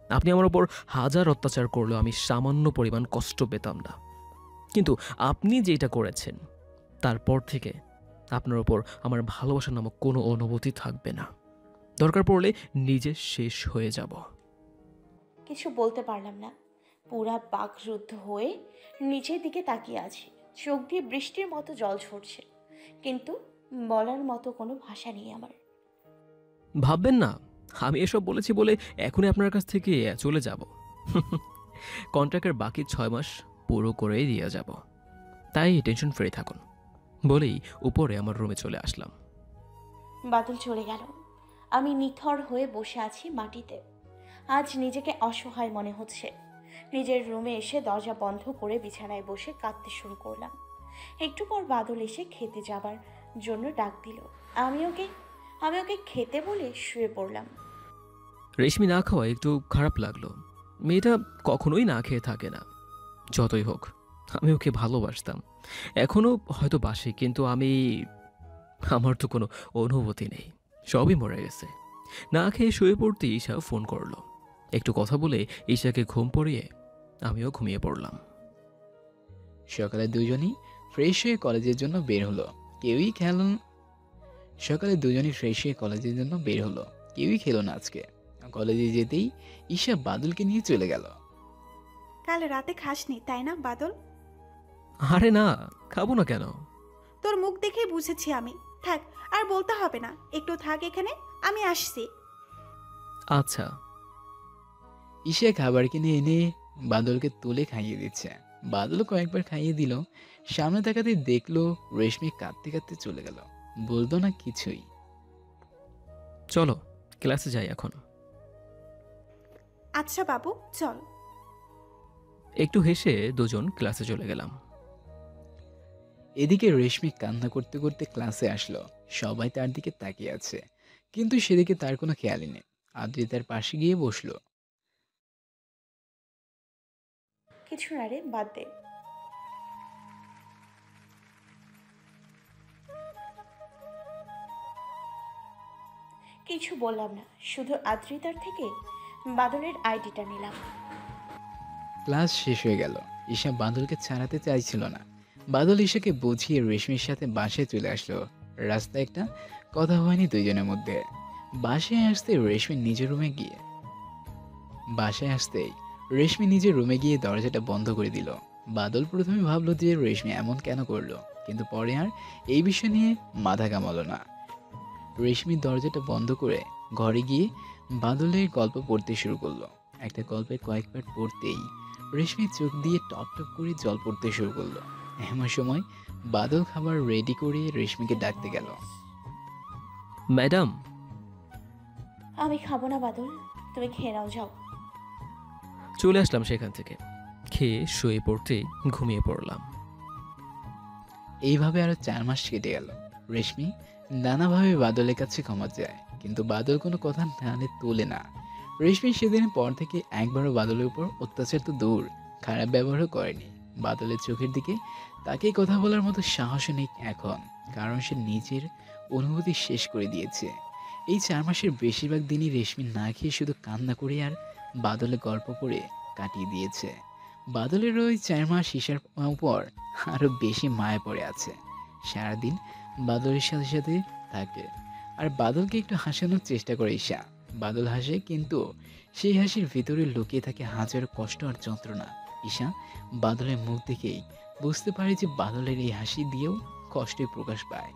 আপনি আমার ওপর হাজার অত্যাচার করলেও আমি সামান্য পরিমাণ কষ্ট পেতাম না, কিন্তু আপনি যেটা করেছেন তারপর থেকে আপনার ওপর আমার ভালোবাসা নামক কোনো অনুভূতি থাকবে না। দরকার পড়লে নিজে শেষ হয়ে যাব। কিছু বলতে পারলাম না, পুরা বাকরুদ্ধ হয়ে নিচের দিকে তাকিয়ে আছি। চোখ দিয়ে বৃষ্টির মতো জল ঝরছে, কিন্তু বলার মতো কোনো ভাষা নেই আমার। ভাববেন না আমি এসব বলেছি বলে এখনই আপনার কাছ থেকে চলে যাব। কন্ট্রাক্টের বাকি 6 মাস পুরো করেই দিয়ে যাব, তাই টেনশন ফ্রি থাকুন বলেই উপরে আমার রুমে চলে আসলাম। বাদল চলে গেল। আমি নিথর হয়ে বসে আছি মাটিতে। আজ নিজেকে অসহায় মনে হচ্ছে। নিজের রুমে এসে দরজা বন্ধ করে বিছানায় বসে কাঁদতে শুরু করলাম। একটু পর বাদল এসে খেতে যাবার জন্য ডাক দিল। আমি ওকে খেতে বলে শুয়ে পড়লাম। রেশমি না খাওয়া একটু খারাপ লাগলো। মেয়েটা কখনোই না খেয়ে থাকে না। যতই হোক আমি ওকে ভালোবাসতাম, এখনও হয়তো বাসি, কিন্তু আমার তো কোনো অনুভূতি নেই, সবই মরে গেছে। না খেয়ে শুয়ে পড়তে ঈশা ফোন করলো। একটু কথা বলে ঈশাকে ঘুম পড়িয়ে আমিও ঘুমিয়ে পড়লাম। সকালে দুজনই ফ্রেশ হয়ে কলেজের জন্য বের হলো। কেউই খেলো কেউই খেলো না আজকে। কলেজে যেতেই ঈশা বাদলকে নিয়ে চলে গেল। কাল রাতে খাসনি তাই না বাদল? আরে না, খাবো না কেন? তোর মুখ দেখেই বুঝেছি আমি। থাক, আর বলতে হবে না, একটু থাক এখানে, আমি আসছি। আচ্ছা। ঈশা খাবার কিনে এনে বাদলকে তুলে খাইয়ে দিচ্ছে। বাদল কয়েকবার খাইয়ে দিল। সামনে তাকাতে দেখলো রেশমি কাঁদতে কাঁদতে চলে গেল, বলতো না কিছুই। চলো ক্লাসে যাই এখন। আচ্ছা বাবু চল। একটু হেসে দুজন ক্লাসে চলে গেলাম। এদিকে রেশমি কান্না করতে করতে ক্লাসে আসলো। সবাই তার দিকে তাকিয়ে আছে, কিন্তু সেদিকে তার কোনো খেয়ালই নেই। আদ্রি তার পাশে গিয়ে বসলো। কিছু না রে, বাদ দে। কিছু বললাম না, শুধু আদ্রিতার থেকে বাদলের আইডিটা নিলাম। ক্লাস শেষ হয়ে গেল। ঈশা বাদলকে ছাড়াতে চাইছিল না। বাদল ঈশাকে বুঝিয়ে রেশমির সাথে বাসায় চলে আসলো। রাস্তায় একটা কথা হয়নি দুইজনের মধ্যে। বাসায় আসতেই রেশমি নিজের রুমে গিয়ে দরজাটা বন্ধ করে দিল। বাদল প্রথমে ভাবলো যে রেশমি এমন কেন করলো, কিন্তু পরে আর এই বিষয় নিয়ে মাথা কামালো না। রেশমি দরজাটা বন্ধ করে ঘরে গিয়ে বাদলের গল্প পড়তে শুরু করলো। একটা গল্পের কয়েক পাঠ পড়তেই রেশমি চোখ দিয়ে টপ টপ করে জল পড়তে শুরু করলো। এমন সময় বাদল খাবার রেডি করে রেশমিকে ডাকতে গেল। ম্যাডাম। আমি খাবো না বাদল, তুমি খেয়ে নাও, যাও। চলে আসলাম সেখান থেকে। খেয়ে শুয়ে পড়তে ঘুমিয়ে পড়লাম। এইভাবে আরো 4 মাস কেটে গেল। রেশমি নানাভাবে বাদলের কাছে ক্ষমা চায়, কিন্তু বাদল কোনো কথা নালে তোলে না। রেশমি সেদিনের পর থেকে একবারও বাদলের উপর অত্যাচার তো দূর, খারাপ ব্যবহারও করেনি। বাদলের চোখের দিকে তাকে কথা বলার মতো সাহসও নেই এখন, কারণ সে নিজের অনুভূতি শেষ করে দিয়েছে। এই 4 মাসের বেশিরভাগ দিনই রেশমি না খেয়ে শুধু কান্না করে আর বাদলের গল্প পড়ে কাটিয়ে দিয়েছে। বাদলের ওই 4 মাস ঈশার উপর আরো বেশি মায়া পড়ে আছে। সারাদিন বাদলের সাথে সাথে থাকে, আর বাদলকে একটু হাসানোর চেষ্টা করে ঈশা। বাদল হাসে, কিন্তু সেই হাসির ভিতরে লুকিয়ে থাকে হাজারো কষ্ট আর যন্ত্রণা। ঈশা বাদলের মুখ দেখেই বুঝতে পারে যে বাদলের এই হাসি দিয়েও কষ্টে প্রকাশ পায়।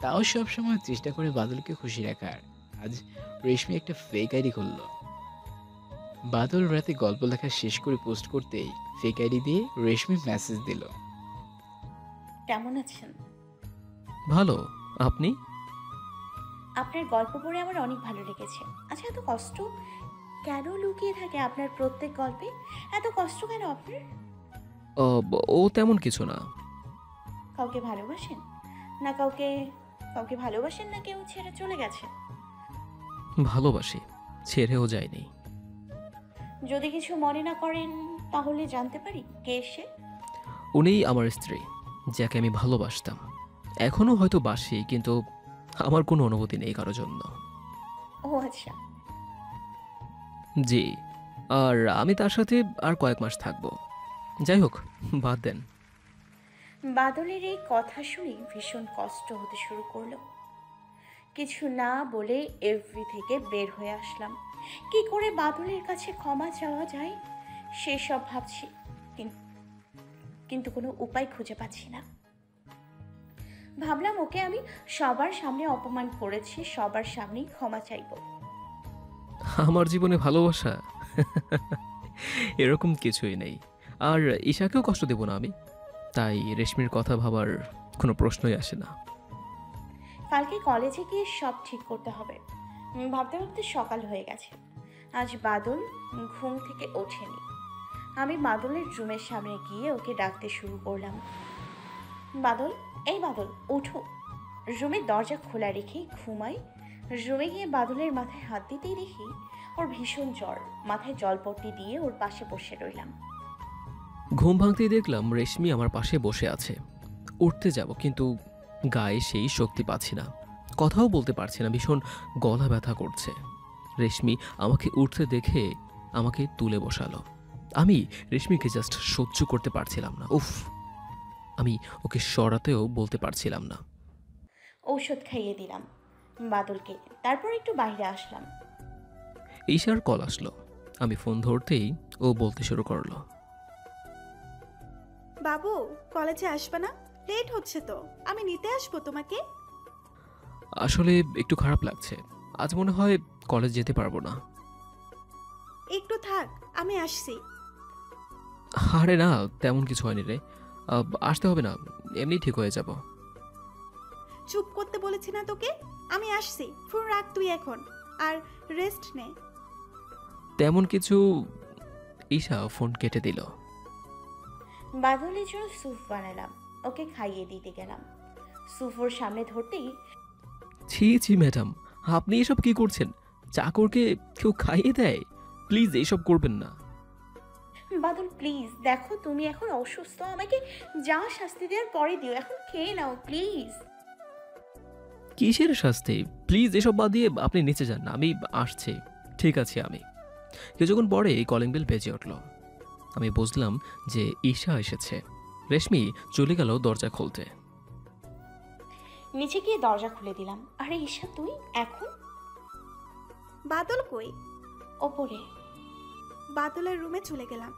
তাও সবসময় চেষ্টা করে বাদলকে খুশি রাখার। আজ রেশমি একটা ফেক আইডি খুলল। বাদল রাতে গল্প লেখা শেষ করে পোস্ট করতেই ফেক আইডি দিয়ে রেশমি মেসেজ দিল। কেমন আছেন? ভালো, আপনি? আপনার গল্প পড়ে আমার অনেক ভালো লেগেছে। আচ্ছা, এত কষ্ট কেন লুকিয়ে থাকে আপনার প্রত্যেক গল্পে? এত কষ্ট কেন আপনার? ও তেমন কিছু না। কাউকে ভালোবাসেন না কাউকে ভালোবাসেন না কেউ ছেড়ে চলে গেছে? ভালোবাসি, ছেড়েও যায়নি। যদি কিছু মনে না করেন তাহলে জানতে পারি কে সে? উনিই আমার স্ত্রী, যাকে আমি ভালোবাসতাম। এখনো হয়তো বাসি, কিন্তু আমার কোনো অনুভূতি নেই কারোর জন্য। ও আচ্ছা। জি, আর আমি তার সাথে আর কয়েক মাস থাকবো। যাই হোক, বাদ দেন। বাদলের এই কথা শুনে ভীষণ কষ্ট হতে শুরু করলো। কিছু না বলে এফবি থেকে বের হয়ে আসলাম। কি করে বাদলের কাছে ক্ষমা চাওয়া যায় সেসব ভাবছি, কিন্তু কোনো উপায় খুঁজে পাচ্ছি না। ভাবলাম ওকে আমি সবার সামনে অপমান করেছি, সবার সামনেই ক্ষমা চাইবো। আমার জীবনে ভালোবাসা এরকম কিছুই নেই। আর ঈশাকেও কষ্ট দেব না আমি, তাই রেশমির কথা ভাবার কোনো প্রশ্নই আসে না। কালকে কলেজে গিয়ে সব ঠিক করতে হবে। ভাবতে ভাবতে সকাল হয়ে গেছে। আজ বাদল ঘুম থেকে ওঠেনি। আমি বাদলের রুমের সামনে গিয়ে ওকে ডাকতে শুরু করলাম। বাদল, এই বাদল, ওঠো। রুমের দরজা খোলা রেখেই ঘুমাই। রুমে গিয়ে বাদলের মাথায় হাত দিতেই দেখি ওর ভীষণ জ্বর। মাথায় জলপট্টি দিয়ে ওর পাশে বসে রইলাম। ঘুম ভাঙতেই দেখলাম রেশমি আমার পাশে বসে আছে। উঠতে যাব, কিন্তু গায়ে সেই শক্তি পাচ্ছি না, কথাও বলতে পারছি না, ভীষণ গলা ব্যথা করছে। রেশমি আমাকে উঠতে দেখে আমাকে তুলে বসালো। আমি রেশমিকে জাস্ট সহ্য করতে পারছিলাম না। উফ, আমি ওকে সরাতেও বলতে পারছিলাম না। ঔষধ খাইয়ে দিলাম বাদলকে, তারপর একটু বাইরে আসলাম। ঈশার কল আসলো। আমি ফোন ধরতেই ও বলতে শুরু করলো, বাবু কলেজে আসবে না? লেট হচ্ছে তো, আমি নিতে আসবো তোমাকে। আসলে একটু খারাপ লাগছে, আজ মনে হয় কলেজ যেতে পারবো না। একটু থাক, আমি আসছি। আরে না, তেমন কিছু হয়নি রে, আসতে হবে না, এমনি ঠিক হয়ে যাব। চুপ করতে বলেছি না তোকে? আমি আসছি, ফোন রাখ তুই এখন, আর রেস্ট নে। তেমন কিছু। ঈশা ফোন কেটে দিল। বাদলের জন্য স্যুপ বানালাম, ওকে খাইয়ে দিতে গেলাম। স্যুপ ওর সামনে ধরতেই, ছি ছি ম্যাডাম, আপনি এসব কি করছেন? চাকরকে কেউ খাইয়ে দেয়? প্লিজ এইসব করবেন না। বাদল প্লিজ দেখো, তুমি এখন অসুস্থ, আমাকে যা শাস্তি দেওয়ার পরে দিও, এখন খেয়ে নাও প্লিজ। কিসের শাস্তি? প্লিজ এসব বাদ দিয়ে আপনি নিচে যান না, আমি আসছি। ঠিক আছে। আমি কিছুক্ষণ পরে কলিং বেল বেজে উঠল। আমি বুঝলাম যে ঈশা এসেছে। রেশমি চলে গেল দরজা খুলতে। নিচে গিয়ে দরজা খুলে দিলাম। আরে ঈশা তুই এখন? বাদল কই? ওপরে। বাদলের রুমে চলে গেলাম।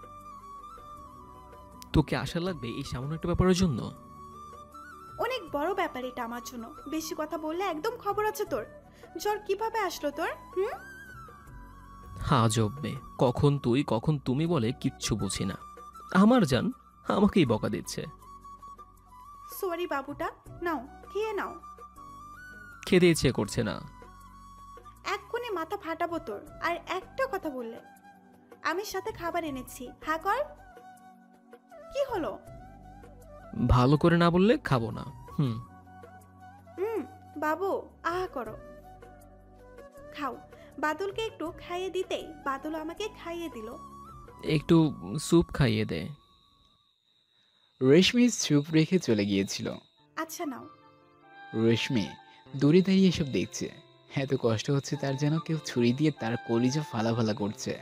তোকে আশা লাগবে এই সামান্য একটা ব্যাপারের জন্য? অনেক বড় ব্যাপার এটা আমার জন্য, বেশি কথা বললে একদম খবর আছে তোর। জ্বর কিভাবে আসলো তোর? আজব মেয়ে, কখন তুই কখন তুমি বলে কিচ্ছু বুঝি না। আমার জান আমাকেই বকা দিচ্ছে। সরি বাবুটা, নাও খেয়ে নাও। খেতে ইচ্ছে করছে না। এক্ষুনি মাথা ফাটাবো তোর আর একটা কথা বললে। আমি সাথে খাবার এনেছি, হা কর। কি হলো? ভালো করে না বললে খাবো না। বাবু আহা করো, খাও। বাদলকে একটু খাইয়ে দিতেই বাদল আমাকে খাইয়ে দিল। একটু স্যুপ খাইয়ে দে। রেশমি স্যুপ রেখে চলে গিয়েছিল। আচ্ছা নাও। রেশমি দূরে দাঁড়িয়ে এসব দেখছে। এত কষ্ট হচ্ছে তার, যেন কেউ ছুরি দিয়ে তার কলিজা ফালা করছে।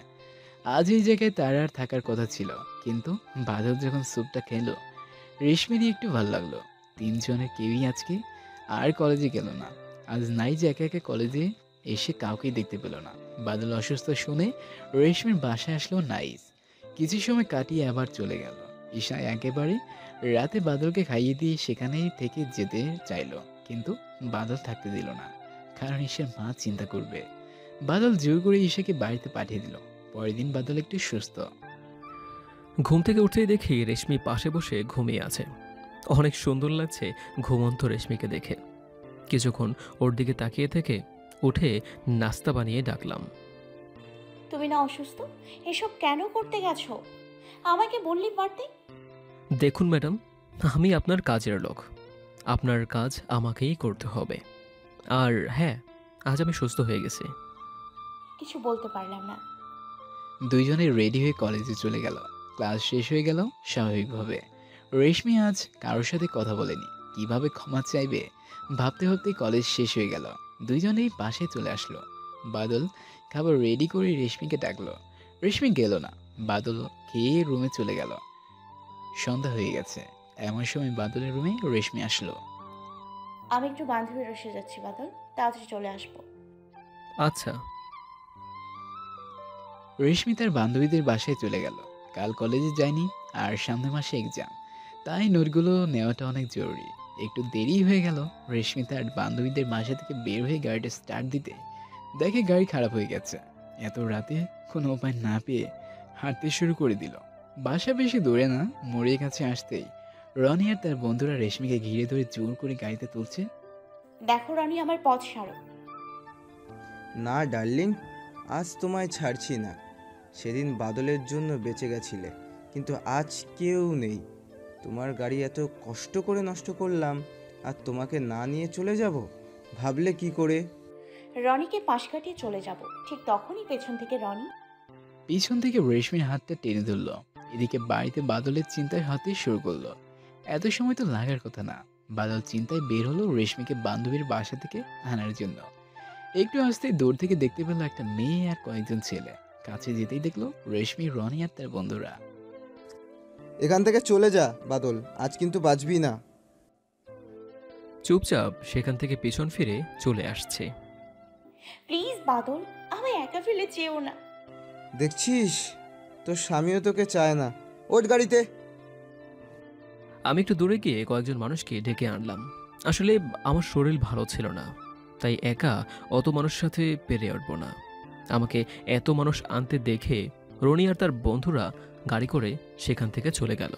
আজ এই জায়গায় তার আর থাকার কথা ছিল, কিন্তু বাদল যখন স্যুপটা খেলো রেশমিরই একটু ভালো লাগলো। তিনজনের কেউই আজকে আর কলেজে গেল না। আজ নাই যে একা একা কলেজে এসে কাউকেই দেখতে পেল না। বাদল অসুস্থ শুনে রেশমির বাসায় আসলো নাইস। কিছু সময় কাটিয়ে আবার চলে গেল। ঈশা একেবারে রাতে বাদলকে খাইয়ে দিয়ে সেখানেই থেকে যেতে চাইলো, কিন্তু বাদল থাকতে দিল না, কারণ ঈশার মা চিন্তা করবে। বাদল জোর করে ঈশাকে বাড়িতে পাঠিয়ে দিল। পরের দিন বাদল একটু সুস্থ। ঘুম থেকে উঠেই দেখি রেশমি পাশে বসে ঘুমিয়ে আছে। অনেক সুন্দর লাগছে ঘুমন্ত রেশমিকে দেখে। কিছুক্ষণ ওর দিকে তাকিয়ে থেকে উঠে নাস্তা বানিয়ে ডাকলাম। তুমি না অসুস্থ, এসব কেন করতে গেছো? আমাকে বললি পারতে। দেখুন ম্যাডাম, আমি আপনার কাজের লোক, আপনার কাজ আমাকেই করতে হবে। আর হ্যাঁ, আজ আমি সুস্থ হয়ে গেছি। কিছু বলতে পারলাম না। দুইজনে রেডি হয়ে কলেজে চলে গেল। ক্লাস শেষ হয়ে গেল স্বাভাবিকভাবে। রেশমি আজ কারোর সাথে কথা বলেনি, কিভাবে ক্ষমা চাইবে ভাবতে ভাবতেই কলেজ শেষ হয়ে গেল। দুইজনেই বাসায় চলে আসলো। বাদল খাবার রেডি করে রেশমিকে ডাকলো। রেশমি গেল না, বাদল খেয়ে রুমে চলে গেল। সন্ধ্যা হয়ে গেছে। এমন সময় বাদলের রুমে রেশমি আসলো। আমি একটু বান্ধবীর রসে যাচ্ছি বাদল, তাড়াতাড়ি চলে আসবো। আচ্ছা। রেশমি তার বান্ধবীদের বাসায় চলে গেল। কাল কলেজে যায়নি আর সামনের মাসে এক্সাম, তাই নোটগুলো নেওয়াটা অনেক জরুরি। একটু দেরি হয়ে গেল। রেশমি তার বান্ধবীদের বাসা থেকে বের হয়ে গাড়িটা স্টার্ট দিতে দেখে গাড়ি খারাপ হয়ে গেছে। এত রাতে কোনো উপায় না পেয়ে হাঁটতে শুরু করে দিল। বাসা বেশি দূরে না, মোড়ের কাছে আসতেই রনি আর তার বন্ধুরা রেশমিকে ঘিরে ধরে জোর করে গাড়িতে তুলছে। দেখো রনি, আমার পথ ছাড়ো। না ডার্লিং, আজ তোমায় ছাড়ছি না। সেদিন বাদলের জন্য বেঁচে গেছিলে, কিন্তু আজ কেউ নেই। তোমার গাড়ি এত কষ্ট করে নষ্ট করলাম, আর তোমাকে না নিয়ে চলে যাব ভাবলে কি করে? রনিকে পাশ কাটিয়ে চলে যাব, ঠিক তখনই পেছন থেকে রনি পিছন থেকে রেশমির হাতটা টেনে ধরল। এদিকে বাড়িতে বাদলের চিন্তায় হাতে শুরু করলো। এত সময় তো লাগার কথা না। বাদল চিন্তায় বের হলো রেশমিকে বান্ধবীর বাসা থেকে আনার জন্য। একটু আসতেই দূর থেকে দেখতে পেল একটা মেয়ে আর কয়েকজন ছেলে। কাছে যেতেই দেখলো রেশমি, রনি আর তার বন্ধুরা। এখান থেকে চলে যা বাদল, আজ কিন্তু বাঁচবি না। চুপচাপ সেখান থেকে পেছন ফিরে চলে আসছে। প্লিজ বাদল, আমায় একা ফেলে যেও না। দেখছিস, তোর স্বামীও তোকে চায় না। ওঠ গাড়িতে। আমি একটু দূরে গিয়ে কয়েকজন মানুষকে ডেকে আনলাম। আসলে আমার শরীর ভালো ছিল না, তাই একা অত মানুষের সাথে পেরে উঠব না। আমাকে এত মানুষ আনতে দেখে রনি আর তার বন্ধুরা গাড়ি করে সেখান থেকে চলে গেল।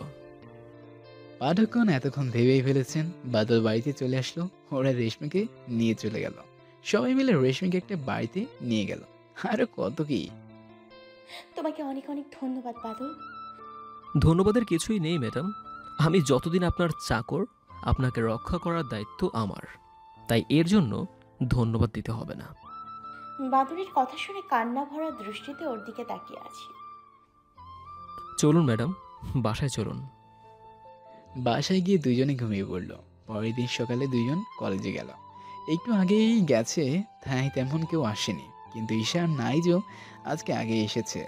পাঠকগণ এতক্ষণ ভেবেই ফেলেছেন বাদল বাড়িতে চলে আসলো। ওরা রেশমিকে নিয়ে চলে গেল। সবাই মিলে রেশমিকে একটা বাড়িতে নিয়ে গেল। আরো কত কি। তোমাকে অনেক অনেক ধন্যবাদ বাদল। ধন্যবাদের কিছুই নেই ম্যাডাম। আমি যতদিন আপনার চাকর, আপনাকে রক্ষা করার দায়িত্ব আমার, তাই এর জন্য ধন্যবাদ দিতে হবে না। বাদলের কথা শুনে কান্না ভরা দৃষ্টিতে ওর দিকে তাকিয়ে আছি। চলুন ম্যাডাম, বাসায় চলুন। বাসায় গিয়ে দুজনে ঘুমিয়ে পড়ল। পরের দিন সকালে দুজন কলেজে গেল। একটু আগেই গেছে, তাই তেমন কেউ আসেনি। কিন্তু ঈশা আর নাইজও আজকে আগে এসেছে।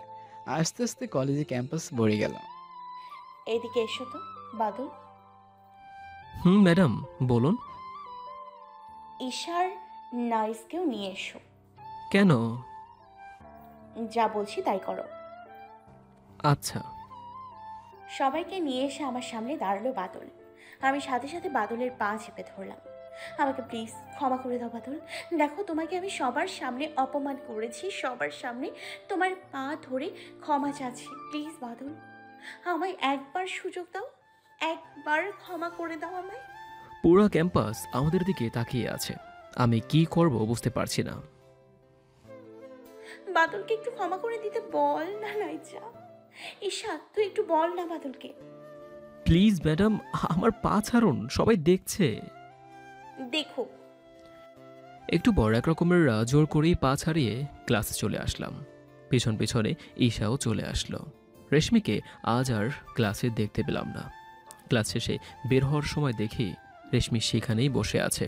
আস্তে আস্তে কলেজে ক্যাম্পাস ভরে গেল। এদিকে এসো তো বাদল। ম্যাডাম বলুন। ঈশার নাইসকেও নিয়ে এসো। কেন? যা বলছি তাই করো। আচ্ছা। সবাইকে নিয়ে এসে আমার সামনে দাঁড়ালো বাদল। আমি সাথে সাথে বাদলের পা চেপে ধরলাম। আমাকে প্লিজ ক্ষমা করে দাও বাদল। দেখো, তোমাকে আমি সবার সামনে অপমান করেছি, সবার সামনে তোমার পা ধরে ক্ষমা চাচ্ছি। প্লিজ বাদল, আমায় একবার সুযোগ দাও, একবার ক্ষমা করে দাও আমায়। পুরো ক্যাম্পাস আমাদের দিকে তাকিয়ে আছে। আমি কি করব বুঝতে পারছি না। বাদলকে একটু ক্ষমা করে দিতে বল না নাইজা। ঈশা, তুই একটু বল না বাদলকে। প্লিজ ম্যাডাম, আমার পা ছাড়ুন, সবাই দেখছে। দেখো। একটু বড় এক রকমের জোর করেই পা ছাড়িয়ে ক্লাসে চলে আসলাম। পিছন পিছনে ঈশাও চলে আসলো। রেশমিকে আজ আর ক্লাসে দেখতে পেলাম না। ক্লাস শেষে বের হওয়ার সময় দেখি রেশমি সেখানেই বসে আছে।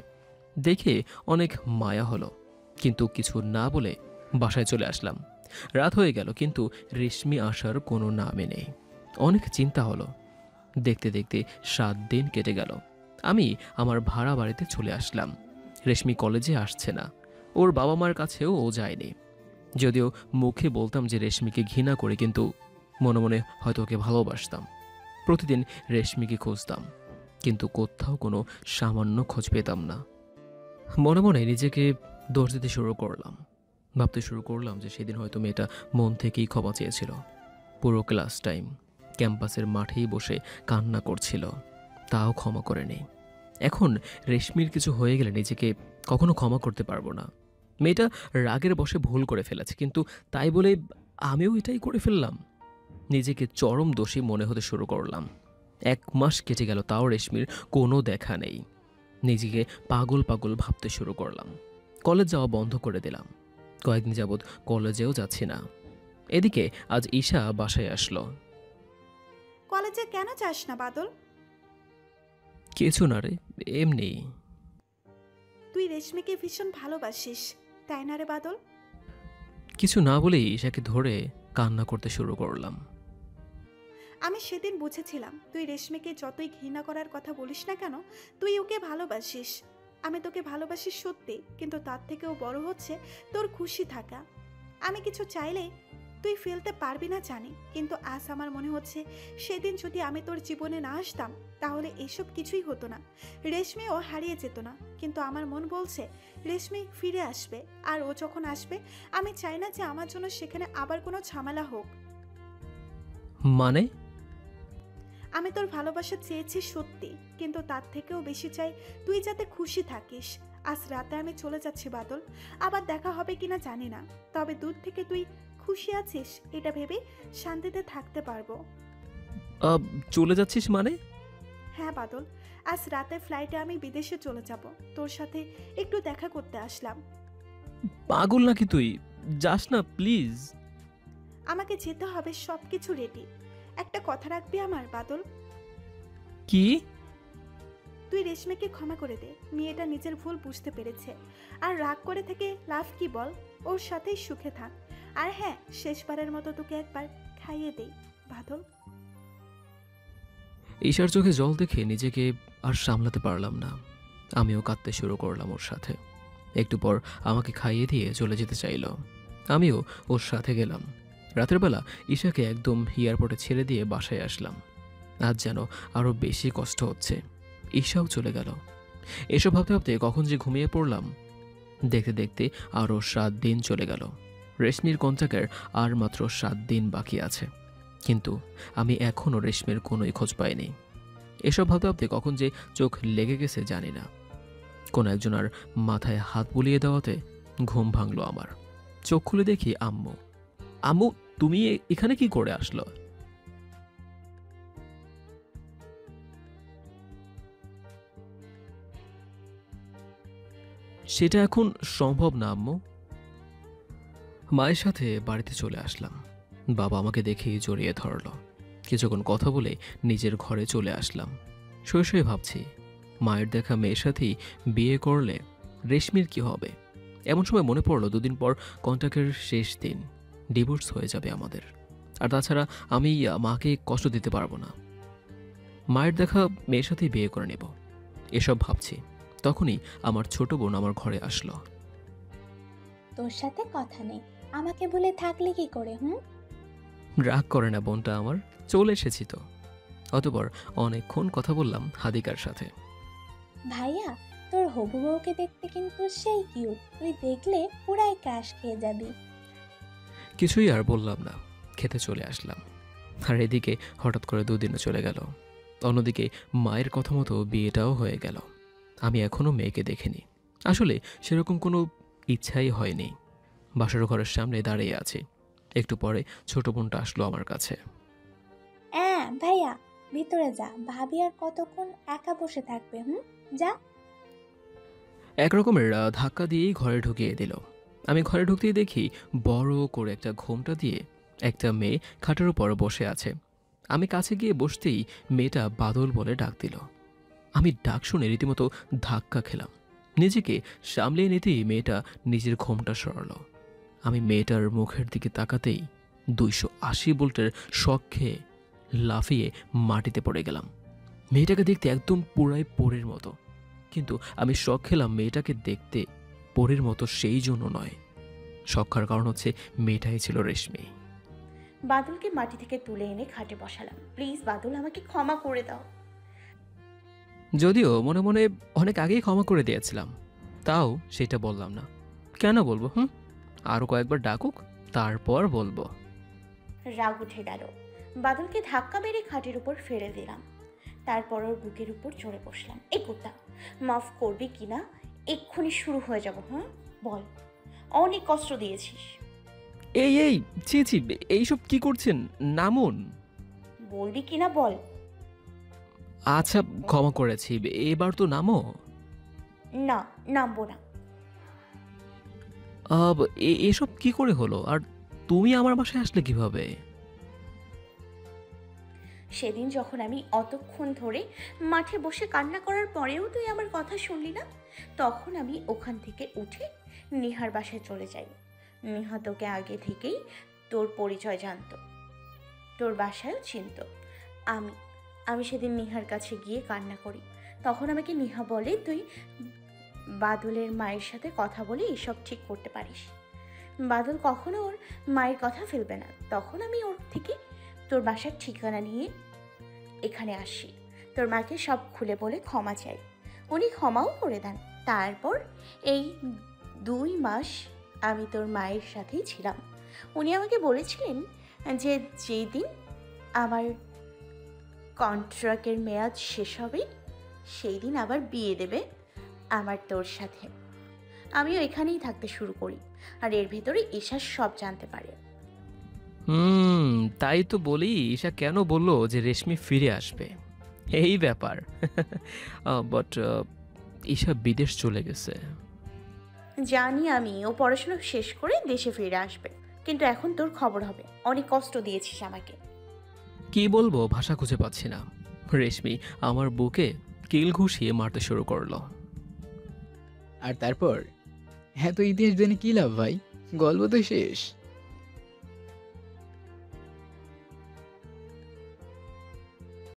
দেখে অনেক মায়া হলো, কিন্তু কিছু না বলে বাসায় চলে আসলাম। রাত হয়ে গেল, কিন্তু রেশমি আসার কোনো নামই নেই। অনেক চিন্তা হলো। দেখতে দেখতে 7 দিন কেটে গেল। আমি আমার ভাড়া বাড়িতে চলে আসলাম। রেশমি কলেজে আসছে না, ওর বাবা মার কাছেও ও যায়নি। যদিও মুখে বলতাম যে রেশমিকে ঘৃণা করি, কিন্তু মনে মনে হয়তো ওকে ভালোবাসতাম। প্রতিদিন রেশমিকে খুঁজতাম, কিন্তু কোথাও কোনো সামান্য খোঁজ পেতাম না। মনে মনে নিজেকে দোষ দিতে শুরু করলাম। ভাবতে শুরু করলাম যে সেদিন হয়তো মেয়েটা মন থেকেই ক্ষমা চেয়েছিল। পুরো ক্লাস টাইম ক্যাম্পাসের মাঠেই বসে কান্না করছিল, তাও ক্ষমা করেনি। এখন রেশমির কিছু হয়ে গেলে নিজেকে কখনো ক্ষমা করতে পারবো না। মেয়েটা রাগের বশে ভুল করে ফেলেছে, কিন্তু তাই বলে আমিও এটাই করে ফেললাম। নিজেকে চরম দোষী মনে হতে শুরু করলাম। 1 মাস কেটে গেল, তাও রেশমির কোনো দেখা নেই। নিজেকে পাগল পাগল ভাবতে শুরু করলাম। কলেজ যাওয়া বন্ধ করে দিলাম। কয়েকদিন যাবৎ কলেজেও যাচ্ছি না। এদিকে আজ ঈশা বাসায় আসলো। কলেজে কেন যাস না বাদল? কিছু না রে, এমনি। তুই রেশমিকে ভীষণ ভালোবাসিস, তাই না রে বাদল? কিছু না বলেই ঈশাকে ধরে কান্না করতে শুরু করলাম। আমি সেদিন বুঝেছিলাম তুই রেশমিকে যতই ঘৃণা করার কথা বলিস না কেন, তুই ওকে ভালোবাসিস। আমি তোকে ভালোবাসি সত্যি, কিন্তু তার থেকেও বড় হচ্ছে তোর খুশি থাকা। আমি কিছু চাইলেই তুই ফেলতে পারবি না জানি, কিন্তু আজ আমার মনে হচ্ছে সেদিন যদি আমি তোর জীবনে না আসতাম তাহলে এসব কিছুই হতো না। রেশমিও হারিয়ে যেত না, কিন্তু আমার মন বলছে রেশমি ফিরে আসবে। আর ও যখন আসবে আমি চাই না যে আমার জন্য সেখানে আবার কোনো ঝামেলা হোক। মানে? আমি তোর ভালোবাসা চেয়েছি সত্যি, কিন্তু তার থেকেও বেশি চাই তুই যাতে খুশি থাকিস। আজ রাতে আমি চলে যাচ্ছি বাদল, আবার দেখা হবে কিনা জানি না, তবে দূর থেকে তুই খুশি আছিস এটা ভেবে শান্তিতে থাকতে পারবো। চলে যাচ্ছিস মানে? হ্যাঁ বাদল, আজ রাতে ফ্লাইটে আমি বিদেশে চলে যাব, তোর সাথে একটু দেখা করতে আসলাম। পাগল নাকি তুই? যাস না প্লিজ। আমাকে যেতে হবে, সব কিছু রেডি। একটা কথা রাখবি আমার বাদল? কি? তুই রেশমিকে ক্ষমা করে দে, মেয়েটা নিজের ভুল বুঝতে পেরেছে। আর রাগ করে থেকে লাভ কি বল, ওর সাথেই সুখে থাক। আর হ্যাঁ, শেষবারের মতো তোকে একবার খাইয়ে দেই বাদল। ঈশার চোখে জল দেখে নিজেকে আর সামলাতে পারলাম না, আমিও কাঁদতে শুরু করলাম ওর সাথে। একটু পর আমাকে খাইয়ে দিয়ে চলে যেতে চাইল, আমিও ওর সাথে গেলাম। রাতের বেলা ঈশাকে একদম এয়ারপোর্টে ছেড়ে দিয়ে বাসায় আসলাম। আজ যেন আরও বেশি কষ্ট হচ্ছে। ঈশাও চলে গেল। এসব ভাবতে ভাবতে কখন যে ঘুমিয়ে পড়লাম। দেখতে দেখতে আরও 7 দিন চলে গেল। রেশমির কন্ট্রাক্টের আর মাত্র 7 দিন বাকি আছে, কিন্তু আমি এখনও রেশমির কোনোই খোঁজ পাইনি। এসব ভাবতে ভাবতে কখন যে চোখ লেগে গেছে জানি না। কোনো একজন আর মাথায় হাত বুলিয়ে দেওয়াতে ঘুম ভাঙলো আমার। চোখ খুলে দেখি আম্মু। আম্মু, তুমি এখানে কি করে আসলো? সেটা এখন সম্ভব না আম্মু। মায়ের সাথে বাড়িতে চলে আসলাম। বাবা আমাকে দেখেই জড়িয়ে ধরলো। কিছুক্ষণ কথা বলে নিজের ঘরে চলে আসলাম। শুয়ে শুয়ে ভাবছি, মায়ের দেখা মেয়ের সাথেই বিয়ে করলে রেশমির কি হবে। এমন সময় মনে পড়লো 2 দিন পর কন্ট্রাক্টের শেষ দিন, ডিভোর্স হয়ে যাবে আমাদের। আর তাছাড়া আমি মাকে কষ্ট দিতে পারবো না। মায়ের দেখা মেয়ের সাথেই বিয়ে করে নেব, এসব ভাবছি। তখনই আমার ছোট বোন আমার ঘরে আসলো। তোর সাথে কথা নেই, আমাকে বলে থাকলে কি করে? রাগ করে না বোনটা আমার, চলে এসেছি তো। অতঃপর অনেকক্ষণ কথা বললাম হাদিকার সাথে। ভাইয়া, তোর হবু বউকে দেখতে কিন্তু সেই কিউট, তুই দেখলে পুরাই ক্রাশ খেয়ে যাবি। কিছুই আর বললাম না, খেতে চলে আসলাম। আর এদিকে হঠাৎ করে 2 দিনও চলে গেল। অন্যদিকে মায়ের কথা মতো বিয়েটাও হয়ে গেল। আমি এখনো মেয়েকে দেখিনি। আসলে সেরকম কোনো ইচ্ছাই হয়নি। বাসার ঘরের সামনে দাঁড়িয়ে আছি। একটু পরে ছোট বোনটা আসলো আমার কাছে। ভাইয়া ভিতরে যা, ভাবি আর কতক্ষণ একা বসে থাকবে? যা। এক রকমের ধাক্কা দিয়েই ঘরে ঢুকিয়ে দিল। আমি ঘরে ঢুকতেই দেখি বড় করে একটা ঘোমটা দিয়ে একটা মেয়ে খাটের উপর বসে আছে। আমি কাছে গিয়ে বসতেই মেয়েটা বাদল বলে ডাক দিল। আমি ডাক শুনে রীতিমতো ধাক্কা খেলাম। নিজেকে সামলিয়ে নিতেই মেয়েটা নিজের ঘোমটা সরালো। আমি মেয়েটার মুখের দিকে তাকাতেই 280 ভোল্টের শক খেয়ে লাফিয়ে মাটিতে পড়ে গেলাম। মেয়েটাকে দেখতে একদম পুরাই পরীর মতো, কিন্তু আমি শক খেলাম মেয়েটাকে দেখতে পরীর মতো সেই জন্য নয়। শক খাওয়ার কারণ হচ্ছে মেয়েটাই ছিল রেশমি। বাদলকে মাটি থেকে তুলে এনে খাটে বসালাম। প্লিজ বাদল, আমাকে ক্ষমা করে দাও। যদিও মনে মনে অনেক আগেই ক্ষমা করে দিয়েছিলাম, তাও সেটা বললাম না। কেন বলবো? আরো কয়েকবার ডাকুক, তারপর বলবো। রাগ উঠে গেল। বাদলকে ধাক্কা মেরে খাটের উপর ফেলে দিলাম। তারপর ওর বুকের উপর চড়ে বসলাম। এই কুত্তা, মাফ করবি কিনা? এক্ষুনি শুরু হয়ে যাব। বল, অনেক কষ্ট দিয়েছিস। এই ছি ছি, এইসব কি করছেন? নামুন। বলবি কিনা বল। আচ্ছা, ক্ষমা করেছি, এবার তো নামো। না, নামবো না। এসব কি করে হলো? আর তুমি আমার বাসায় আসলে কিভাবে? সেদিন যখন আমি অতক্ষণ ধরে মাঠে বসে কান্না করার পরেও তুই আমার কথা শুনলি না, তখন আমি ওখান থেকে উঠে নিহার বাসায় চলে যাই। নিহা তোকে আগে থেকেই তোর পরিচয় জানতো, তোর বাসায়ও চিনত। আমি সেদিন নিহার কাছে গিয়ে কান্না করি। তখন আমাকে নিহা বলে, তুই বাদলের মায়ের সাথে কথা বলে এসব ঠিক করতে পারিস। বাদল কখনো ওর মায়ের কথা ফেলবে না। তখন আমি ওর থেকে তোর বাসার ঠিকানা নিয়ে এখানে আসি, তোর মাকে সব খুলে বলে ক্ষমা চাই। উনি ক্ষমাও করে দেন। তারপর এই 2 মাস আমি তোর মায়ের সাথেই ছিলাম। উনি আমাকে বলেছিলেন যে যেদিন আমার কন্ট্রাক্টের মেয়াদ শেষ হবে সেই দিন আবার বিয়ে দেবে আমার তোর সাথে। আমিও এখানেই থাকতে শুরু করি, আর এর ভেতরে ঈশা সব জানতে পারে। তাই তো বলি, ঈশা কেন বললো যে রেশমি ফিরে আসবে, এই ব্যাপার। বাট ঈশা বিদেশ চলে গেছে। জানি আমি, ও পড়াশোনা শেষ করে দেশে ফিরে আসবে, কিন্তু এখন তোর খবর হবে। অনেক কষ্ট দিয়েছিস আমাকে। কি বলবো, ভাষা খুঁজে পাচ্ছি না। রেশমি আমার বুকে কিল ঘুষিয়ে মারতে শুরু করলো। আর তারপর এত ইতিহাস জেনে কি লাভ ভাই, গল্প তো শেষ।